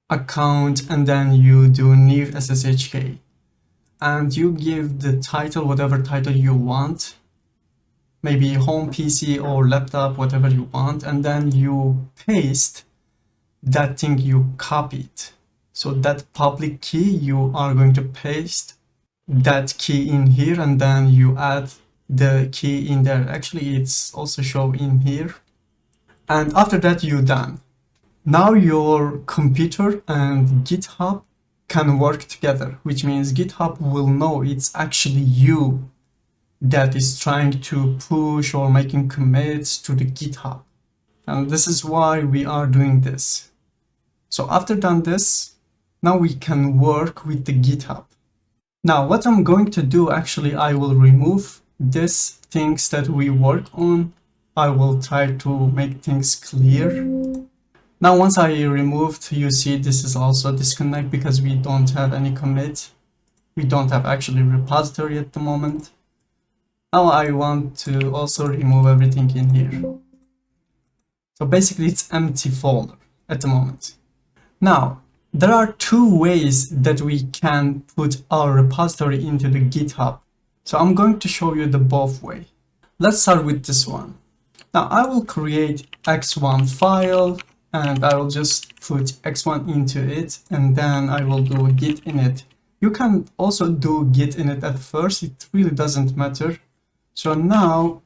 account and then you do new SSHK and you give the title, whatever title you want, maybe home PC or laptop, whatever you want, and then you paste that thing you copied. So that public key, you are going to paste that key in here, and then you add the key in there. Actually, it's also shown in here. And after that, you're done. Now your computer and GitHub can work together, which means GitHub will know it's actually you that is trying to push or making commits to the GitHub. And this is why we are doing this. So after done this, now we can work with the GitHub. Now what I'm going to do, actually, I will remove these things that we work on. I will try to make things clear. Now once I removed, you see this is also disconnect because we don't have any commit. We don't have actually repository at the moment. Now I want to also remove everything in here. So basically it's empty folder at the moment. Now, there are two ways that we can put our repository into the GitHub. So I'm going to show you the both way. Let's start with this one. Now I will create x1 file and I will just put x1 into it, and then I will do git init. You can also do git init at first, it really doesn't matter. So now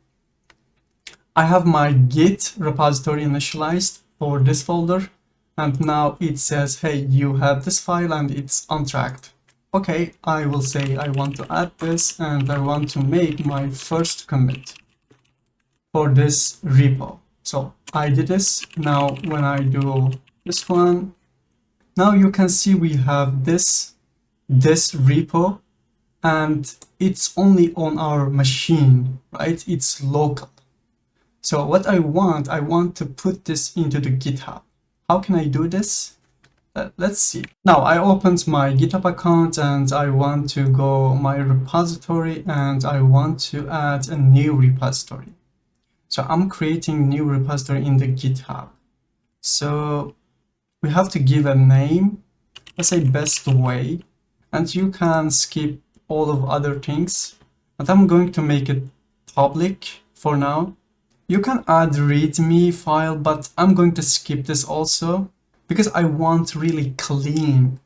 I have my Git repository initialized for this folder, and now it says, hey, you have this file and it's untracked. Okay, I will say I want to add this and I want to make my first commit for this repo. So I did this. Now when I do this one, now you can see we have this repo, and it's only on our machine, right? It's local. So what I want to put this into the GitHub. How can I do this? Let's see. Now I opened my GitHub account and I want to go my repository and I want to add a new repository. So I'm creating new repository in the GitHub. So we have to give a name, let's say best way, and you can skip all of other things. And I'm going to make it public for now. You can add readme file, but I'm going to skip this also because I want really clean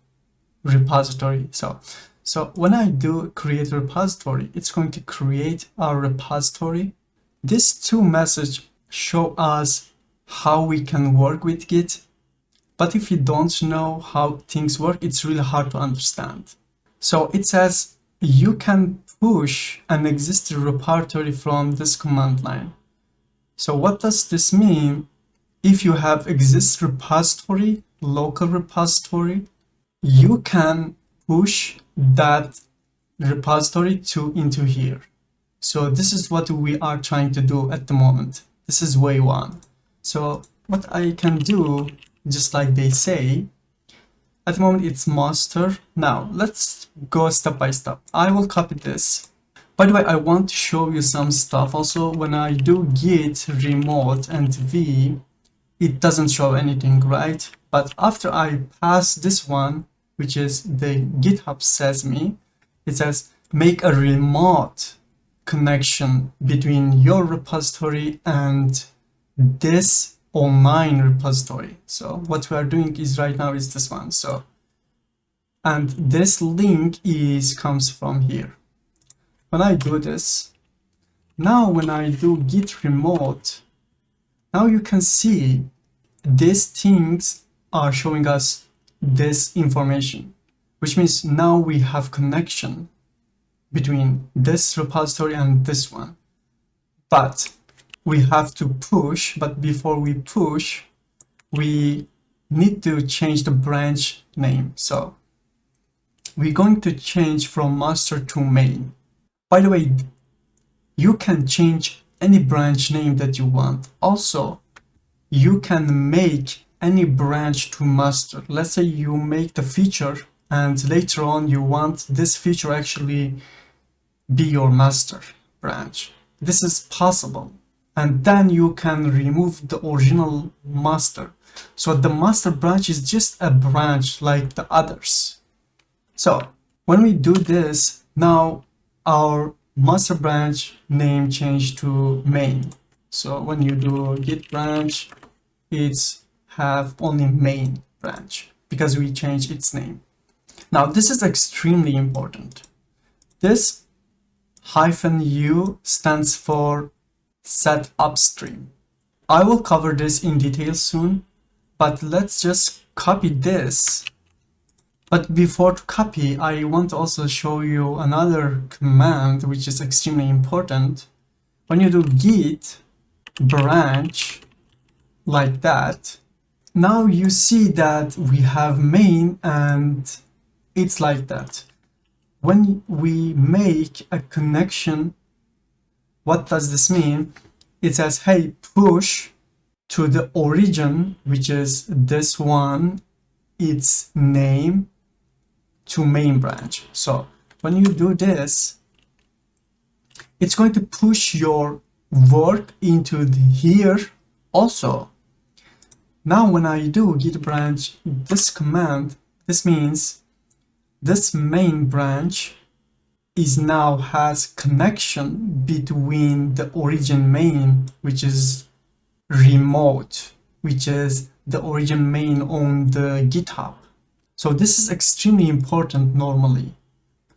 repository. So when I do create repository, it's going to create our repository. These two messages show us how we can work with Git, but if you don't know how things work, it's really hard to understand. So it says you can push an existing repository from this command line. So what does this mean? If you have existing repository, local repository, you can push that repository into here. So this is what we are trying to do at the moment. This is way one. So what I can do, just like they say, at the moment it's master. Now let's go step by step. I will copy this. By the way, I want to show you some stuff also. When I do git remote and v, it doesn't show anything, right? But after I pass this one, which is the GitHub says me, it says make a remote connection between your repository and this online repository. So what we are doing is right now is this one. So, and this link comes from here. When I do this, now when I do git remote, now you can see these things are showing us this information, which means now we have connection between this repository and this one. But we have to push, but before we push, we need to change the branch name. So we're going to change from master to main. By the way, you can change any branch name that you want. Also, you can make any branch to master. Let's say you make the feature and later on you want this feature actually be your master branch. This is possible. And then you can remove the original master. So the master branch is just a branch like the others. So when we do this, now our master branch name changed to main. So when you do git branch, it's have only main branch because we changed its name. Now this is extremely important. This -u stands for set upstream. I will cover this in detail soon, But let's just copy this. But before to copy, I want to also show you another command which is extremely important. When you do git branch like that, now you see that we have main and it's like that. When we make a connection, what does this mean? It says, hey, push to the origin, which is this one, its name, to main branch. So when you do this, it's going to push your work into here also. Now when I do git branch this command, this means this main branch is now has connection between the origin main, which is remote, which is the origin main on the GitHub. So this is extremely important normally.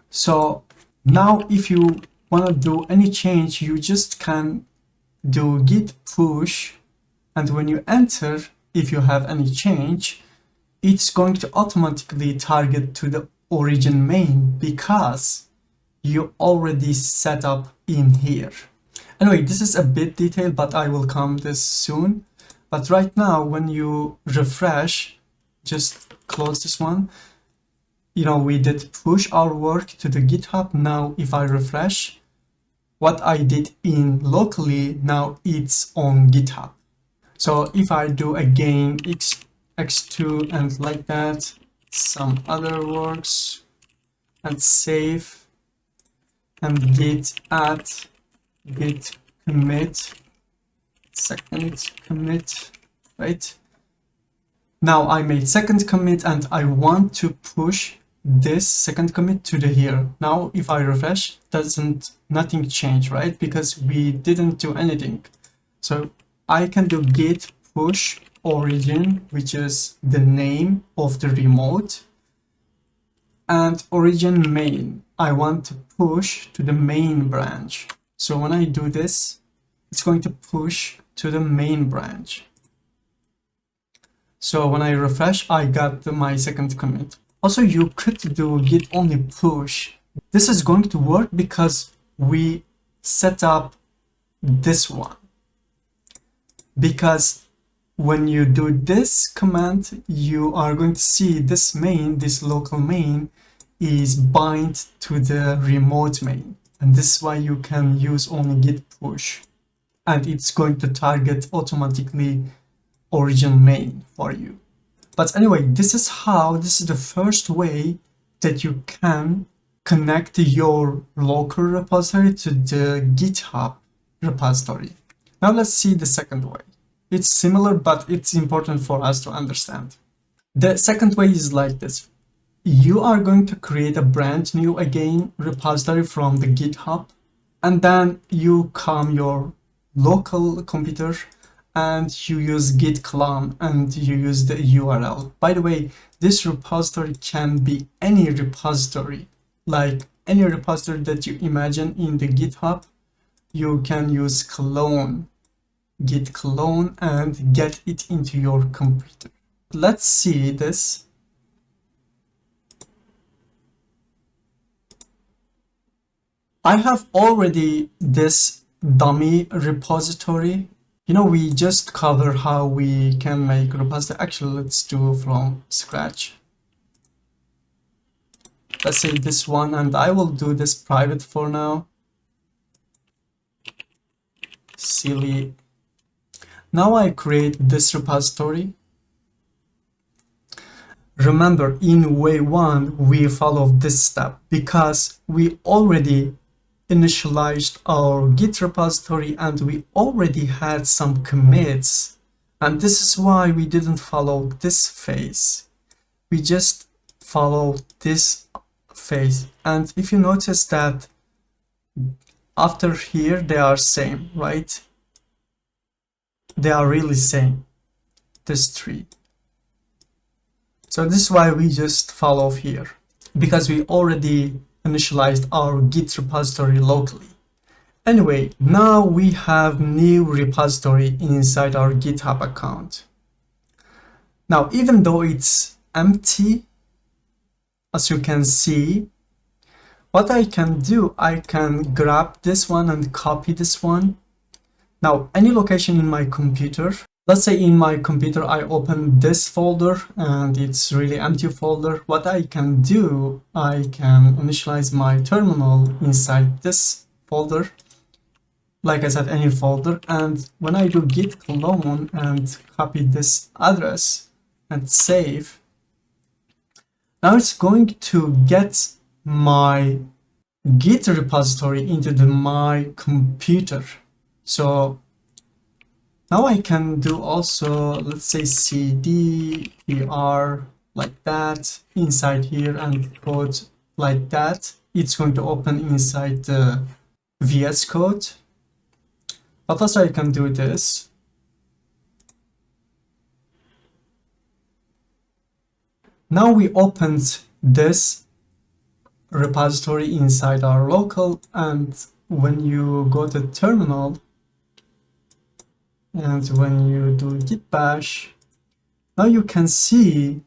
So now if you want to do any change, you just can do git push, and when you enter, if you have any change, it's going to automatically target to the origin main because you already set up in here. Anyway, this is a bit detailed, but I will come this soon. But right now, when you refresh, just close this one. You know, we did push our work to the GitHub. Now, if I refresh, what I did in locally, now it's on GitHub. So if I do again x2 and like that, some other works, and save, and git add, git commit, second commit, right? Now I made second commit and I want to push this second commit to the here. Now if I refresh, nothing change, right? Because we didn't do anything. So I can do git push origin, which is the name of the remote, and origin main. I want to push to the main branch. So when I do this, it's going to push to the main branch. So when I refresh, I got my second commit. Also, you could do git only push. This is going to work because we set up this one. Because when you do this command, you are going to see this main, this local main, is bind to the remote main. And this is why you can use only git push. And it's going to target automatically origin main for you. But anyway, this is the first way that you can connect your local repository to the GitHub repository. Now let's see the second way. It's similar, but it's important for us to understand. The second way is like this. You are going to create a brand new again repository from the GitHub, and then you come your local computer and you use git clone and you use the URL. By the way, this repository can be any repository, like any repository that you imagine in the GitHub. You can use clone, git clone, and get it into your computer. Let's see this. I have already this dummy repository. You know, we just cover how we can make repository. Actually, let's do from scratch. Let's say this one, and I will do this private for now. Silly. Now I create this repository. Remember, in way one, we follow this step because we already initialized our Git repository and we already had some commits, and this is why we didn't follow this phase. We just follow this phase, and if you notice that after here they are same, right? They are really same, this three. So this is why we just follow here, because we already initialized our Git repository locally. Anyway, now we have new repository inside our GitHub account. Now, even though it's empty, as you can see, what I can do, I can grab this one and copy this one. Now, any location in my computer, let's say in my computer, I open this folder and it's really empty folder. What I can do, I can initialize my terminal inside this folder. Like I said, any folder. And when I do git clone and copy this address and save, now it's going to get my Git repository into my computer. So now I can do also, let's say cd pr like that inside here and code like that. It's going to open inside the VS Code. But also I can do this. Now we opened this repository inside our local, and when you go to terminal and when you do git bash, now you can see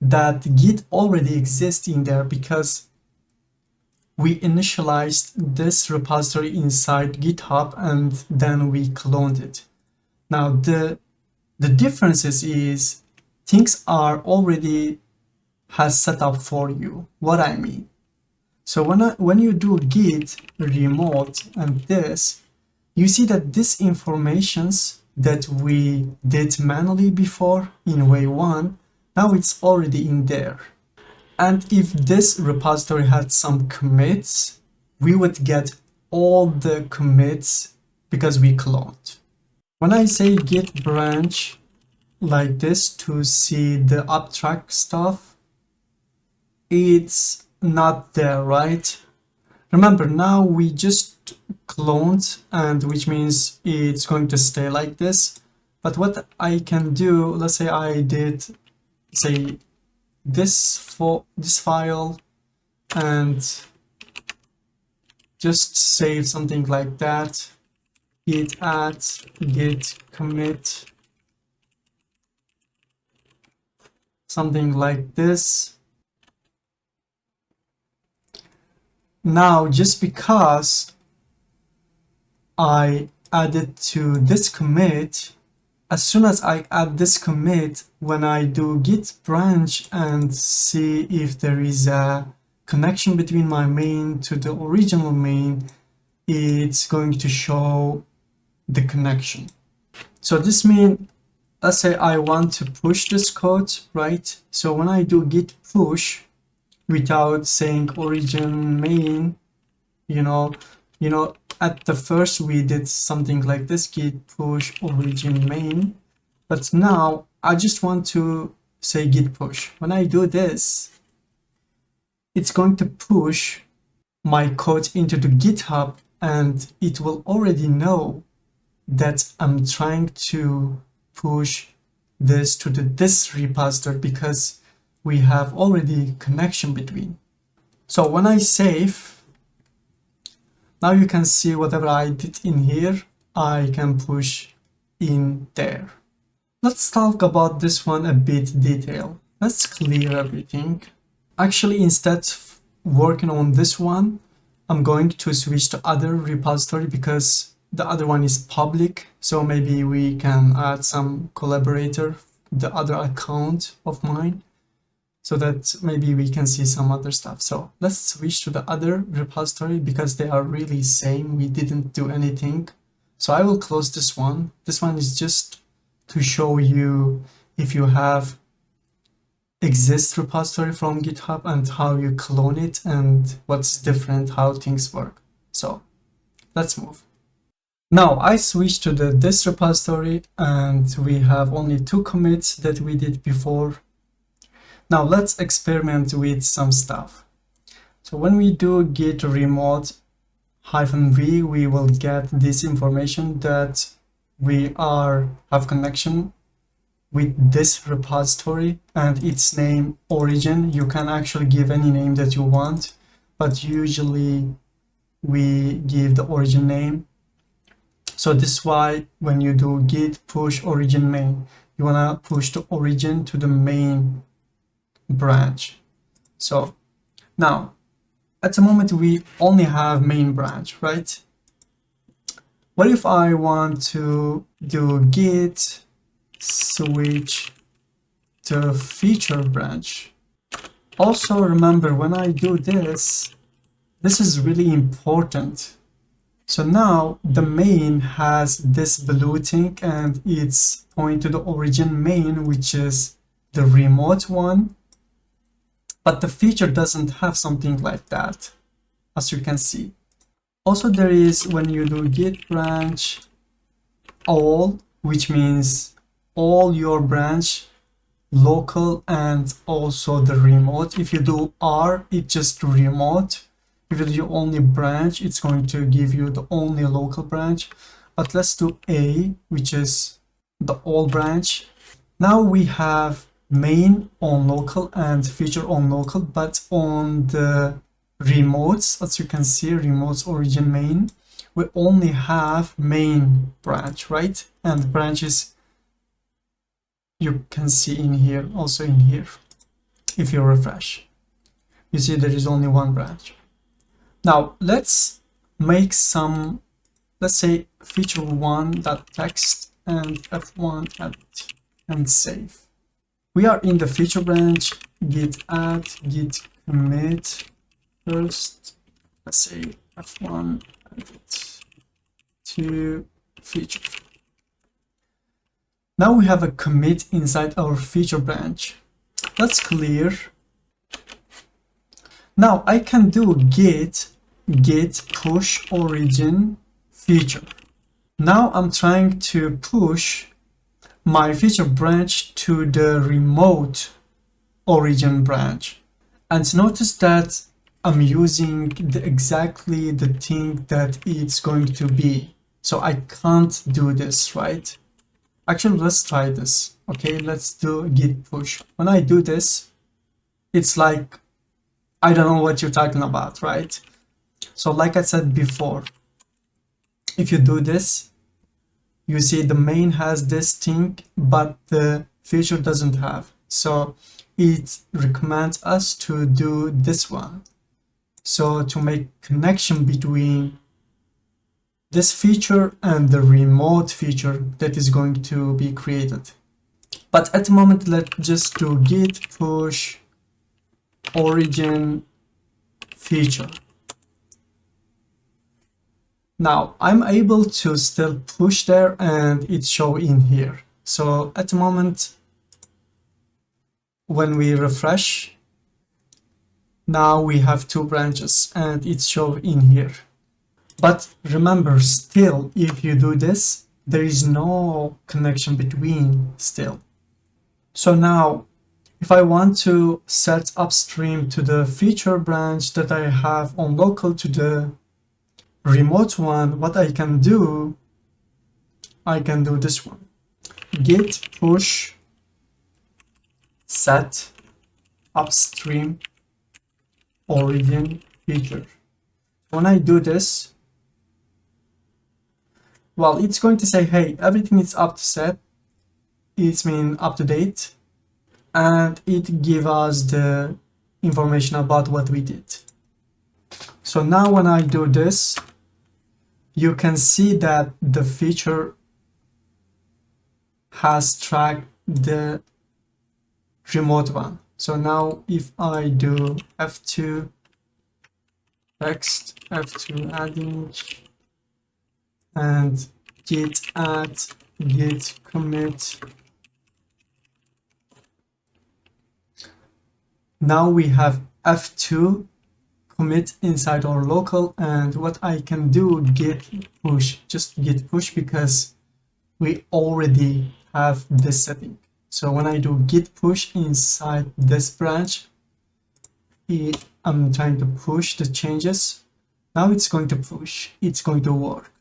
that Git already exists in there because we initialized this repository inside GitHub and then we cloned it. Now the differences is things are already has set up for you. What I mean, so when you do git remote and this, you see that this informations that we did manually before in way 1, now it's already in there. And if this repository had some commits, we would get all the commits because we cloned. When I say git branch like this to see the abstract stuff, it's not there, right? Remember, now we just cloned, and which means it's going to stay like this. But what I can do, let's say I did say this file and just save something like that, git add, git commit, something like this. Now, just because I added to this commit, as soon as I add this commit, when I do git branch and see if there is a connection between my main to the original main, it's going to show the connection. So this means, let's say I want to push this code, right? So when I do git push without saying origin main, you know, at the first we did something like this, git push origin main, but now I just want to say git push. When I do this, it's going to push my code into the GitHub, and it will already know that I'm trying to push this to this repository because we have already connection between. So when I save, now you can see whatever I did in here, I can push in there. Let's talk about this one a bit detail. Let's clear everything. Actually, instead of working on this one, I'm going to switch to other repository because the other one is public. So maybe we can add some collaborator, the other account of mine, so that maybe we can see some other stuff. So let's switch to the other repository because they are really same. We didn't do anything. So I will close this one. This one is just to show you if you have exist repository from GitHub and how you clone it and what's different, how things work. So let's move. Now I switched to this repository and we have only 2 commits that we did before. Now let's experiment with some stuff. So when we do git remote -v, we will get this information that we have connection with this repository and its name origin. You can actually give any name that you want, but usually we give the origin name. So this is why when you do git push origin main, You want to push the origin to the main branch. So now at the moment we only have main branch, right? What if I want to do git switch to feature branch? Also remember, when I do this, this is really important. So now the main has this blue thing and it's going to the origin main, which is the remote one. But the feature doesn't have something like that, as you can see. Also, there is, when you do git branch all, which means all your branch, local and also the remote. If you do R, it's just remote. If you do only branch, it's going to give you the only local branch. But let's do A, which is the all branch. Now we have main on local and feature on local, but on the remotes, as you can see, remotes origin main, we only have main branch, right? And branches you can see in here, also in here. If you refresh, you see there is only one branch. Now let's make some, let's say feature1.text and f1 edit and save. We are in the feature branch, git add, git commit. First, let's say f1 edit to feature. Now we have a commit inside our feature branch. That's clear. Now I can do git push origin feature. Now I'm trying to push my feature branch to the remote origin branch. And notice that I'm using exactly the thing that it's going to be. So I can't do this, right? Actually, let's try this. Okay, let's do git push. When I do this, it's like, I don't know what you're talking about, right? So like I said before, if you do this, you see the main has this thing, but the feature doesn't have. So it recommends us to do this one. So to make connection between this feature and the remote feature that is going to be created. But at the moment, let's just do git push origin feature. Now I'm able to still push there and it's show in here. So at the moment, when we refresh, now we have two branches and it's shown in here. But remember, still, if you do this, there is no connection between still. So now, if I want to set upstream to the feature branch that I have on local to the remote one, what I can do this one. Git push set upstream origin feature. When I do this, well, it's going to say, hey, everything is up to set. It's been up to date. And it gives us the information about what we did. So now when I do this, you can see that the feature has tracked the remote one. So now if I do F2 text, F2 adding, and git add, git commit, now we have F2 commit inside our local, and what I can do, git push, just git push, because we already have this setting. So when I do git push inside this branch, I'm trying to push the changes. Now it's going to push, it's going to work,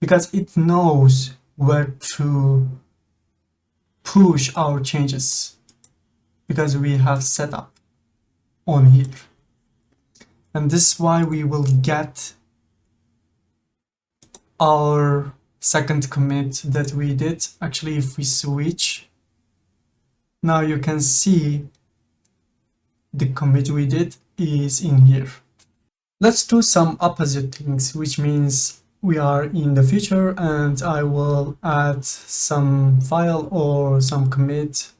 because it knows where to push our changes, because we have set up on here. And this is why we will get our second commit that we did. Actually, if we switch, now you can see the commit we did is in here. Let's do some opposite things, which means we are in the future and I will add some file or some commit.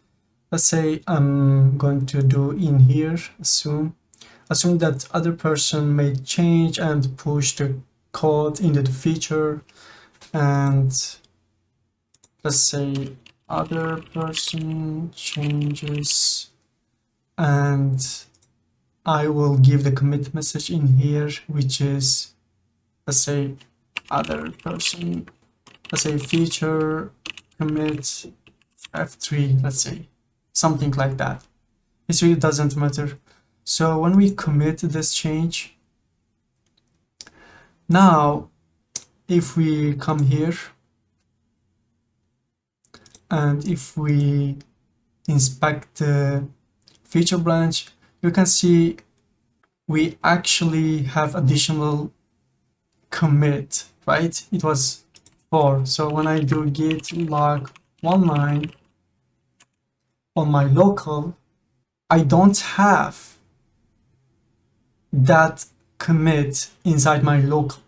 Let's say I'm going to do in here, assume that other person made change and push the code into the future, and let's say other person changes, and I will give the commit message in here, which is, let's say other person, let's say feature commit F3, let's say something like that. It really doesn't matter. So when we commit this change, now if we come here and if we inspect the feature branch, you can see we actually have additional commit, right? It was 4. So when I do git log 19 on my local, I don't have that commit inside my local.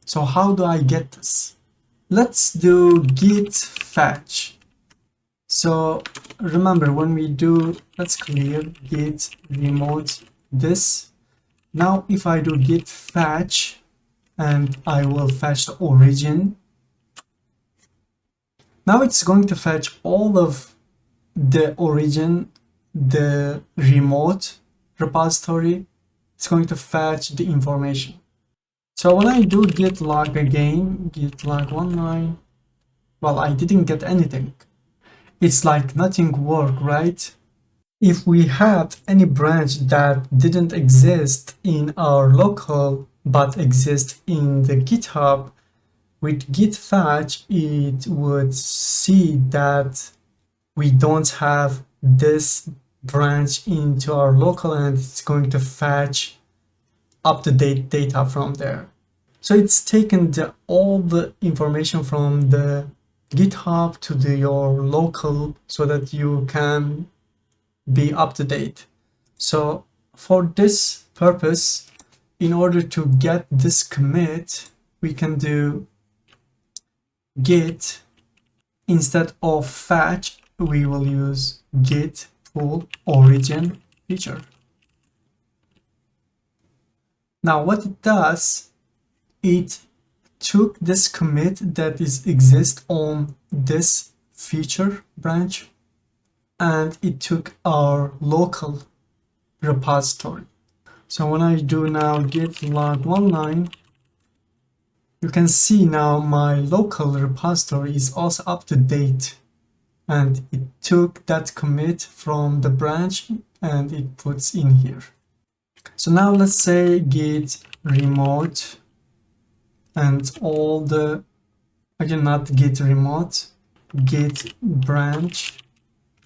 So how do I get this? Let's do git fetch. So remember, when we do, let's clear git remote this. Now if I do git fetch and I will fetch the origin, now it's going to fetch all of the origin, the remote repository. It's going to fetch the information. So when I do git log again, git log 19, well, I didn't get anything. It's like nothing worked, right? If we had any branch that didn't exist in our local but exist in the GitHub, with git fetch, it would see that we don't have this branch into our local, and it's going to fetch up-to-date data from there. So it's taken all the information from the GitHub to your local so that you can be up to date. So for this purpose, in order to get this commit, we can do git. Instead of fetch, we will use git pull origin feature. Now what it does, it took this commit that exists on this feature branch and it took our local repository. So when I do now git log 19, you can see now my local repository is also up to date, and it took that commit from the branch and it puts in here. So now let's say git remote and all the, again, not git remote, git branch,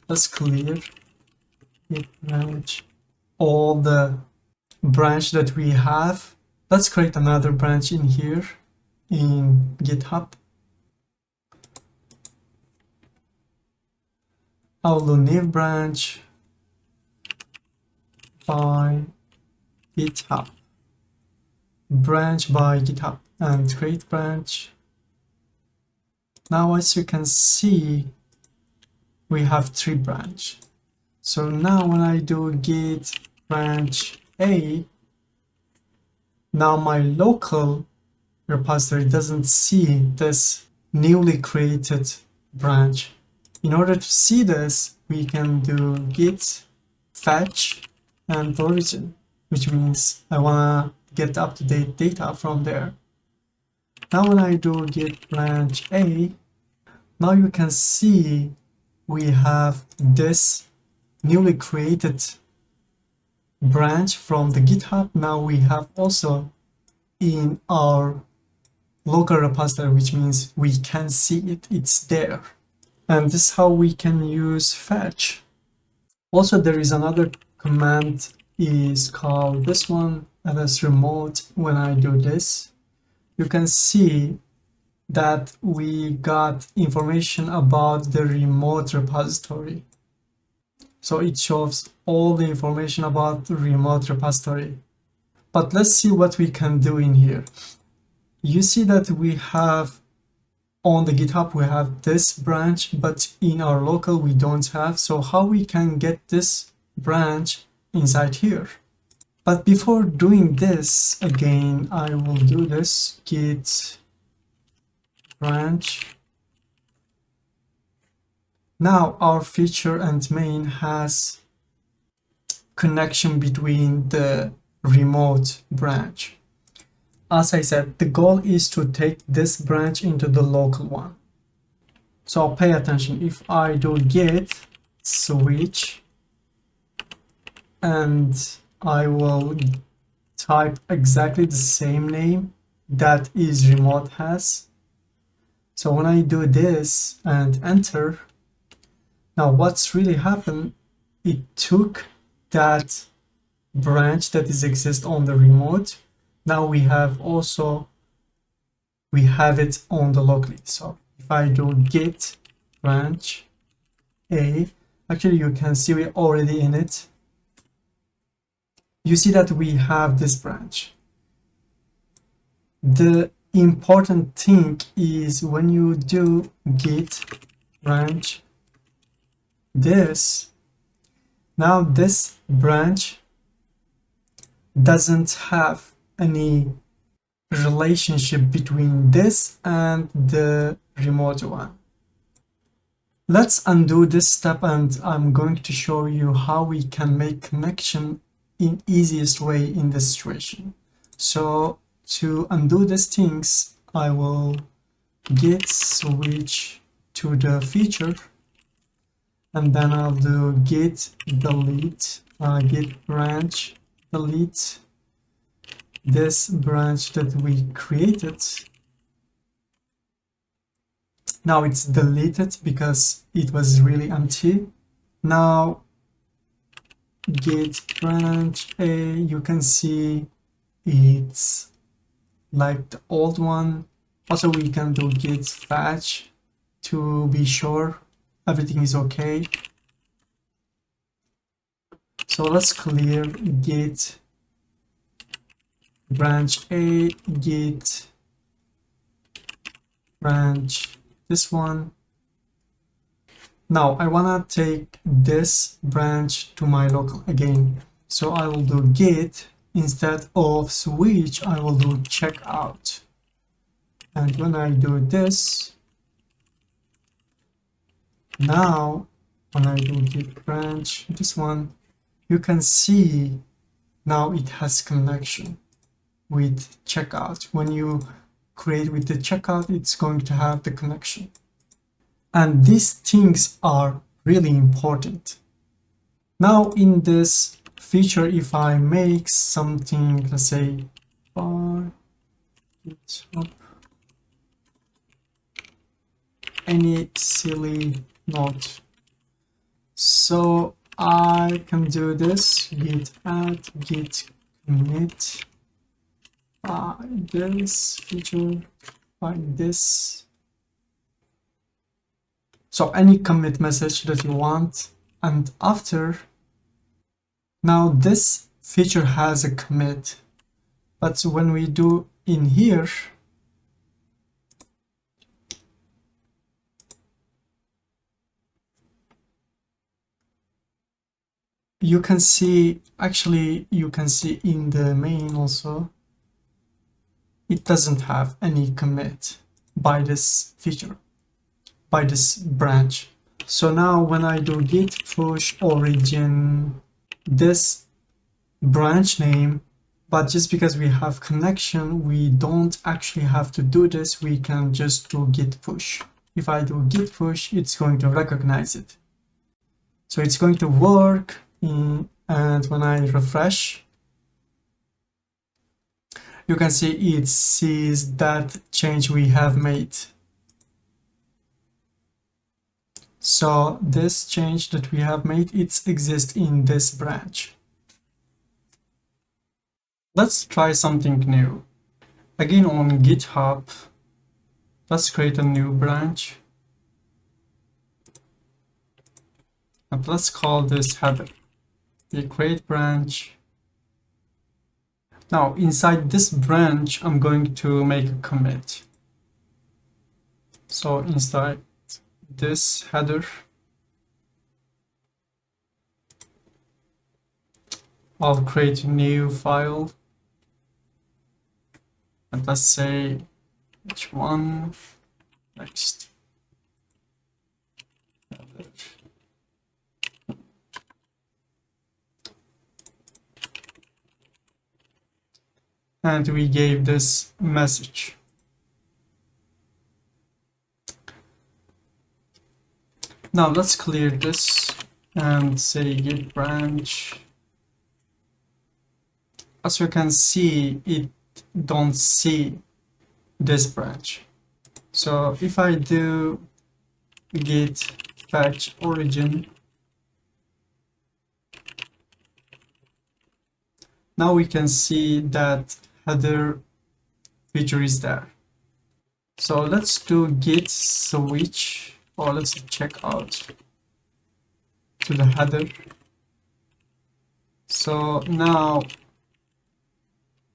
let's clear git branch, all the branch that we have. Let's create another branch in here in GitHub. I will do new branch by GitHub, branch by GitHub, and create branch. Now as you can see, we have 3 branch. So now when I do git branch A, now my local repository doesn't see this newly created branch. In order to see this, we can do git fetch and origin, which means I want to get up-to-date data from there. Now when I do git branch A, now you can see we have this newly created branch from the GitHub. Now we have also in our local repository, which means we can see it, it's there. And this is how we can use fetch. Also, there is another command is called this one, ls remote. When I do this, you can see that we got information about the remote repository. So it shows all the information about the remote repository. But let's see what we can do in here. You see that we have on the GitHub, we have this branch, but in our local, we don't have. So how we can get this branch inside here? But before doing this, again, I will do this git branch. Now our feature and main has connection between the remote branch. As I said, the goal is to take this branch into the local one. So pay attention. If I do git switch and I will type exactly the same name that is remote has. So when I do this and enter, now what's really happened, it took that branch that is exist on the remote. Now we have it on the locally. So if I do git branch a, actually you can see we're already in it. You see that we have this branch. The important thing is when you do git branch this, now this branch doesn't have any relationship between this and the remote one. Let's undo this step and I'm going to show you how we can make connection in easiest way in this situation. So to undo these things, I will git switch to the feature and then I'll do git delete, git branch delete this branch that we created. Now it's deleted because it was really empty. Now git branch a, you can see it's like the old one. Also we can do git fetch to be sure everything is okay. So let's clear git branch a, git branch this one. Now I wanna take this branch to my local again. So I will do git, instead of switch, I will do checkout. And when I do this, now when I do git branch, this one, you can see now it has connection with checkout. When you create with the checkout, it's going to have the connection. And these things are really important. Now in this feature, if I make something, let's say, any silly note. So I can do this, git add, git commit, this feature, like this. So any commit message that you want, and after, now this feature has a commit, but when we do in here, you can see, actually you can see in the main also, it doesn't have any commit by this feature, by this branch. So now when I do git push origin, this branch name, but just because we have connection, we don't actually have to do this. We can just do git push. If I do git push, it's going to recognize it. So it's going to work and when I refresh, you can see it sees that change we have made. So this change that we have made, it exists in this branch. Let's try something new. Again on GitHub, Let's create a new branch. And let's call this header. We create branch. Now inside this branch, I'm going to make a commit. So inside this header, I'll create a new file. And let's say h1 next. And we gave this message. Now let's clear this and say git branch. As you can see, it don't see this branch. So if I do git fetch origin, now we can see that header feature is there. So let's do git switch, or let's check out to the header. So now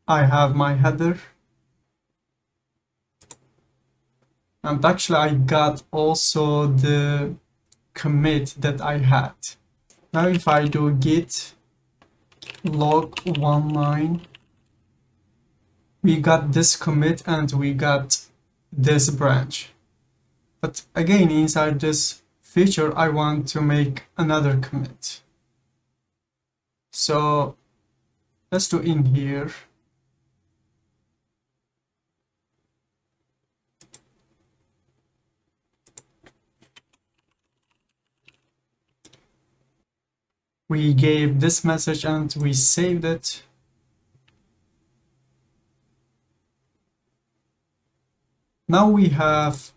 I have my header, and actually I got also the commit that I had. Now if I do git log one line, we got this commit and we got this branch. But again, inside this feature, I want to make another commit. So let's do in here. We gave this message and we saved it. Now we have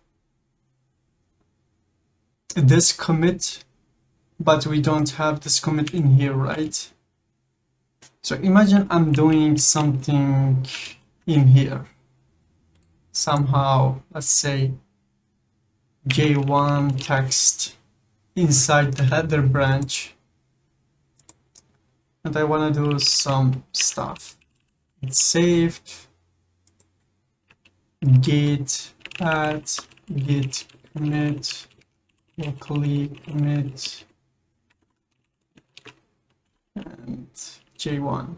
this commit, but we don't have this commit in here, right? So imagine I'm doing something in here. Somehow, let's say J1 text inside the header branch. And I want to do some stuff. It's saved. Git add git commit locally commit and J1.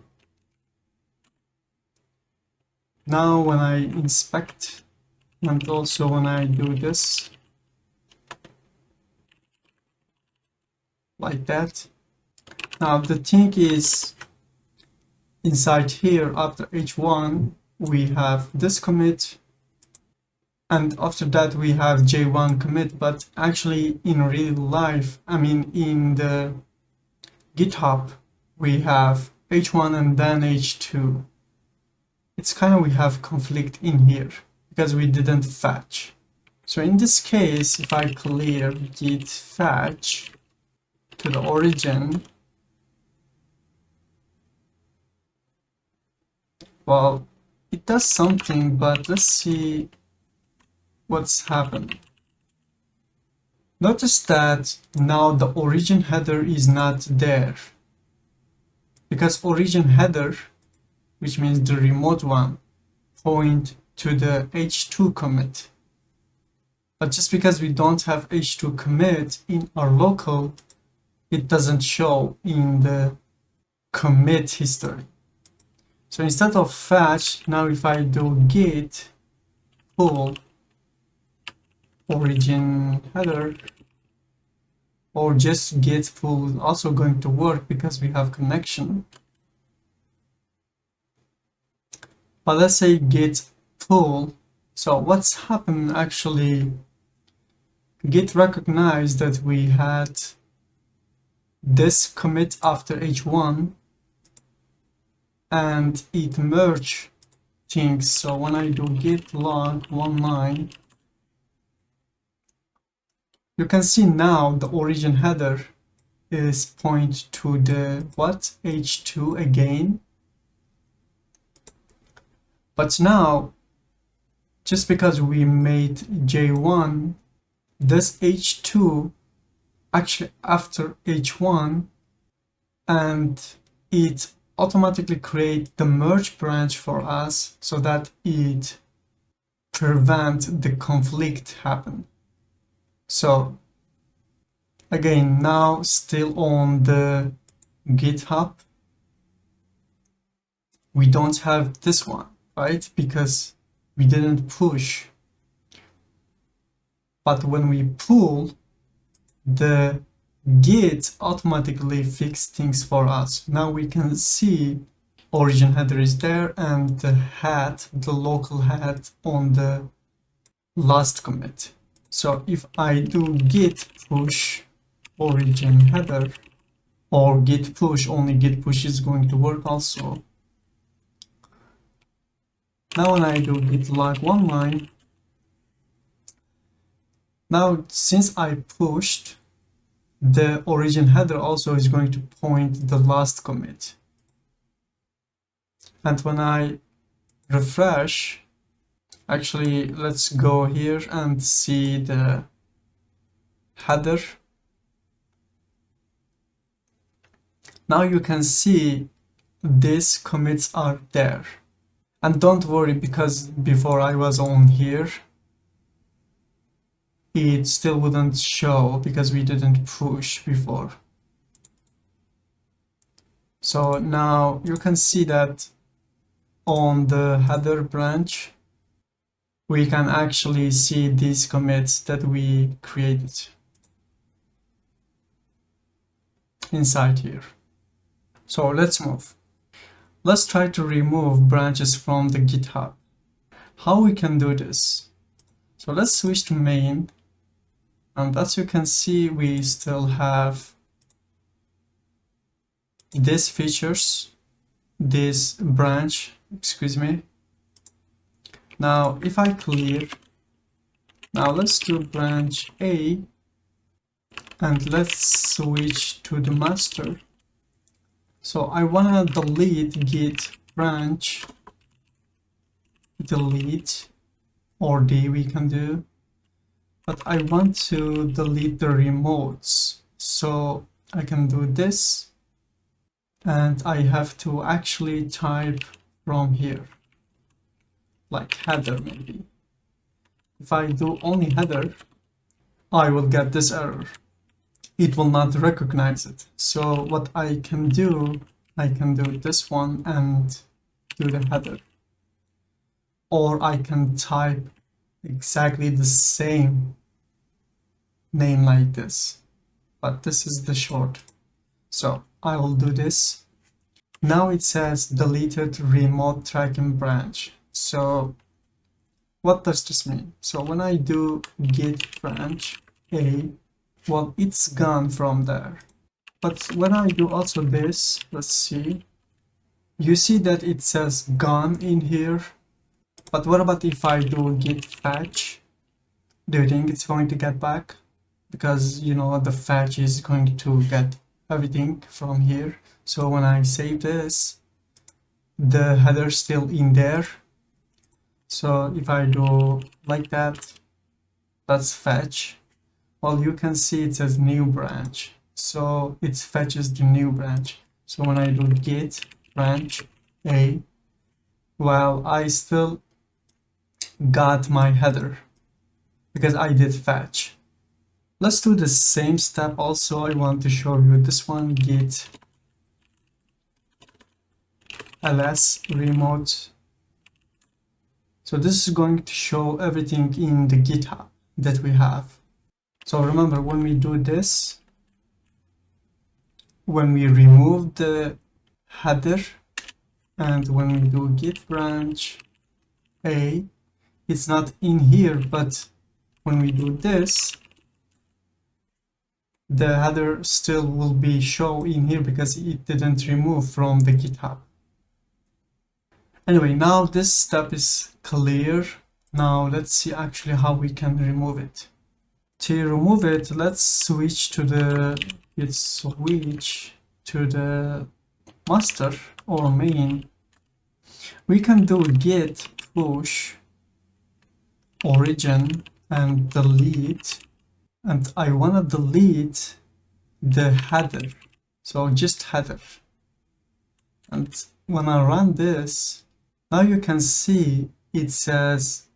Now when I inspect and also when I do this like that. Now the thing is, inside here after h1 we have this commit, and after that we have J1 commit, but actually in real life, I mean in the GitHub, we have h1 and then h2. It's kind of we have conflict in here because we didn't fetch. So in this case, if I clear git fetch to the origin, well, it does something, but let's see what's happened. Notice that now the origin header is not there, because origin header, which means the remote one, point to the h2 commit. But just because we don't have h2 commit in our local, it doesn't show in the commit history. So instead of fetch, now if I do git pull origin header, or just git pull is also going to work because we have connection. But let's say git pull. So what's happened actually, Git recognized that we had this commit after h1 and it merged things. So when I do git log one line, you can see now the origin header is point to the what, h2 again. But now just because we made J1, this H2 actually after H1, and it automatically create the merge branch for us so that it prevent the conflict happen. So again, now still on the GitHub, we don't have this one, right? Because we didn't push. But when we pull, the Git automatically fix things for us. Now we can see origin header is there and the head, the local head on the last commit. So if I do git push origin header or git push, only git push is going to work also. Now when I do git log one line, now since I pushed, the origin header also is going to point the last commit. And when I refresh, actually let's go here and see the header. Now you can see these commits are there. And don't worry, because before I was on here, it still wouldn't show because we didn't push before. So now you can see that on the header branch, we can actually see these commits that we created inside here. So let's move. Let's try to remove branches from the GitHub. How we can do this? So let's switch to main. And as you can see, we still have these features, this branch, excuse me. Now, if I clear, now let's do branch A, and let's switch to the master. So I want to delete git branch, delete, or D we can do, but I want to delete the remotes. So I can do this, and I have to actually type from here, like header maybe. If I do only header, I will get this error. It will not recognize it. So what I can do this one and do the header. Or I can type exactly the same name like this, but this is the short. So I will do this. Now it says deleted remote tracking branch. So what does this mean? So when I do git branch A, well, it's gone from there. But when I do also this, let's see, you see that it says gone in here. But what about if I do git fetch? Do you think it's going to get back? Because, you know, the fetch is going to get everything from here. So when I save this, the header's still in there. So if I do like that, that's fetch. Well, you can see it says new branch. So it fetches the new branch. So when I do git branch A, well, I still got my header because I did fetch. Let's do the same step also. I want to show you this one, git ls remote. So this is going to show everything in the GitHub that we have. So remember, when we do this, when we remove the header, and when we do git branch A, it's not in here, but when we do this, the header still will be shown in here because it didn't remove from the GitHub. Anyway, now this step is clear. Now let's see actually how we can remove it. To remove it, let's switch to the master or main. We can do git push origin and delete, and I want to delete the header, so just header. And when I run this, now you can see it says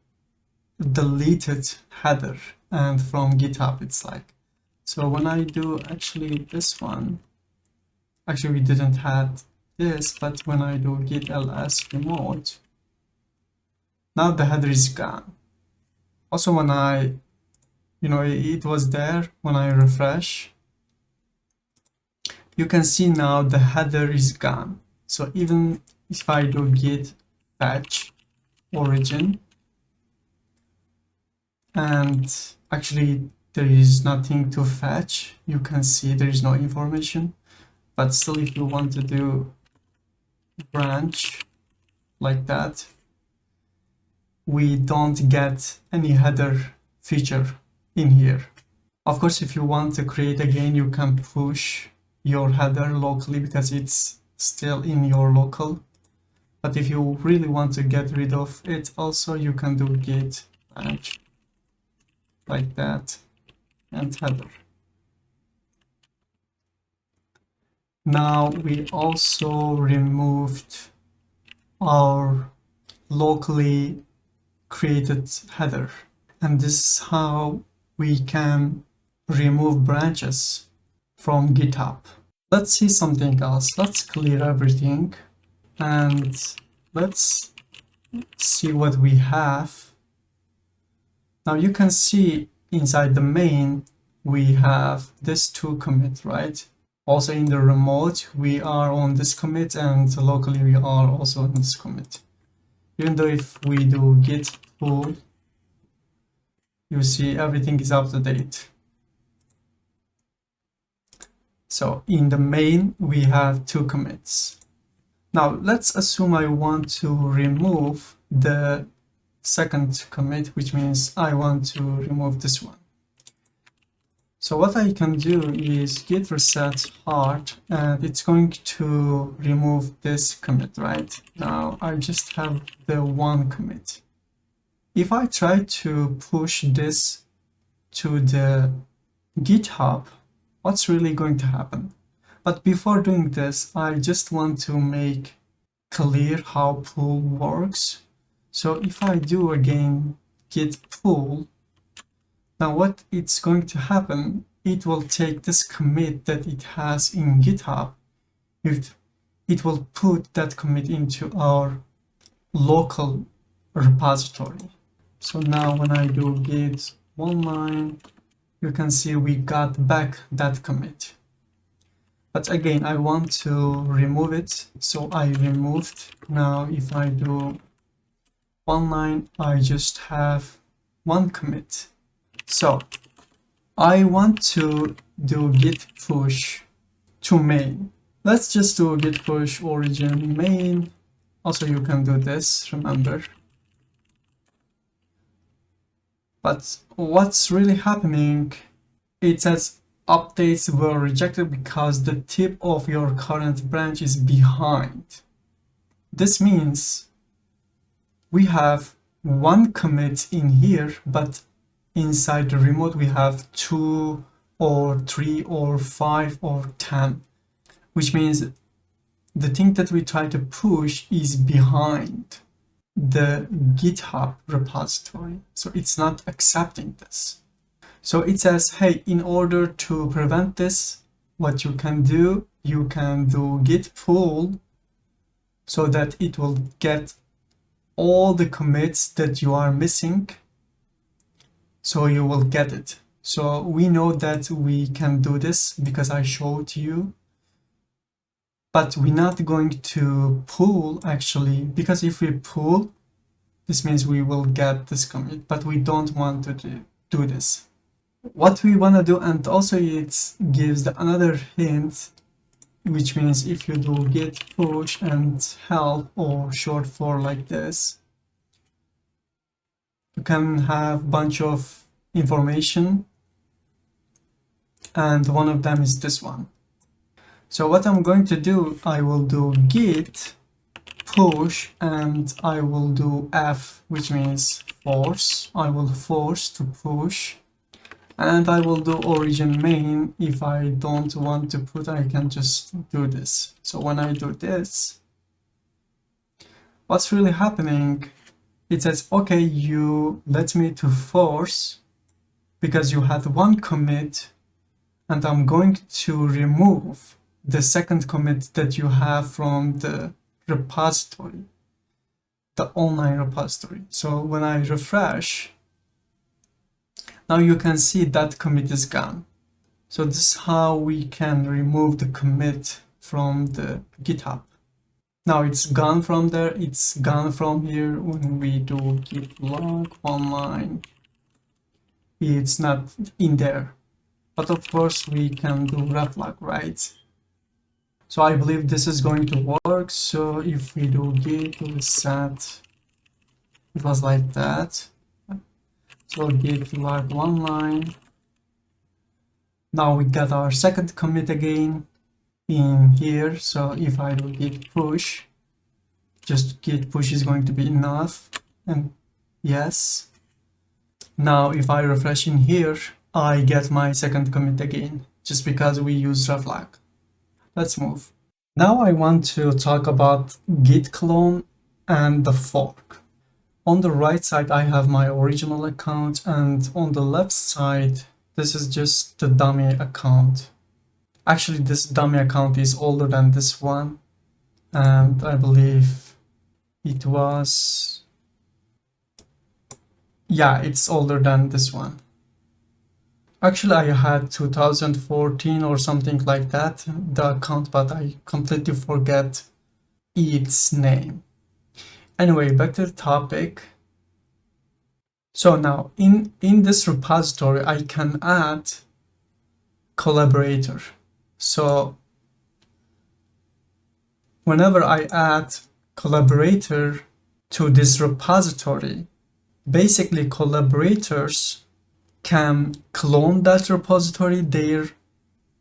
deleted header, and from GitHub it's like. So when I do actually this one, actually we didn't have this, but when I do git ls remote, now the header is gone. Also when I, it was there, when I refresh, you can see now the header is gone. So even if I do git fetch origin, and actually there is nothing to fetch, you can see there is no information. But still, if you want to do branch like that, we don't get any header feature in here. Of course, if you want to create again, you can push your header locally because it's still in your local. But if you really want to get rid of it also, you can do git branch like that and header. Now we also removed our locally created header, and this is how we can remove branches from GitHub. Let's see something else. Let's clear everything and let's see what we have. Now you can see inside the main we have this 2 commit, right? Also in the remote, we are on this commit, and locally we are also on this commit. Even though if we do git pull, you see everything is up to date. So in the main, we have 2 commits. Now let's assume I want to remove the second commit, which means I want to remove this one. So what I can do is git reset hard, and it's going to remove this commit, right? Now I just have the 1 commit. If I try to push this to the GitHub, what's really going to happen? But before doing this, I just want to make clear how pull works. So if I do again git pull, now what it's going to happen, it will take this commit that it has in GitHub, it will put that commit into our local repository. So now when I do git online, you can see we got back that commit. But again, I want to remove it, so I removed. Now if I do online, I just have 1 commit. So I want to do git push to main. Let's just do git push origin main. Also you can do this, remember. But what's really happening, it says updates were rejected because the tip of your current branch is behind. This means we have 1 commit in here, but inside the remote we have 2 or 3 or 5 or 10, which means the thing that we try to push is behind the GitHub repository, so it's not accepting this. So it says, hey, in order to prevent this, what you can do git pull, so that it will get all the commits that you are missing, so you will get it. So we know that we can do this because I showed you, but we're not going to pull actually, because if we pull, this means we will get this commit, but we don't want to do this. What we want to do, and also it gives another hint, which means if you do git push and help, or short for like this, you can have a bunch of information, and one of them is this one. So what I'm going to do, I will do git push, and I will do F, which means force. I will force to push, and I will do origin main. If I don't want to put, I can just do this. So when I do this, what's really happening? It says, okay, you let me to force because you had one commit, and I'm going to remove the second commit that you have from the repository, the online repository. So when I refresh, now you can see that commit is gone. So this is how we can remove the commit from the GitHub. Now it's gone from there, it's gone from here. When we do git log online, it's not in there. But of course we can do reflog, right? So I believe this is going to work. So if we do git reset, it was like that. So git log online. Now we got our second commit again in here. So if I do git push, just git push is going to be enough. And yes. Now if I refresh in here, I get my second commit again, just because we use reflog. Let's move. Now I want to talk about git clone and the fork. On the right side, I have my original account, and on the left side, this is just the dummy account. Actually, this dummy account is older than this one, and I believe it was, yeah, it's older than this one. Actually, I had 2014 or something like that, the account, but I completely forget its name. Anyway, back to the topic. So now in this repository, I can add collaborator. So whenever I add collaborator to this repository, basically collaborators can clone that repository, their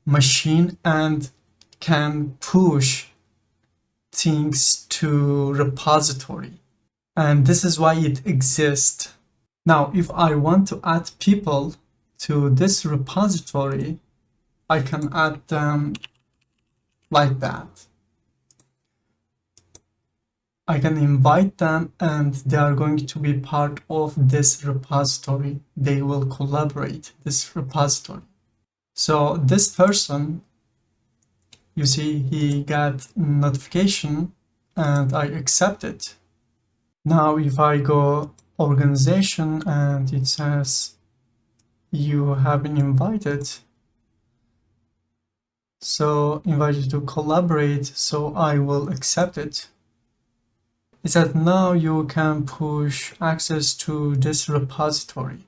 machine, and can push things to repository. And this is why it exists. Now, if I want to add people to this repository, I can add them like that. I can invite them and they are going to be part of this repository. They will collaborate this repository. So this person, you see, he got notification and I accept it. Now if I go organization and it says you have been invited, so invited to collaborate, so I will accept it. It said now you can push access to this repository,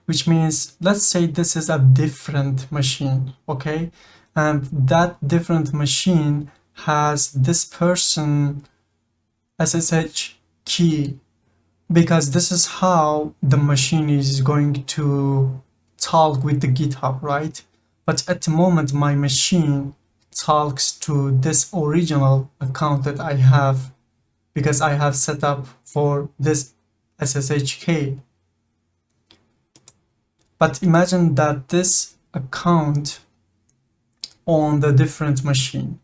which means, let's say this is a different machine, okay? And that different machine has this person SSH key, because this is how the machine is going to talk with the GitHub, right? But at the moment, my machine talks to this original account that I have, because I have set up for this SSH key. But imagine that this account on the different machine,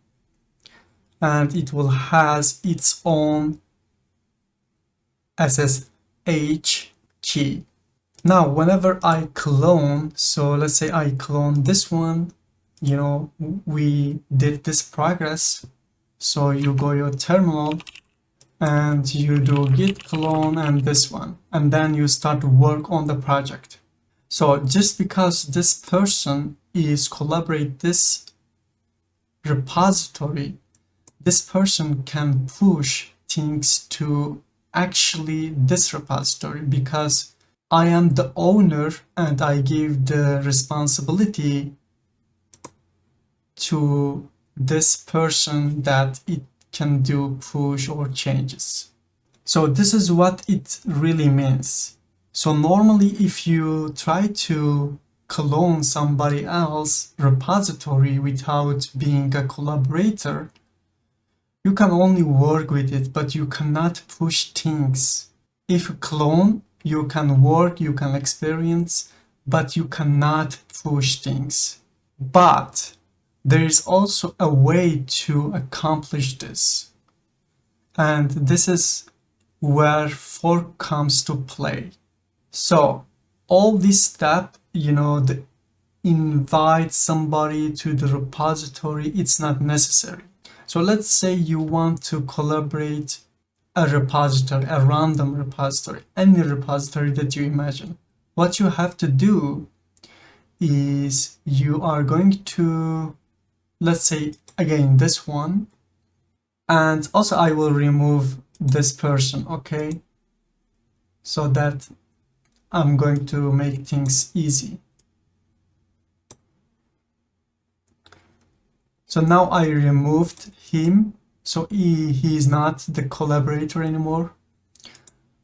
and it will has its own SSH key. Now, whenever I clone, so let's say I clone this one, you know, we did this progress. So you go your terminal and you do git clone and this one, and then you start to work on the project. So just because this person is collaborate this repository, this person can push things to actually this repository, because I am the owner and I give the responsibility to this person that it can do push or changes. So this is what it really means. So normally if you try to clone somebody else's repository without being a collaborator, You can only work with it, but you cannot push things. If you clone, you can work, you can experience, but you cannot push things. But there is also a way to accomplish this. And this is where fork comes to play. So all this step, the invite somebody to the repository, it's not necessary. So let's say you want to collaborate a repository, a random repository, any repository that you imagine. What you have to do is you are going to, let's say again, this one, and also I will remove this person, okay? So that I'm going to make things easy. So now I removed him, so he is not the collaborator anymore.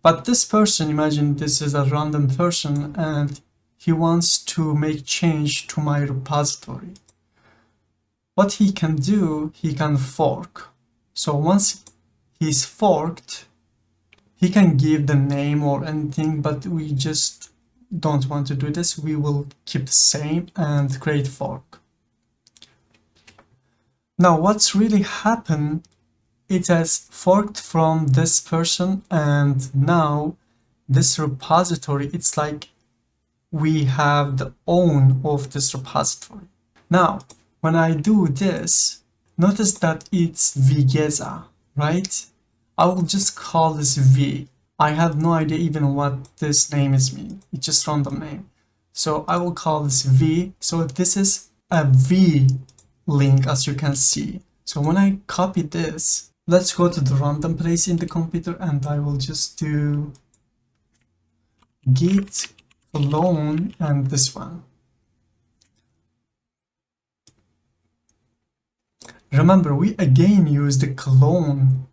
But this person, imagine this is a random person and he wants to make change to my repository. What he can do, he can fork. So once he's forked, he can give the name or anything, but we just don't want to do this. We will keep the same and create fork. Now what's really happened, it has forked from this person, and now this repository, it's like we have the own of this repository. Now when I do this, notice that it's vgeza, right? I will just call this v. I have no idea even what this name is mean. It's just random name. So I will call this v. So this is a v link, as you can see. So when I copy this, let's go to the random place in the computer and I will just do git clone and this one. Remember, we again use the clone,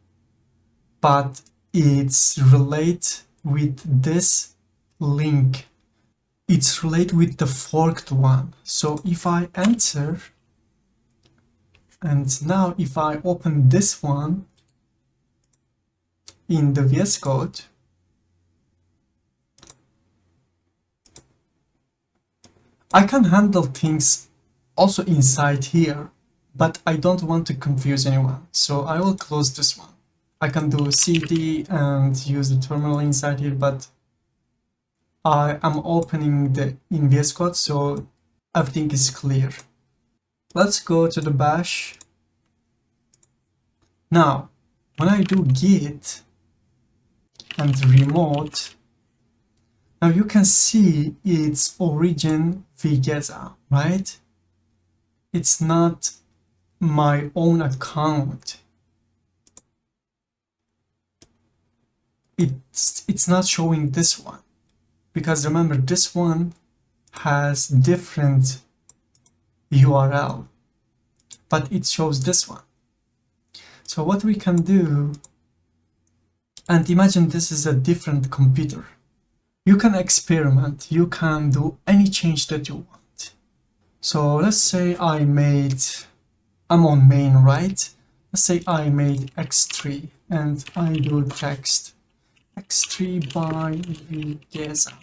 but it's relate with this link. It's relate with the forked one. So if I enter, and now if I open this one in the VS Code, I can handle things also inside here, but I don't want to confuse anyone. So I will close this one. I can do cd and use the terminal inside here, but I am opening the in VS Code, so everything is clear. Let's go to the bash. Now, when I do git and remote, now you can see its origin vgeza, right? It's not my own account. It's not showing this one, because remember, this one has different URL, but it shows this one. So what we can do, and imagine this is a different computer. You can experiment, you can do any change that you want. So let's say I'm on main, right? Let's say I made x3 and I do text x3 by vgeza,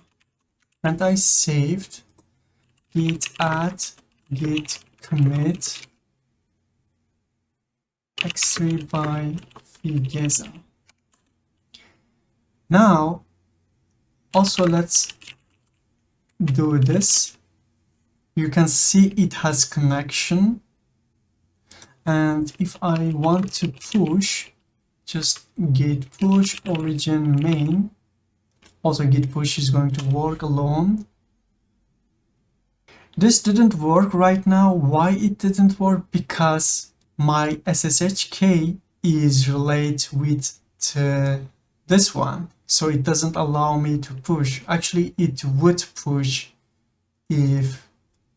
and I saved git add git commit x3 by vgeza. Now also let's do this. You can see it has connection, and if I want to push, just git push origin main. Also git push is going to work alone. This didn't work right now. Why it didn't work? Because my SSHK is related with this one, so it doesn't allow me to push. Actually, it would push if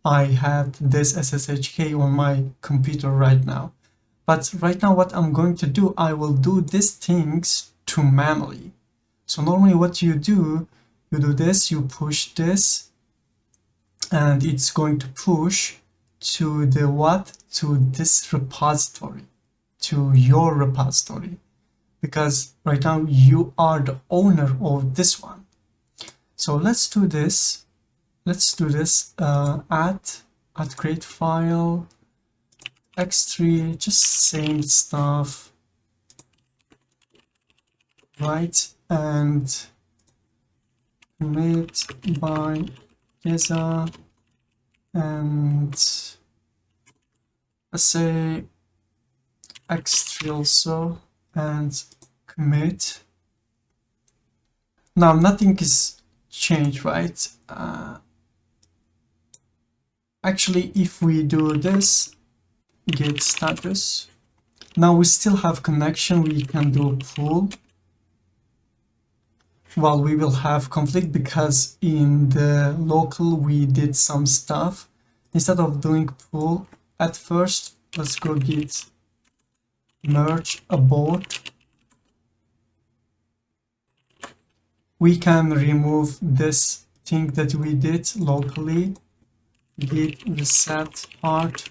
I had this SSHK on my computer right now. But right now what I'm going to do, I will do these things to manually. So normally what you do this, you push this, and it's going to push to the what? To this repository. to your repository, because right now you are the owner of this one. So let's do this. Add create file x3, just same stuff, right? And commit by geza, and let's say x3 also, and commit. Now nothing is changed, right? Actually, if we do this, git status, now we still have connection. We can do pull. Well, we will have conflict because in the local we did some stuff. Instead of doing pull at first, let's go git merge abort. We can remove this thing that we did locally. Git reset part.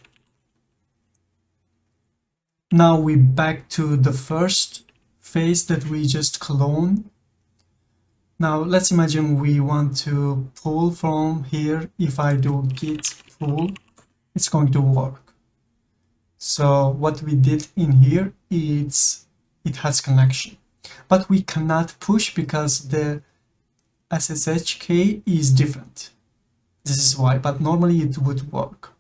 Now we back to the first phase that we just cloned. Now let's imagine we want to pull from here. If I do git pull, it's going to work. So what we did in here is it has connection, but we cannot push because the SSH key is different. This is why, but normally it would work.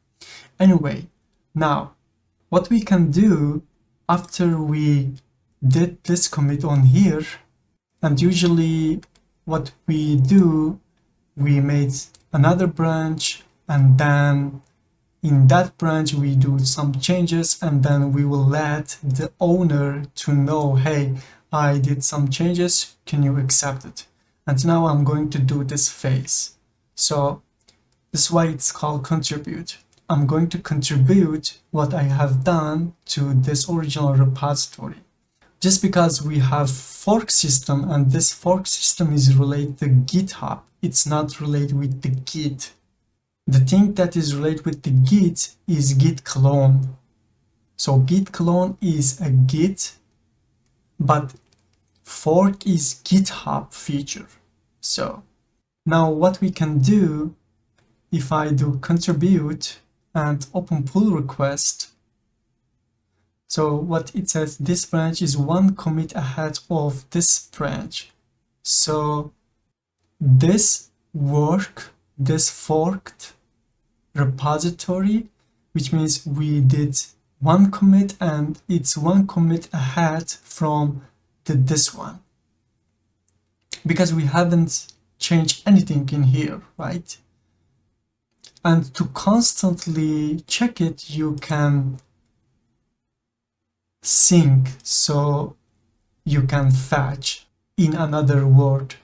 Anyway, now what we can do after we did this commit on here, and usually what we do, we made another branch, and then in that branch we do some changes, and then we will let the owner to know, hey, I did some changes, can you accept it? And now I'm going to do this phase. So this is why it's called contribute. I'm going to contribute what I have done to this original repository. Just because we have fork system, and this fork system is related to GitHub, it's not related with the Git. The thing that is related with the Git is Git clone. So Git clone is a Git, but fork is GitHub feature. So now what we can do, if I do contribute and open pull request, so what it says, this branch is one commit ahead of this branch. So this forked repository, which means we did one commit and it's one commit ahead from this one, because we haven't changed anything in here, right? And to constantly check it, you can sync, so you can fetch in another word.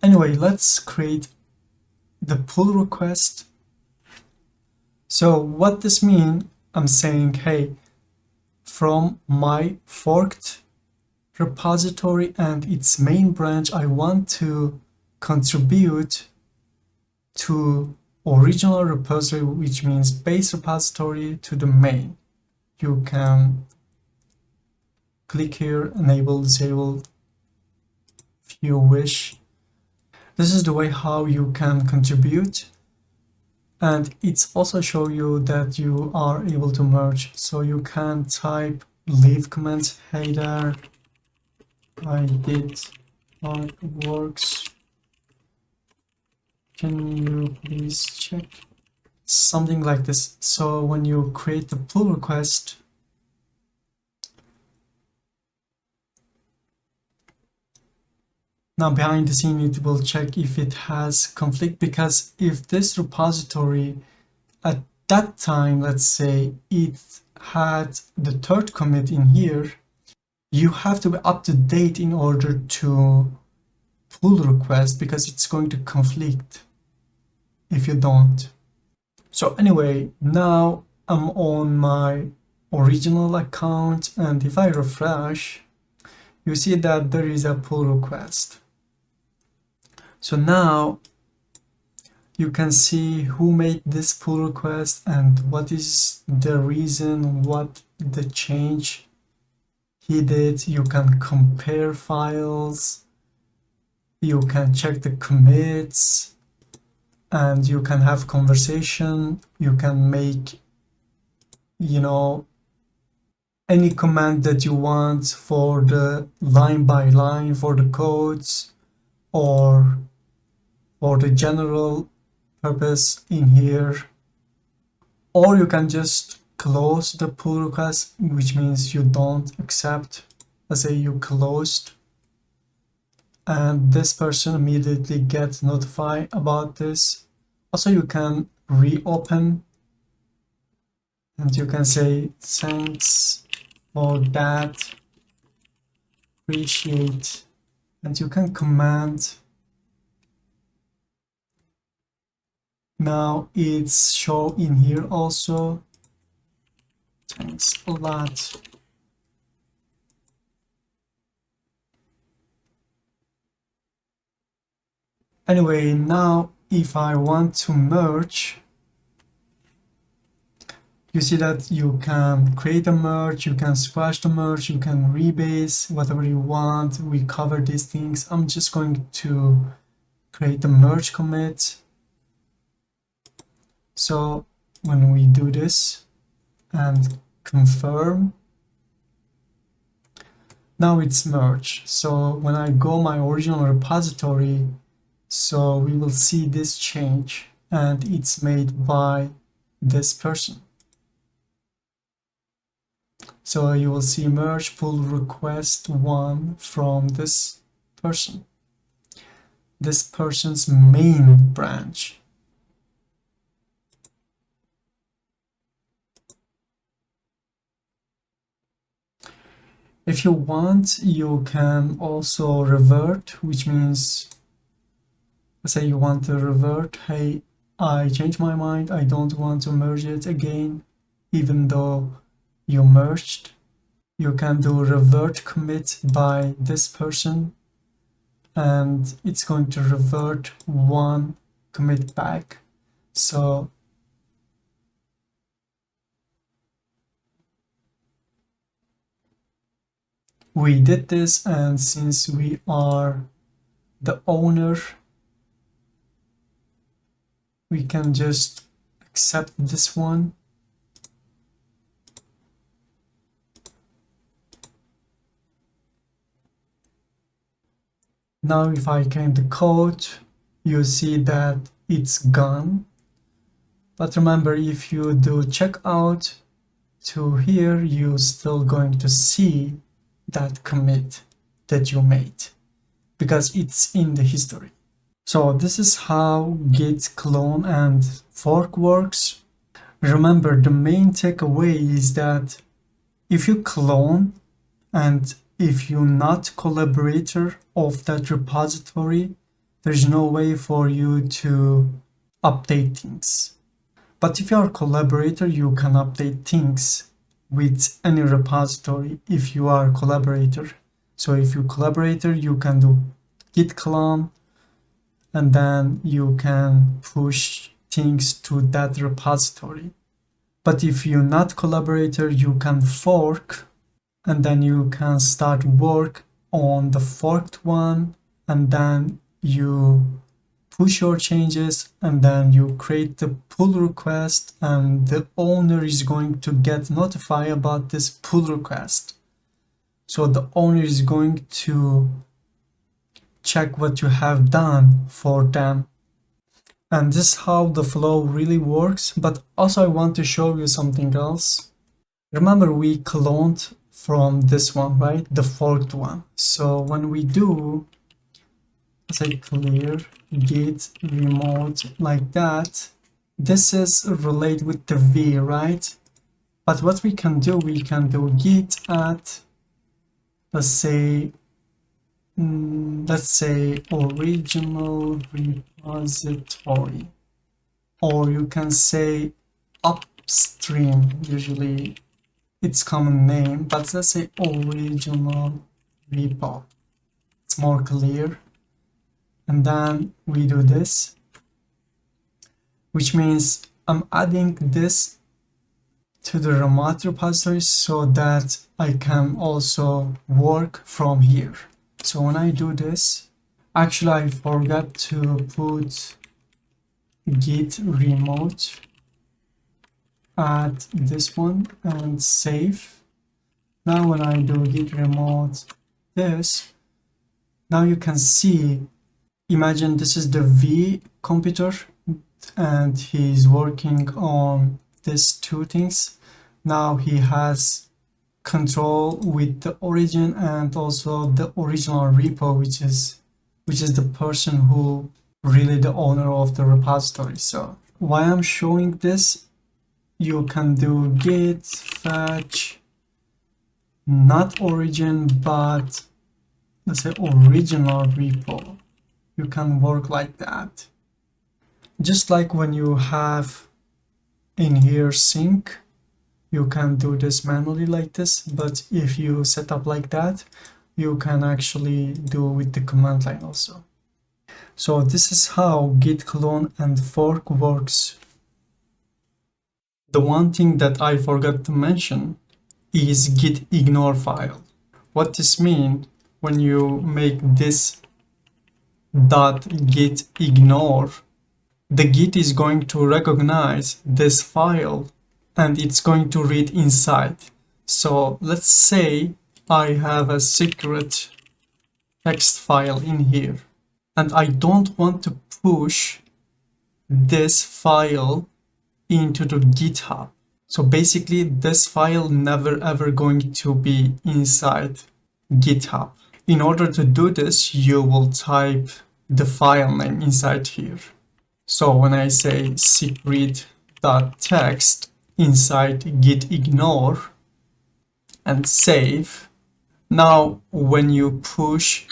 Anyway, let's create the pull request. So what this means, I'm saying, hey, from my forked repository and its main branch, I want to contribute to original repository, which means base repository, to the main. You can click here, enable, disable if you wish. This is the way how you can contribute, and it's also show you that you are able to merge. So you can type, leave comments, hey there, I did Git Works, can you please check? Something like this. So when you create the pull request, now behind the scene it will check if it has conflict, because if this repository at that time, let's say it had the third commit in here, you have to be up to date in order to pull the request, because it's going to conflict if you don't. So anyway, now I'm on my original account, and if I refresh, you see that there is a pull request. So now you can see who made this pull request and what is the reason, what the change speed it, you can compare files, you can check the commits, and you can have conversation, you can make, any command that you want for the line by line for the codes, or for the general purpose in here. Or you can just close the pull request, which means you don't accept. Let's say you closed, and this person immediately gets notified about this. Also, you can reopen, and you can say thanks for that, appreciate, and you can command. Now it's show in here also. Thanks a lot. Anyway, now if I want to merge, you see that you can create a merge, you can squash the merge, you can rebase, whatever you want. We cover these things. I'm just going to create a merge commit. So when we do this and confirm, now it's merged. So when I go my original repository, so we will see this change, and it's made by this person. So you will see merge pull request 1 from this person, this person's main branch. If you want, you can also revert, which means, let's say you want to revert, hey, I changed my mind, I don't want to merge it again, even though you merged. You can do revert commit by this person, and it's going to revert 1 commit back. So we did this, and since we are the owner, we can just accept this one. Now if I clean the code, you see that it's gone. But remember, if you do checkout to here, you're still going to see that commit that you made, because it's in the history. So this is how Git clone and fork works. Remember, the main takeaway is that if you clone, and if you're not collaborator of that repository, there's no way for you to update things. But if you are a collaborator, you can update things with any repository if you are a collaborator. So if you're a collaborator, you can do git clone, and then you can push things to that repository. But if you're not collaborator, you can fork, and then you can start work on the forked one, and then you push your changes, and then you create the pull request, and the owner is going to get notified about this pull request. So the owner is going to check what you have done for them. And this is how the flow really works. But also I want to show you something else. Remember, we cloned from this one, right? The forked one. So when we do, let's say clear git remote like that, this is related with the v, right? But what we can do git at, let's say original repository, or you can say upstream, usually its common name, but let's say original repo, it's more clear. And then we do this, which means I'm adding this to the remote repository so that I can also work from here. So when I do this, actually I forgot to put git remote at this one and save. Now when I do git remote this, now you can see, imagine this is the V computer and he's working on these two things. Now he has control with the origin and also the original repo, which is the person who really the owner of the repository. So why I'm showing this, you can do git fetch not origin but let's say original repo. You can work like that, just like when you have in here sync, you can do this manually like this, but if you set up like that, you can actually do with the command line also. So this is how git clone and fork works. The one thing that I forgot to mention is git ignore file. What this means, when you make this .git ignore, the Git is going to recognize this file and it's going to read inside. So let's say I have a secret text file in here and I don't want to push this file into the GitHub. So basically this file never ever going to be inside GitHub. In order to do this, you will type the file name inside here. So when I say secret.txt inside git ignore and save, now when you push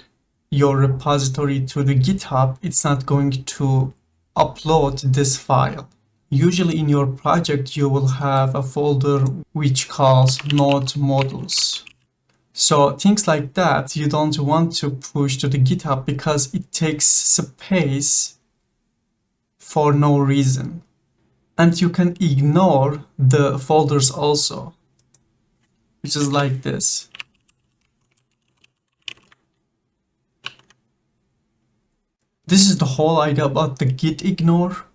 your repository to the GitHub, it's not going to upload this file. Usually in your project, you will have a folder which calls node modules. So things like that, you don't want to push to the GitHub because it takes space for no reason. And you can ignore the folders also, which is like this. This is the whole idea about the git ignore.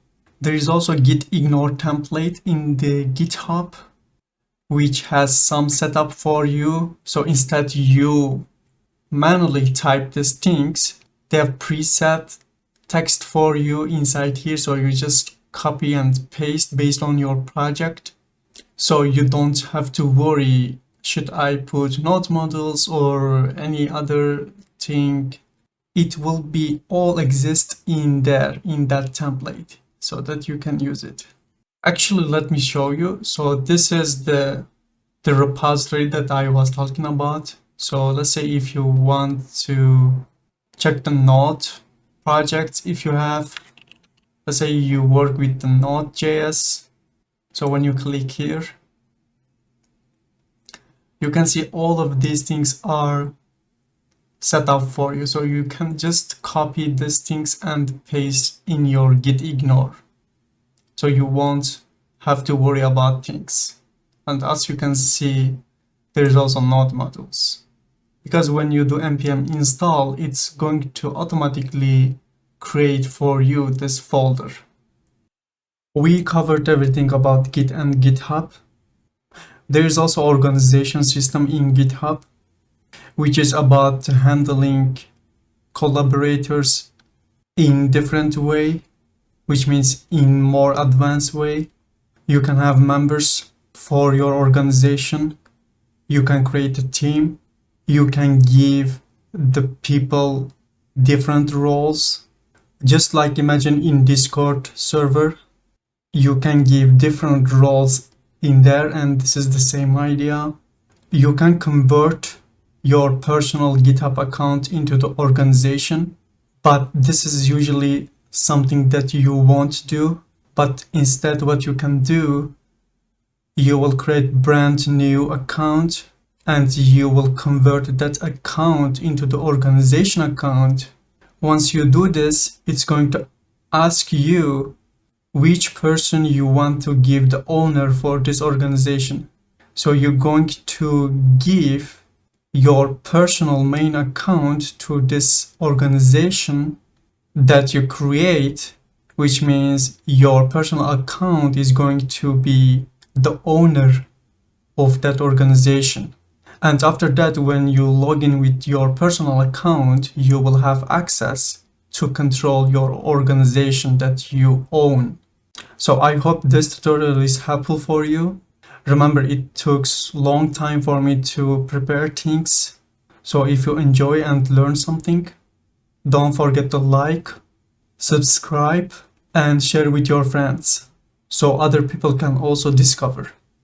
There is also a git ignore template in the GitHub, which has some setup for you. So instead you manually type these things, they have preset text for you inside here, so you just copy and paste based on your project, so you don't have to worry, should I put node modules or any other thing. It will be all exist in there in that template so that you can use it. Actually, let me show you. So this is the repository that I was talking about. So let's say if you want to check the node projects, if you have, let's say you work with the Node.js. So when you click here, you can see all of these things are set up for you. So you can just copy these things and paste in your git ignore. So you won't have to worry about things. And as you can see, there's also node modules. Because when you do npm install, it's going to automatically create for you this folder. We covered everything about Git and GitHub. There is also organization system in GitHub, which is about handling collaborators in different way, which means in more advanced way. You can have members for your organization. You can create a team. You can give the people different roles. Just like imagine in Discord server, you can give different roles in there, and this is the same idea. You can convert your personal GitHub account into the organization, but this is usually something that you won't do. But instead what you can do, you will create brand new account and you will convert that account into the organization account. Once you do this, it's going to ask you which person you want to give the owner for this organization. So you're going to give your personal main account to this organization that you create, which means your personal account is going to be the owner of that organization. And after that, when you log in with your personal account, you will have access to control your organization that you own. So I hope this tutorial is helpful for you. Remember, it took a long time for me to prepare things. So if you enjoy and learn something, don't forget to like, subscribe, and share with your friends so other people can also discover.